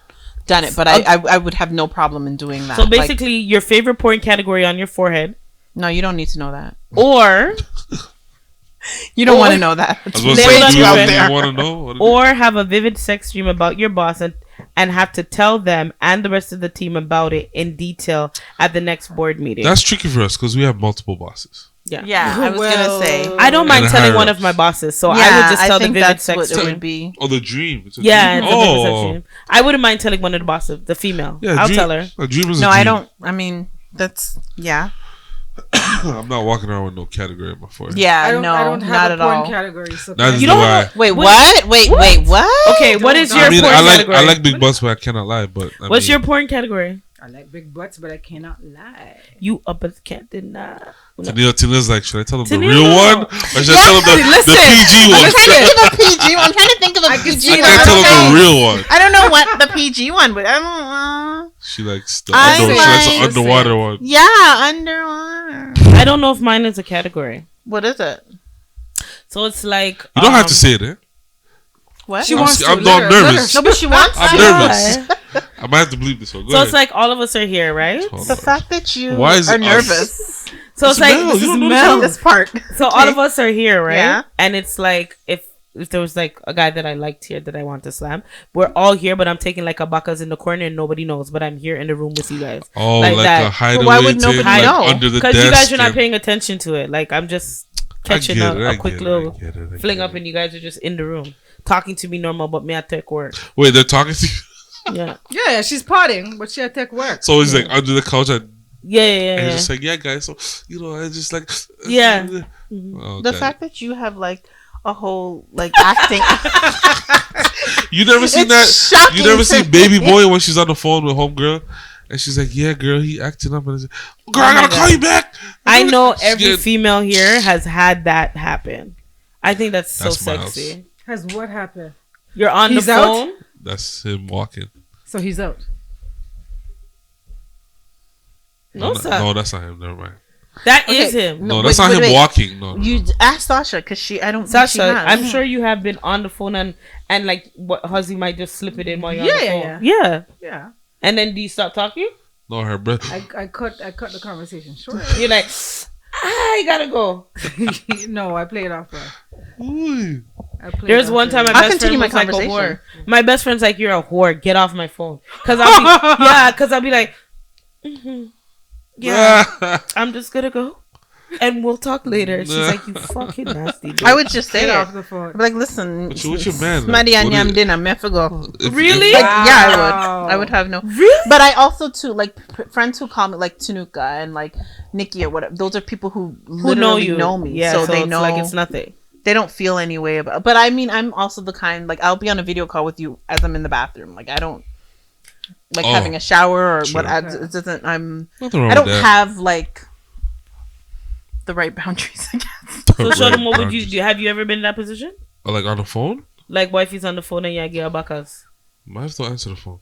done it, but I would have no problem in doing that. So Like, basically, your favorite porn category on your forehead, no, you don't need to know that. or You don't Or- want to know that. I was It's gonna way Label say, on too your out friend. do there. you want to know? What or have a vivid sex dream about your boss and have to tell them and the rest of the team about it in detail at the next board meeting. That's tricky for us because we have multiple bosses. yeah. Yeah, I was gonna say. I don't mind And telling one higher-ups. of my bosses, so I Yeah, would just tell the think vivid that's sex what it dream. would be. Oh, the dream. It's a Yeah, dream. it's a vivid sex dream. I wouldn't mind telling one of the bosses, the female. Yeah, I'll dream, tell her. A dream is No, a dream. I don't. I mean, that's yeah. I'm not walking around with no category on my forehead. Yeah, I don't not have a at porn all. category. So Neither You do don't I. have Wait, What? what? Wait, what? Okay, what is your I mean, porn I category? like big butts, but I cannot lie. But I What's mean, your porn category? I like big butts, but I cannot lie. You up but can't deny. Teniel's like, should I tell him the Teniel. real one or should I tell him the Listen, PG one? I'm trying to think of a PG one. I'm trying to think of a PG I one. can't tell him the real one. I don't know what the PG one, but I don't. She likes the I she likes the like- underwater one. Yeah, underwater. I don't know if mine is a category. What is it? So it's like You don't have to say it, eh? What? She wants to. I'm let her- nervous. No, but she wants I'm to. nervous. I might have to believe this one. Go So ahead. it's like all of us are here, right? Hold The on. fact that you Why is are it us? nervous. So it's like Mel, you don't know Mel, this part. so all of us are here, right? Yeah. And it's like if there was like a guy that I liked here that I want to slam, we're all here, but I'm taking like a bacchus in the corner and nobody knows, but I'm here in the room with you guys. Oh, like like that. a hideaway why would thing, nobody like know? under the Because desk. you guys are not and- paying attention to it. Like I'm just catching get it, I a quick get it, little I get it, I fling get up, it. and you guys are just in the room talking to me normal, but me at tech work. Wait, they're talking to you. Yeah, Yeah, she's potting, but she had tech work. So he's like under the couch and yeah. he's just like, yeah, guys. So I just like, Yeah. Oh, The God. fact that you have like a whole like acting. You never seen It's that? shocking You never to seen me. Baby Boy when she's on the phone with homegirl, and she's like, "Yeah, girl, he acting up." And I said, "Girl, I Oh my gotta call God. you back." I know She's every getting- female here has had that happen. I think that's so That's Miles. sexy. Has what happened? You're on He's the out? phone. That's him walking. So he's out. No, sir. No, that's not him. Never mind. That is Okay. him. No, No, that's wait, not wait, him wait. walking. No, You ask Sasha because I don't think she Sasha, has. I'm sure you have been on the phone and like what Huzzy might just slip it in while you're on the Yeah, phone. Yeah. Yeah. And then do you stop talking? no, her breath. I cut the conversation short. You're like, I gotta go. No, I play it off. Ooh. There's one time my I'll best continue friend my was like a whore. conversation. My best friend's like, you're a whore. Get off my phone. Cause I'll be like, yeah, I'm just gonna go, and we'll talk later. She's like, you fucking nasty. Bitch. I would just say Get it. off the phone. I'd be like, listen, What's your man? Smaddy and What yam is- dinner, me have to go. Really? Like, Wow. yeah, I would have no. Really? But I also too like friends who call me like Tanuka and like Nikki or whatever. Those are people who Who literally know you? me, Yeah, so they it's know like it's nothing. they don't feel any way about. But I mean, I'm also the kind like I'll be on a video call with you as I'm in the bathroom. Like I don't like Oh, having a shower or sure. what. It doesn't. Nothing wrong I don't with that. have like the right boundaries. I guess. So Sheldon, what would you do? Have you ever been in that position? Or like on the phone? Like wifey's on the phone and you get her bacchus. My wife don't answer the phone.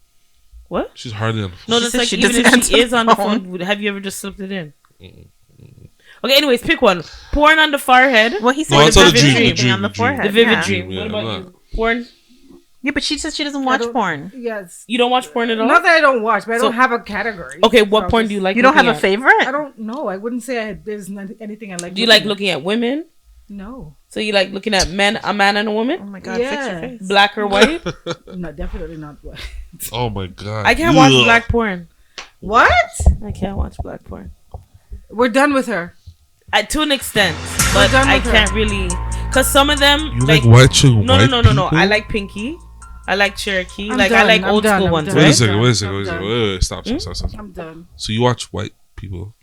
What? She's hardly on the phone. No, She that's said like she even doesn't if answer she is the on the phone. phone, have you ever just slipped it in? Okay, anyways, pick one. Porn on the forehead. Well, he said No, the it's on the vivid dream, the dream on the dream, forehead. The vivid yeah. dream. Yeah, What about I'm you? Porn? Yeah, but she says she doesn't watch don't- porn. Yes. You don't watch porn at all? Not that I don't watch, but I So- don't have a category. Okay, what So porn just- do you like? You don't have looking a at? favorite? I don't know. I wouldn't say there's anything I like. Do you like looking at women? No. So you like looking at men, a man and a Oh woman, my god, fix your Yeah. face. black or white? No, definitely not. What? Oh my god. I can't watch Ugh. black porn. What? I can't watch black porn. We're done with her. To an extent, but done I with her. can't really, cause some of them You like watching no, white no. people? I like Pinky. I like Cherokee. I'm I done, like I'm old done, school I'm ones, done. Wait a right? second. Wait a I'm second. done. Wait. Stop. I'm done. So you watch white people?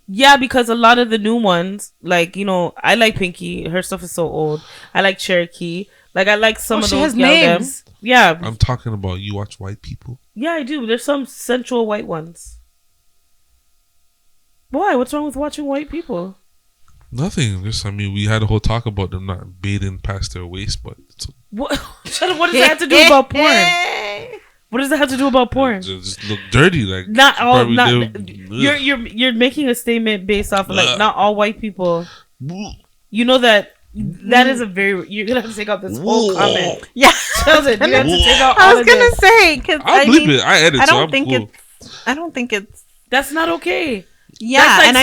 Yeah, because a lot of the new ones, like, I like Pinky. Her stuff is so old. I like Cherokee. Like, I like some of she those has gal them. names. Yeah. I'm talking about you watch white people. Yeah, I do. There's some sensual white ones. Why? What's wrong with watching white people? Nothing. We had a whole talk about them not bathing past their waist, but What? What does that have to do about porn? What does that have to do about porn? just look dirty. Like Not all. probably You're making a statement based off of like not all white people. You know that is a very. You're gonna have to take out this whole comment. Yeah. Sheldon, you have to take out all I was of gonna this. say because I'll bleep it. I edit, I don't so I'm think cool. I don't think it's. That's not okay. Yeah, That's like and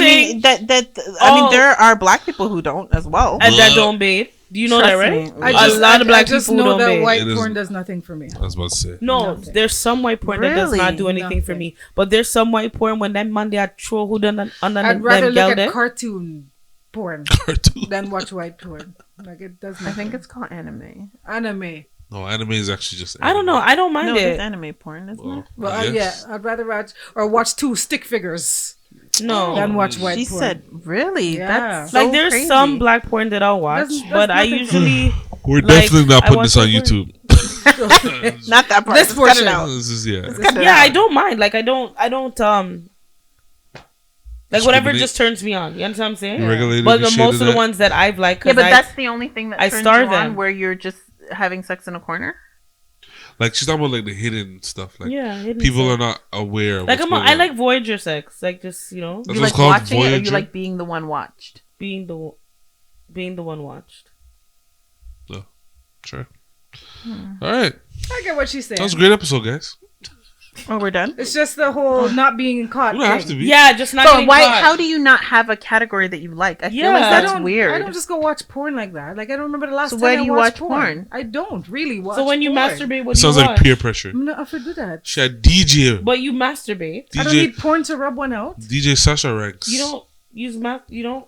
saying- I mean there are black people who don't as well. And that don't bathe. Do you know Trust that, right? me. A lot of black I just people who know don't that bathe. white It is- porn does nothing for me. I was about to say. No, Nothing. there's some white porn that does not Really? do anything for Nothing. me. But there's some white porn when that man they are throw who done under I'd rather them gal look there. at cartoon porn Cartoon. than watch white porn. Like it does nothing. I think it's called anime. anime. No, anime is actually just. I don't know. I don't mind No, it. it's anime porn, isn't it? Well, yes. yeah, I'd rather watch two stick figures No. than watch white She porn. said, "Really? Yeah. That's so Like there's crazy. some black porn that I'll watch, That's but I nothing. usually We're like, definitely not I putting watch this on white porn. YouTube. not that part. This Just cut it portion. out. This is Yeah, I don't mind. Like I don't like whatever Discriminate. just turns me on. You understand what I'm saying? Regulated But and shit most of of the that. ones that I've liked, Yeah, but I, that's the only thing that I turns star you on, them. where you're just having sex in a corner. Like she's talking about like the hidden stuff. Like yeah, hidden people stuff. are not aware. Of Like what's I going on. like Voyager sex, like just That's You what like it's called, watching it, or you Voyager? like being the one watched. being the one watched. Sure. All right, I get what she's saying. that was a great episode, guys. Oh, we're done. It's just the whole not being caught. You don't have thing. to be. Yeah, just not. So getting why? caught. How do you not have a category that you like? I feel Yeah. like I that's I weird. don't just go watch porn like that. Like I don't remember the last So time why I do you watched watch porn? I don't really watch. So when you porn. masturbate, what It do sounds you like watch? peer pressure. I'm not to do that. She had DJ. But you masturbate. I don't DJ need porn to rub one out. DJ Sasha ranks. You don't use You don't.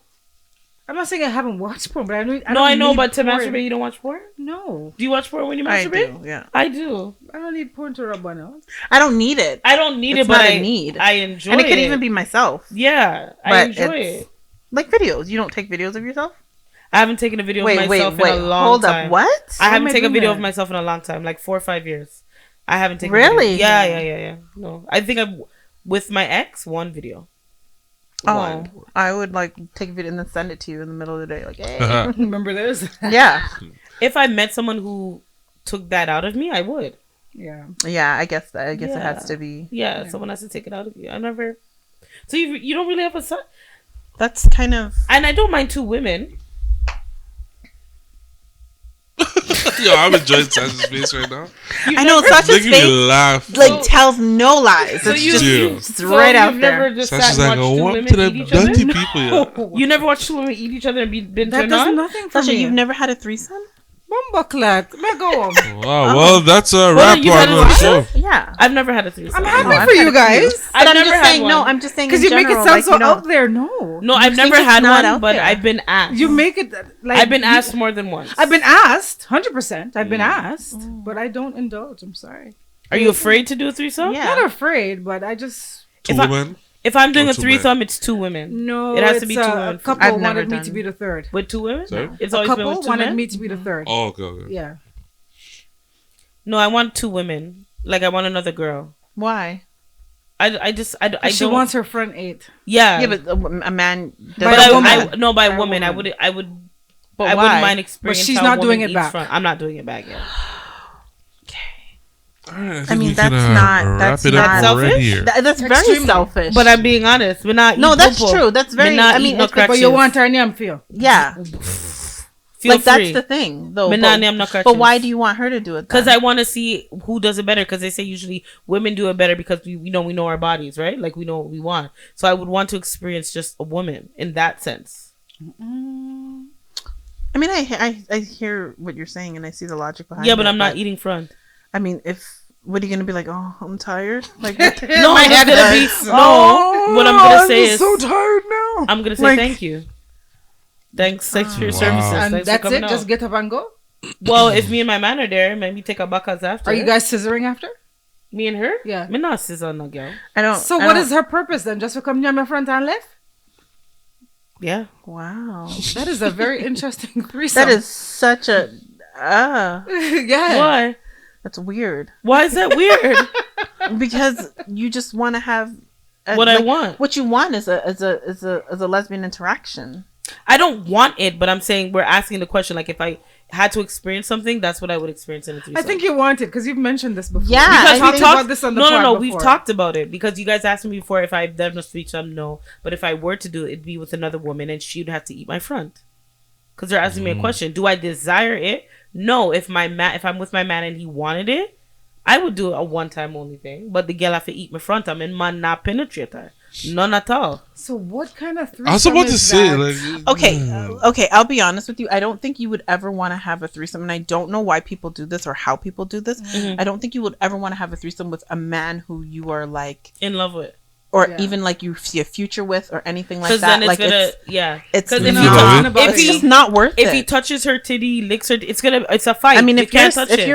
I'm not saying I haven't watched porn, but I know. No, I know, need but to porn. masturbate, you don't watch porn. No, Do you watch porn when you I masturbate? do. Yeah. I do. I don't need porn to rub one out. I don't need it, I don't need It's it, but not a I need. I enjoy and it. it could even be myself. Yeah, I But enjoy it's- it. Like videos. You don't take videos of yourself. I haven't taken a video of Wait. myself in a long Hold time. up. What? I haven't am I taken a doing video that? of myself in a long time, like 4 or 5 years. I haven't taken. Really? A video. Yeah. No, I think I with my ex one video. Oh, One. I would like take a video and then send it to you in the middle of the day. Like, hey. Remember this? Yeah. If I met someone who took that out of me, I would. Yeah. Yeah. I guess it Yeah. has to be. Yeah, someone has to take it out of you. I never. So you don't really have a son, That's kind of. and I don't mind 2 women. Yo, I'm enjoying Sasha's face right now. You've I know never- Sasha's Making me face laugh. like tells no lies. So It's you- just you- it's so right you've out never there. just Sasha's sat and like, watched I 2 want women to them eat each other. dirty people. Yeah. You never watched 2 women eat each other and been That turned does on? nothing for Sasha, me. you've never had a threesome? Bumbleclat. Let go. Wow. Well, that's a wrap you've had on a the threesome? show. Yeah. I've never had a threesome. I'm No, happy I've for had you a guys. few. I've But I'm never just had saying. No, one. I'm just saying. Because in you make it general, sound like, so you know, out there. No. No, I've think never it's had not one, out but there. I've been asked. You make it like I've been asked more than once. I've been asked, 100%. I've been asked, but I don't indulge. I'm sorry. Are you afraid to do a threesome? Yeah. Not afraid, but I just 2 If I- women. If I'm doing Or a 2 threesome, it's 2 women. no. It has to it's, be 2 women. A couple I've never wanted me to done- be the third. With 2 women? Sorry? It's A always been couple with 2 wanted men? me to be the third. Oh, okay. Yeah. No, I want 2 women. Like I want another girl. Why? I She don't. wants her front 8. Yeah. Yeah, but a man. By But a I, woman. no, by By a woman. I woman. would. But I why? wouldn't mind experiencing. she's how not a doing woman it eats back. front. I'm not doing it back yet. All right, I think mean, we can, that's not- wrap that's it not- up right selfish? here. That's very Extremely. selfish. But I'm being honest. We're not. No, eat that's poo-poo. true. That's very. Me not I mean, eat no it's- crack But you shoes. want her name feel. yeah. Feel Like free. that's the thing, though. Me But, not name no crack but why shoes. do you want her to do it? Because then? I want to see who does it better. Because they say usually women do it better because we know our bodies, right? Like we know what we want. So I would want to experience just a woman in that sense. I mean, I hear what you're saying and I see the logic behind it. Yeah, but I'm not eating front. I mean, what are you gonna be like? Oh, I'm tired. Like, No, my I'm head gonna be. hurts. No, what I'm gonna say is so tired now. I'm gonna say Like- thank you. Thanks for your Wow. services. And Thanks for that's coming it. out. Just get up and go. Well, if me and my man are there, maybe take a bakas after. Are you guys scissoring after? Me and her? Yeah. Me not scissor no girl. So what is her purpose then? Just to come near my front and left? Yeah. Wow. That is a very interesting threesome. That is such a. Yeah. Why? That's weird. Why is that weird? Because you just want to have what I want. What you want is a lesbian interaction. I don't want it, but I'm saying we're asking the question. Like, if I had to experience something, that's what I would experience in a threesome. I think you want it because you've mentioned this before. Yeah, because we we talked about this on the pod before. We've talked about it because you guys asked me before if I've done a threesome. No, but if I were to do it, it'd be with another woman, and she'd have to eat my front. Because they're asking me a question: do I desire it? No. If I'm with my man and he wanted it, I would do a one-time only thing. But the girl have to eat my front. Man not penetrate her. None at all. So what kind of threesome I was about to say, that? like, Okay, I'll be honest with you. I don't think you would ever want to have a threesome, and I don't know why people do this or how people do this. Mm-hmm. I don't think you would ever want to have a threesome with a man who you are like in love with, or even like you see a future with, or anything like that. Then it's like gonna, it's if just not worth it. If he touches her titty, licks her, it's a fight. I mean, if you're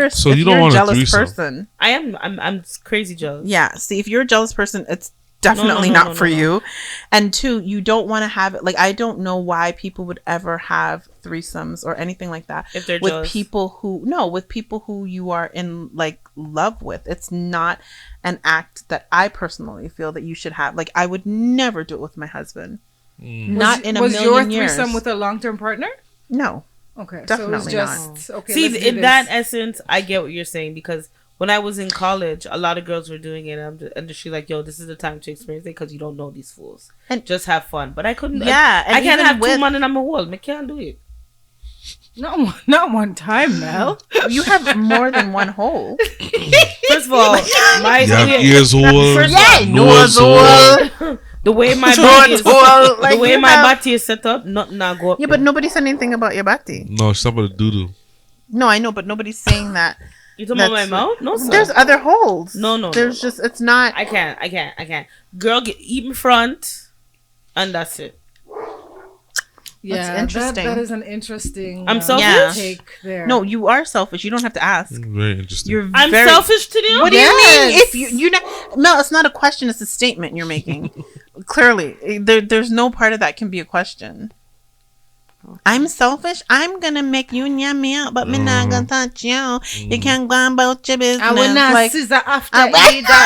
a jealous person, I'm crazy jealous. Yeah. See, if you're a jealous person, it's definitely not for you. And two, you don't want to have it. Like, I don't know why people would ever have threesomes or anything like that if they're with jealous. with people who you are in like love with. It's not an act that I personally feel that you should have. Like, I would never do it with my husband. Not in a million years. Was your threesome with a long-term partner? No. Okay. Definitely so it was just, not. Okay. See, in that essence, I get what you're saying because when I was in college, a lot of girls were doing it, and she's like, "Yo, this is the time to experience it because you don't know these fools, and just have fun." But I couldn't. Yeah, I can't have 2 months on my wall. I can't do it. No, not one time, Mel. You have more than one hole. First of all, my ears hole. Nose hole. The way my body is, the way my body is set up, nothing now go up. Yeah, but nobody said anything about your body. No, she's talking about the doo-doo. No, I know, but nobody's saying that. You talking about my mouth? No, sir. There's other holes. No. There's just, it's not. I can't. Girl, eat in front, and that's it. Yeah, that's interesting. That is an interesting. I'm selfish. Take there. No, you are selfish. You don't have to ask. Very interesting. I'm selfish to you. What do you mean? If you no, it's not a question. It's a statement you're making. Clearly, there's no part of that can be a question. I'm selfish. I'm gonna make you nyam me out, but me not gonna touch you. You can't go about your business. I will not like, scissor after either.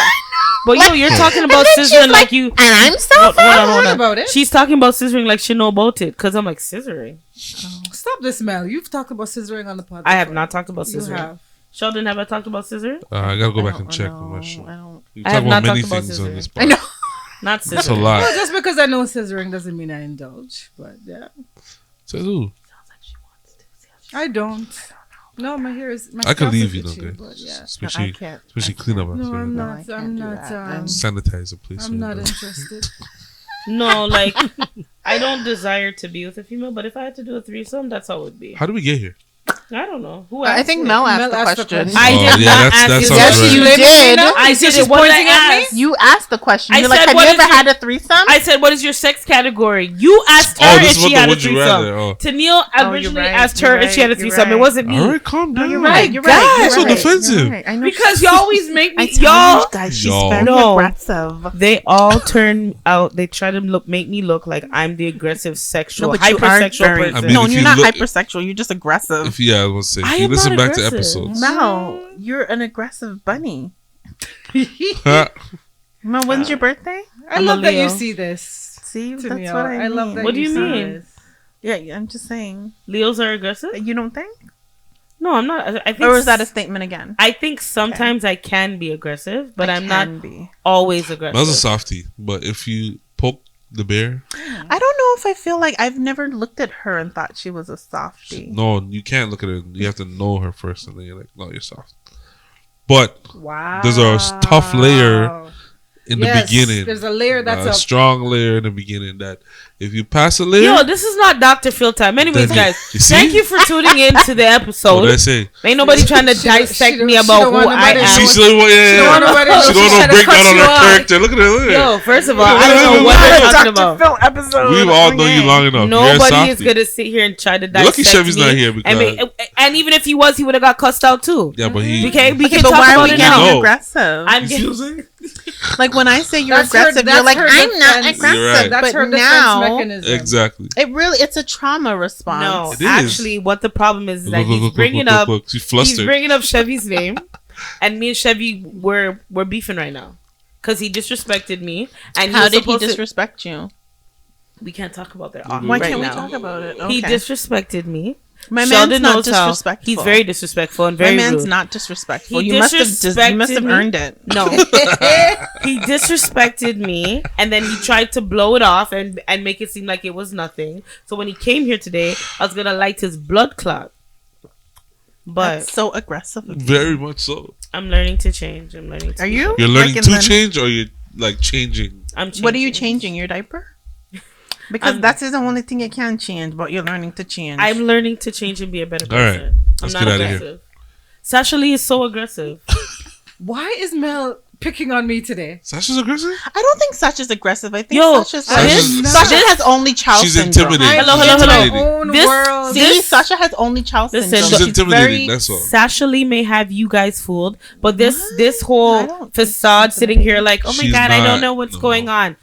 But you're talking about scissoring like you. And I'm selfish. Hold on. About it. She's talking about scissoring like she know about it. Cause I'm like scissoring. Stop this, Mel. You've talked about scissoring on the podcast. I have not talked about You scissoring. have. Sheldon, have I talked about scissoring? I gotta go back and check. I'm not sure. You I talk have about not many talked about things on scissoring. this I know. Not scissoring. That's a lot. Well, just because I know scissoring doesn't mean I indulge. But yeah. Says who? I don't. No, my hair is. My I could scalp leave is you, itchy, okay? but yeah. Especially can't. clean up after. No, I'm you. not. I'm not. Sanitize the place. I'm not interested. No, like I don't desire to be with a female, but if I had to do a threesome, that's how it would be. How do we get here? I don't know. Who I asked think it? Mel asked Mel the asked the question. question. I did yeah, not that ask sounds you. Yes, right. you did. I So did she's it. What did pointing I at me? ask? You asked the question. I You're like, said, have what you is ever your- had a threesome? I said, "What is your sex category?" You asked her Oh, if this is she what had the a would you rather. threesome. Oh. Teniel you're originally right, asked you're her if she had a right, you're threesome. It right. wasn't me. All right, calm down. You're right. You're right. God. You're So right. defensive. You're right. I know. Because you always make me, I told y'all. you guys, she's Y'all. very No. aggressive. They all turn out. They try to make me look like I'm the aggressive, sexual, No, but you aren't hypersexual very. person. I mean, No, if you're you not look- hypersexual. You're just aggressive. If I was say, I if you am listen not back to aggressive. episodes. No, you're an aggressive bunny. Huh? Mel, when's your birthday? I I'm love a that you Leo. see this. See, that's Teniel. what I mean. love that. What do you see mean? this. Yeah, I'm just saying. Leos are aggressive? You don't think? No, I'm not. I think. Or is that a statement again? I think sometimes I can be aggressive, but I'm not Be. always aggressive. Mel's a softie, but if you poke the bear, I don't know if I feel like I've never looked at her and thought she was a softie. no, you can't look at her. You have to know her first, and then you're like, no, you're soft. But Wow. there's a tough layer in the beginning. There's a layer that's a a strong layer in the beginning that if you pass a layer. Yo, this is not Dr. Phil time. Anyways, guys, thank you for tuning in to the episode. What did I say? Ain't nobody trying to dissect me about who I am. She don't want to break down on her character. Look at her. Yo, first of all, I don't know what they're talking about. Phil episode. We've all known you long enough. Nobody is going to sit here and try to dissect Lucky Chevy's me. not here because... And even if he was, he would have got cussed out too. Yeah, but he... We can but talk why are about we it getting now. aggressive? I'm getting... Like when I say you're That's aggressive, her you're like, defense. I'm not aggressive. Right. That's but her defense now, mechanism. Exactly. it's a trauma response. No, It is. actually, what the problem is that he's bringing up Chevy's name, and me and Chevy we're beefing right now because he disrespected me. And How did he disrespect you? We can't talk about that. Why right can't we now. talk about it? He Okay. disrespected me. My Sheldon man's not knows how. disrespectful. He's very disrespectful and very My man's rude. not disrespectful. He You must have disrespected me. earned it. No, he disrespected me, and then he tried to blow it off and make it seem like it was nothing. So when he came here today, I was gonna light his blood clot. But That's so aggressive. Of you. Very much so. I'm learning to change. I'm learning. Are you? You're learning Like, to and then- change, or you're like changing? I'm changing. What are you changing? Your diaper? Because that is the only thing you can change, but you're learning to change. I'm learning to change and be a better All right. person. Let's I'm get not out of here. aggressive. Sasha Lee is so aggressive. Why is Mel picking on me today? Sasha's aggressive? I don't think Sasha's aggressive. I think Yo, Sasha has only child She's syndrome. intimidating. Hello. In my own This- world. See, Sasha has only child Listen, syndrome. She's She's intimidating. That's all. Sasha Lee may have you guys fooled, but this I whole don't think facade she's sitting here like, oh my She's god, I not- don't know what's no. going on.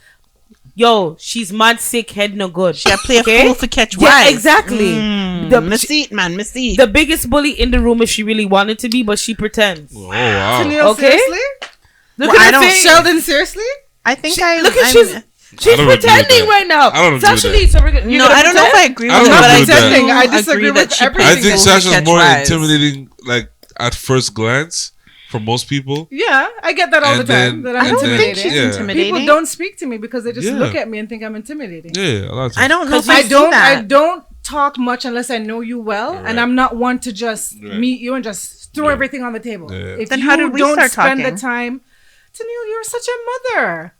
Yo, she's mad sick, head no good. She play a fool for catch Yeah, wise. exactly. The- Messit, man, Messit. The biggest bully in the room if she really wanted to be, but she pretends. Oh wow. Teniel, Okay. seriously? Look Well, at I her don't- face. Sheldon, seriously? I think Look at she's I don't agree with pretending that. right now. I don't agree Sasha with Lee, so we're gonna, No, I don't know if I agree I with don't it, but agree I with that. pretending. I do disagree agree with that she everything. I plays think fool for Sasha's catch more wise. intimidating, like at first glance, for most people. Yeah, I get that all the And time. then- That I'm I don't intimidating. think she's Yeah. intimidating. People don't speak to me because they just Yeah. look at me and think I'm intimidating. Yeah, a lot of times. I don't know if I see don't. that. I don't talk much unless I know you well, Right. and I'm not one to just Right. meet you and just throw Yeah. everything on the table. Yeah. If Then you how did we don't start spend talking? the time, Teniel, you're such a mother.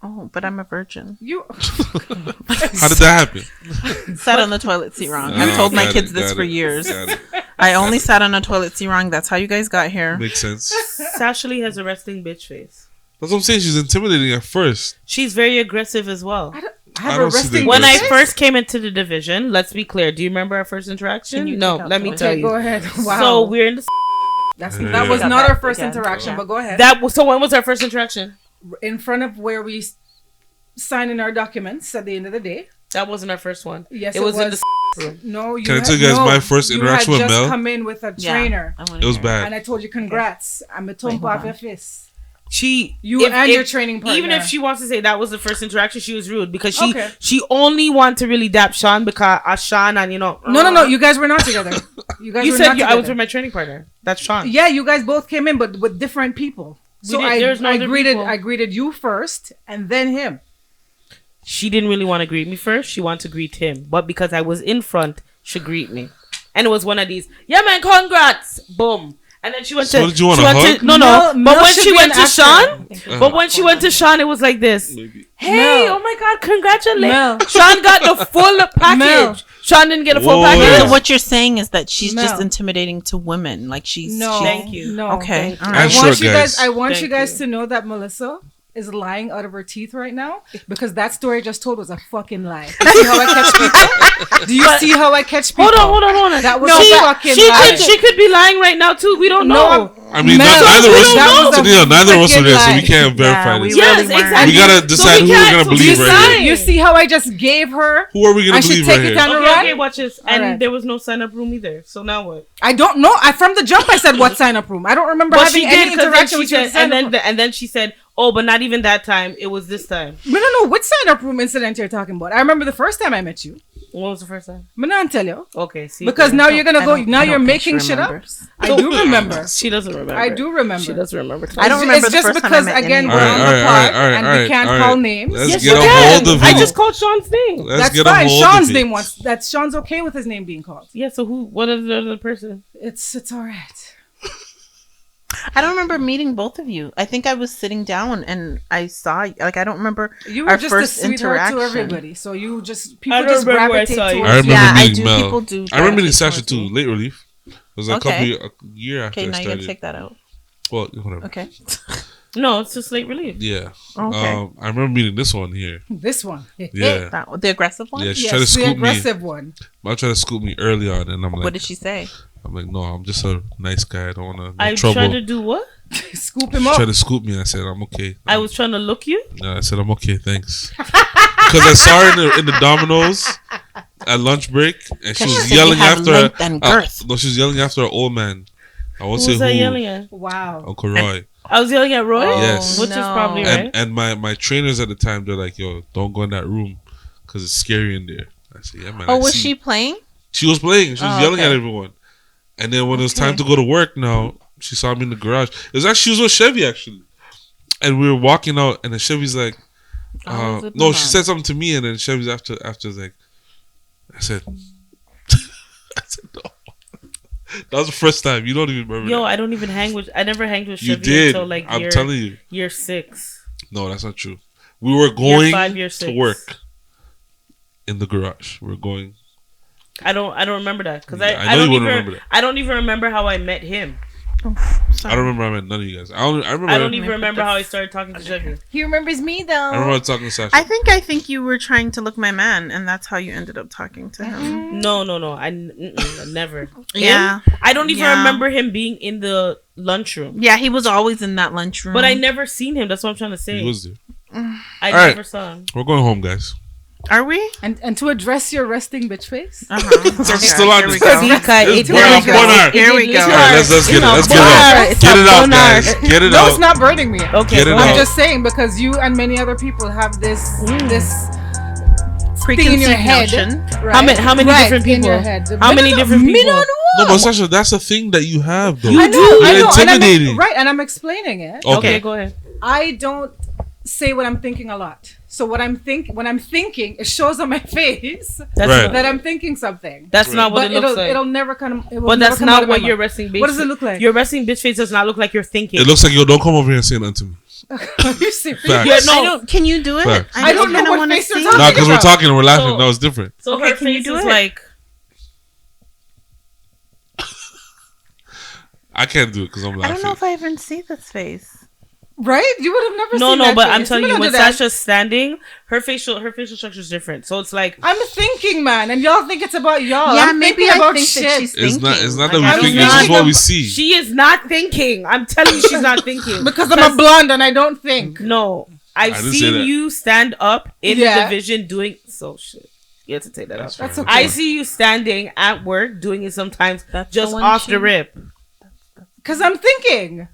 Oh, but I'm a virgin. You. How did that happen? Sat on the toilet seat wrong. Oh, I've told my got kids it, this got for it, years. got it. I only sat on a toilet seat wrong. That's how you guys got here. Makes sense. Sasha Lee has a resting bitch face. That's what I'm saying. She's intimidating at first. She's very aggressive as well. I have I a don't see resting. the When I Yes. first came into the division, let's be clear. Do you remember our first interaction? Can you No, take out let me the- tell Okay, you. go ahead. Wow. So we're in the that was Yeah. not our first Again. interaction, Yeah. but go ahead. so when was our first interaction? In front of where we sign in our documents at the end of the day. That wasn't our first one. Yes, it was in the room. No, you Can I had- tell you guys no, my first you interaction had with just Mel? come in with a Yeah, trainer, I wanna It was hear bad. and I told you congrats. I'm a hold tompa on. your face. You and your training partner. Even if she wants to say that was the first interaction, she was rude because Okay. she only wanted to really dap Sean because Sean and No. You guys were not together. You guys You were said not I was together. with my training partner. That's Sean. Yeah, you guys both came in, but with different people. So there's no I other greeted people. I greeted you first, and then him. She didn't really want to greet me first. She wanted to greet him, but because I was in front, she greet me, and it was one of these. Yeah, man, congrats! Boom. And then she went So to. what did you want, she a went hug? to- No. Mel But when should she be went an to actor. Sean, but when she went to Sean, it was like this. Hey, Mel. oh my God, congratulations! Mel. Sean got the full package. Mel. Sean didn't get a full Whoa. package. So what you're saying is that she's just No. intimidating to women. Like she's No, Thank you. No, Okay. thank All you. right. And I want short you guys. guys. I want Thank you guys you. to know that Melissa is lying out of her teeth right now because that story I just told was a fucking lie. You see how I catch people? Do you see how I catch people? Hold on. That was No, a fucking lie. she could be lying right now too. We don't No, know. I mean, Mel, neither of us. that was a Teniel, neither of us were freaking there, so we lie. can't verify we this. really Yes, weren't. exactly. We gotta decide who we're can't- gonna so believe we right can't- here. You see how I just gave her? Who are we gonna I should believe take right it here? down. Okay, watch this. And Alright. there was no sign up room either. So now what? I don't know. From the jump I said what sign up room. I don't remember But having she any did because interaction with you. at the sign-up room. and then she said, "Oh, but not even that time. It was this time." We don't know which sign up room incident you're talking about. I remember the first time I met you. What was the first time? I'm not tell you Okay, see, because now you're gonna I go. don't- Now I you're don't think she making shit up. remembers. I do remember. she doesn't remember. I do remember. She doesn't remember. I don't remember It's the just first time I because met again anyone. we're on the pod and we can't call names. Let's Yes, get you a can. hold of I it. just called Sean's name. Let's That's get a fine. hold Sean's of name it. wants that. Sean's okay with his name being called. Yeah. So who? What is the other person? It's all right. I don't remember meeting both of you. I think I was sitting down and I saw, like, I don't remember You were our just a first sweetheart interaction. to everybody. So you just people I don't just remember where I gravitate saw you. towards I remember Yeah, I meeting do. Mel. People do I remember meeting gravitate Sasha towards too. me. Late relief. It was like Okay. a year after Okay, I now you started. gotta take that out. Well, whatever. Okay. No, it's just late relief. Yeah. Okay. I remember meeting this one here. this one. Yeah. The aggressive one? Yeah, she Yes, tried to the scoop me. aggressive one. Mel tried to scoop me early on, and I'm like, What did she say? I'm like, no, I'm just a nice guy. I don't want to I trouble. tried to do what? Scoop him She up. tried to scoop me. I said, I'm okay. I was trying to look you. Yeah, I said, I'm okay, thanks. Because I saw her in the Domino's at lunch break, and she Because was she said you yelling have after length and girth. no, she was yelling after an old man. I won't Who say was who. I yelling at? Wow. Uncle Roy. I was yelling at Roy. Yes. Which is no. probably right. And my trainers at the time, they're like, yo, don't go in that room because it's scary in there. I said, yeah, man. Oh, I was see." she playing? She was playing. She was Oh, yelling okay. at everyone. And then when it was time to go to work now, she saw me in the garage. It was actually, she was with Chevy, actually. And we were walking out, and then Chevy's like, was it no, the she mom? said something to me, and then Chevy's after like, I said, no. That was the first time. You don't even remember Yo, that. I don't even hang with. I never hanged with You Chevy did. until like I'm telling you. year 6. No, that's not true. We were going 5, year to 6. work in the garage. We're going. I don't remember that because Yeah, I know don't you wouldn't even remember that. I don't even remember how I met him. I don't remember I met none of you guys. I remember. I don't even remember how I started talking to Chevy. He remembers me though. I remember talking to Sasha. I think you were trying to look my man, and that's how you ended up talking to him. No. I never. Yeah. Him? I don't even Yeah. remember him being in the lunchroom. Yeah, he was always in that lunchroom. But I never seen him. That's what I'm trying to say. He was there. I All right. never saw him. We're going home, guys. Are we? And to address your resting bitch face. So still on this. Here we go. It's Bonar. Here we go. All right, let's get it. Let's get it out. Get it out, guys. Get it No, out. it's not burning me. Okay, Get it go out. I'm ahead. just saying because you and many other people have this Preconceived in your head. notion. Right? How many Right, different in people? your head. How many different Me people? don't know. No, but Sasha, that's a thing that you have, though. I know. You're I know. And intimidating. right, and I'm explaining it. Okay. Go ahead. I don't say what I'm thinking a lot. So when I'm thinking, it shows on my face That's Right. not, that I'm thinking something. that's not what But it looks like. it'll never come. It will But never that's come out not of my what your mouth. resting bitch. What does it look like? Your resting bitch face does not look like you're thinking. It looks like, yo, don't come over here and say nothing to me. Are you serious? Facts. Yeah, no. I don't. Can you do it? Facts. I don't know kinda what wanna face you're see. talking Nah, because we're about. talking and we're laughing. So- No, it's different. So Okay, her can you face do is it? like. I can't do it because I'm I laughing. don't know if I even see this face. Right? You would have never No, seen no, that but face. I'm telling you, don't when do that. Sasha's standing, her facial structure is different. So it's like I'm thinking, man, and y'all think it's about y'all. Yeah, I'm maybe thinking I about think shit. that she's It's not. It's not that Like, we I think. don't It's just know. what we see. she is not thinking. I'm telling you, she's not thinking. because I'm a blonde and I don't think. No, I've didn't say seen that. you stand up in Yeah. the division doing so shit. You have to take that out. That's okay. I see you standing at work doing it sometimes That's just the one off she- the rip. Because I'm thinking.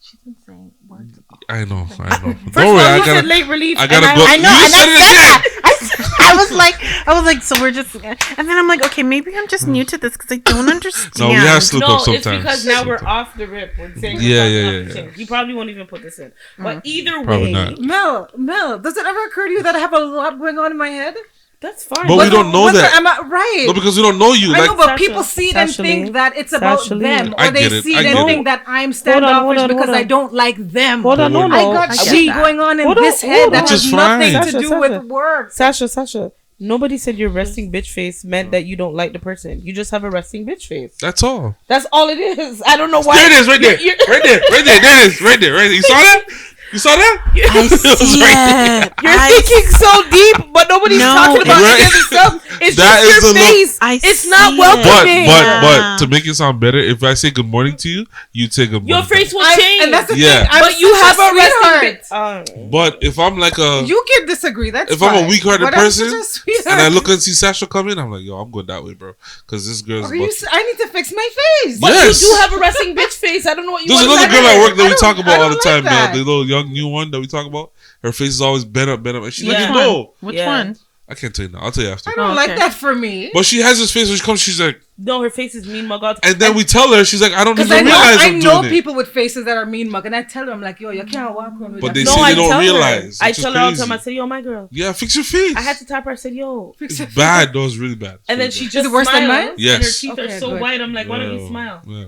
She's been saying words. I know. First Don't of worry. all, I you said gotta. late relief. I gotta and go. I know, You and said I it said again. that. I was like, so we're just, and then I'm like, okay, maybe I'm just new to this because I don't understand. No, we have slip No, up it's sometimes. because now we're off the rip. We're saying we're Yeah, talking yeah, off yeah, the yeah. chain. You probably won't even put this in. But either Probably way, not. Mel, does it ever occur to you that I have a lot going on in my head? that's fine. But we don't know Whether that. am I right? No, because we don't know you. I know, Like, but Sasha, people see it and Sasha think Lee, that it's about Sasha Lee. them, I or they get it, see I it get and it. think that I'm Hold standoffish on, because hold on. I don't like them. Hold on, Don't no, worry. no. I got I get shit that. going on in Hold on, this head hold that on. has Which is nothing fine. to do Sasha. with work. Sasha. Nobody said your resting bitch face meant that you don't like the person. You just have a resting bitch face. that's all. That's all it is. I don't know why. There it is, right there. You're- Right there. Right there. There it is. Right there. Right there. You saw that? You saw that? I It was see right it. You're thinking so deep, but nobody's No, talking about right. any of the stuff. It's That just is your a look. face. I It's see not it. welcoming. But to make it sound better, if I say good morning to you, you say good morning. Your face will I- change. and that's the Yeah. thing. I'm but you such have a sweetheart. resting bitch. But if I'm like a, You can disagree. That's if I'm fine. a weak-hearted But I'm such person a sweetheart. and I look and see Sasha come in, I'm like, yo, I'm going that way, bro. Because this girl's. Are you? I need to fix my face. But Yes. you do have a resting bitch face. I don't know what you There's want another to girl say. at work that I we don't- talk I about all don't the like time, that. the little young new one that we talk about. Her face is always bent up, and she's Yeah. like, no. Which Yeah. one? I can't tell you now. I'll tell you after. I don't Oh, like okay. that for me. But she has this face when she comes. She's like, No, her face is mean mug out. and then we tell her, she's like, I don't Because even realize I I'm know doing it. people with faces that are mean mug, and I tell them like, yo, you can't walk around with But that they face. say I they don't tell her. realize. I which is tell her all the crazy. time. I say, yo, my girl. Yeah, fix your face. I had to tap her. I said, yo. Fix it. Bad. That was really bad. And then Really she bad. just it worse than smiles, mine? and her Yes. teeth are Okay, so good. white. I'm like, why don't you smile? Yeah.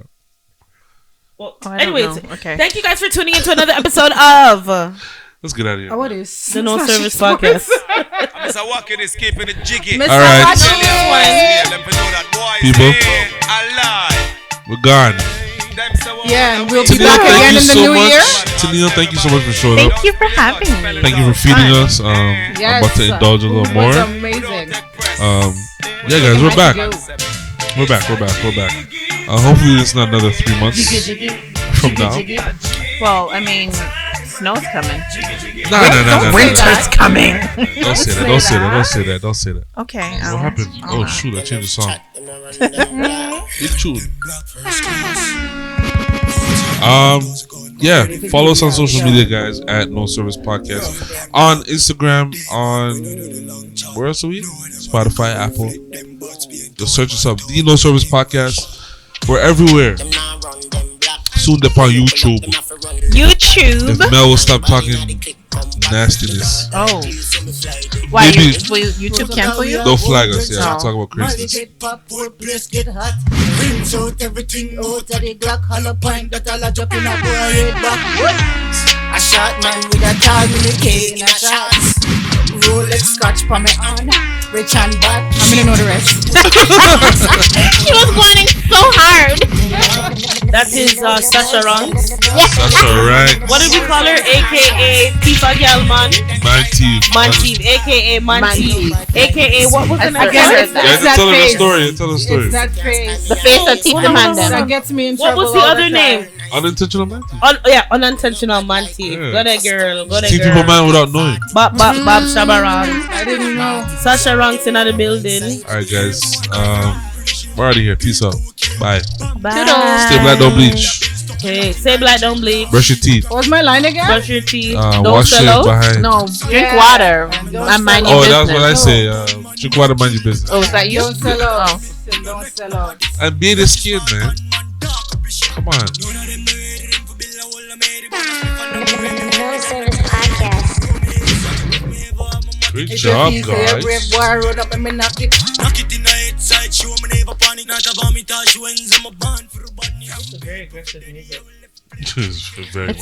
Well, I don't anyways, know. Okay. thank you guys for tuning into another episode of Let's get out of here. Oh, what is the No Service Podcast. I'm just walking this, keeping it jiggy. Mr. All right. Watson. People, we're gone. Yeah, and we'll be Teniel, back thank again you in the so new much. year. Teniel, thank you so much for showing up. Thank you for having me. Thank you for feeding us. I'm Yes, about to indulge a little it more. was amazing. Yeah, guys, we're back. We're back. Hopefully, it's not another 3 months from now. Well, I mean, snow's coming. No. Winter's coming. Don't say that. Okay. What happened? Oh, shoot, I changed the song. Big tune. Yeah, follow us on social media, guys, at No Service Podcast. On Instagram, on where else are we? Spotify, Apple. Just search us up, the No Service Podcast. We're everywhere. Soon upon YouTube. If Mel will stop talking nastiness. Oh. Why? Maybe- Will YouTube cancel you? They'll flag us, yeah. Oh. We'll talk about craziness. A shot man with a tall mini cake in a shots. Rolex scotch for me on. Rich and bad. I'm gonna know the rest. She was wanting so hard. That is Sasha Ranks. That's alright. What did we call her? AKA Tifa Galman. Mantiv. AKA Mantiv. AKA what was the next Again, one? it's Yeah, that tell her the face. story. Tell her the story. It's that face. The face of Tifa That Mandem. gets me in What trouble. was the all other time. name? Unintentional man. Unintentional Mantiv. Yeah. Go there, girl. Go See there, people girl. man without knowing. Bob Shabarang. I didn't know. Sasha Ranks in the building. Alright, guys. We're out of here. Peace out. Bye. Bye. Stay black, don't bleach. Hey, say black, don't bleach. Brush your teeth. What was my line again? Brush your teeth. Don't Wash it sell out. behind. No, drink Yeah. water. Don't I mind sell your Oh, business. that's what I say. Drink water, mind your business. Oh, is that you? Don't sell out. Oh. Don't sell out. And be the skin, man. Come on. No Service Podcast. Great job, Brave guys. boy road up and me knock it. Knock it in the head side, show me never panic. Not a vomit, she wins, I'm a band for a bad. Very aggressive music. Very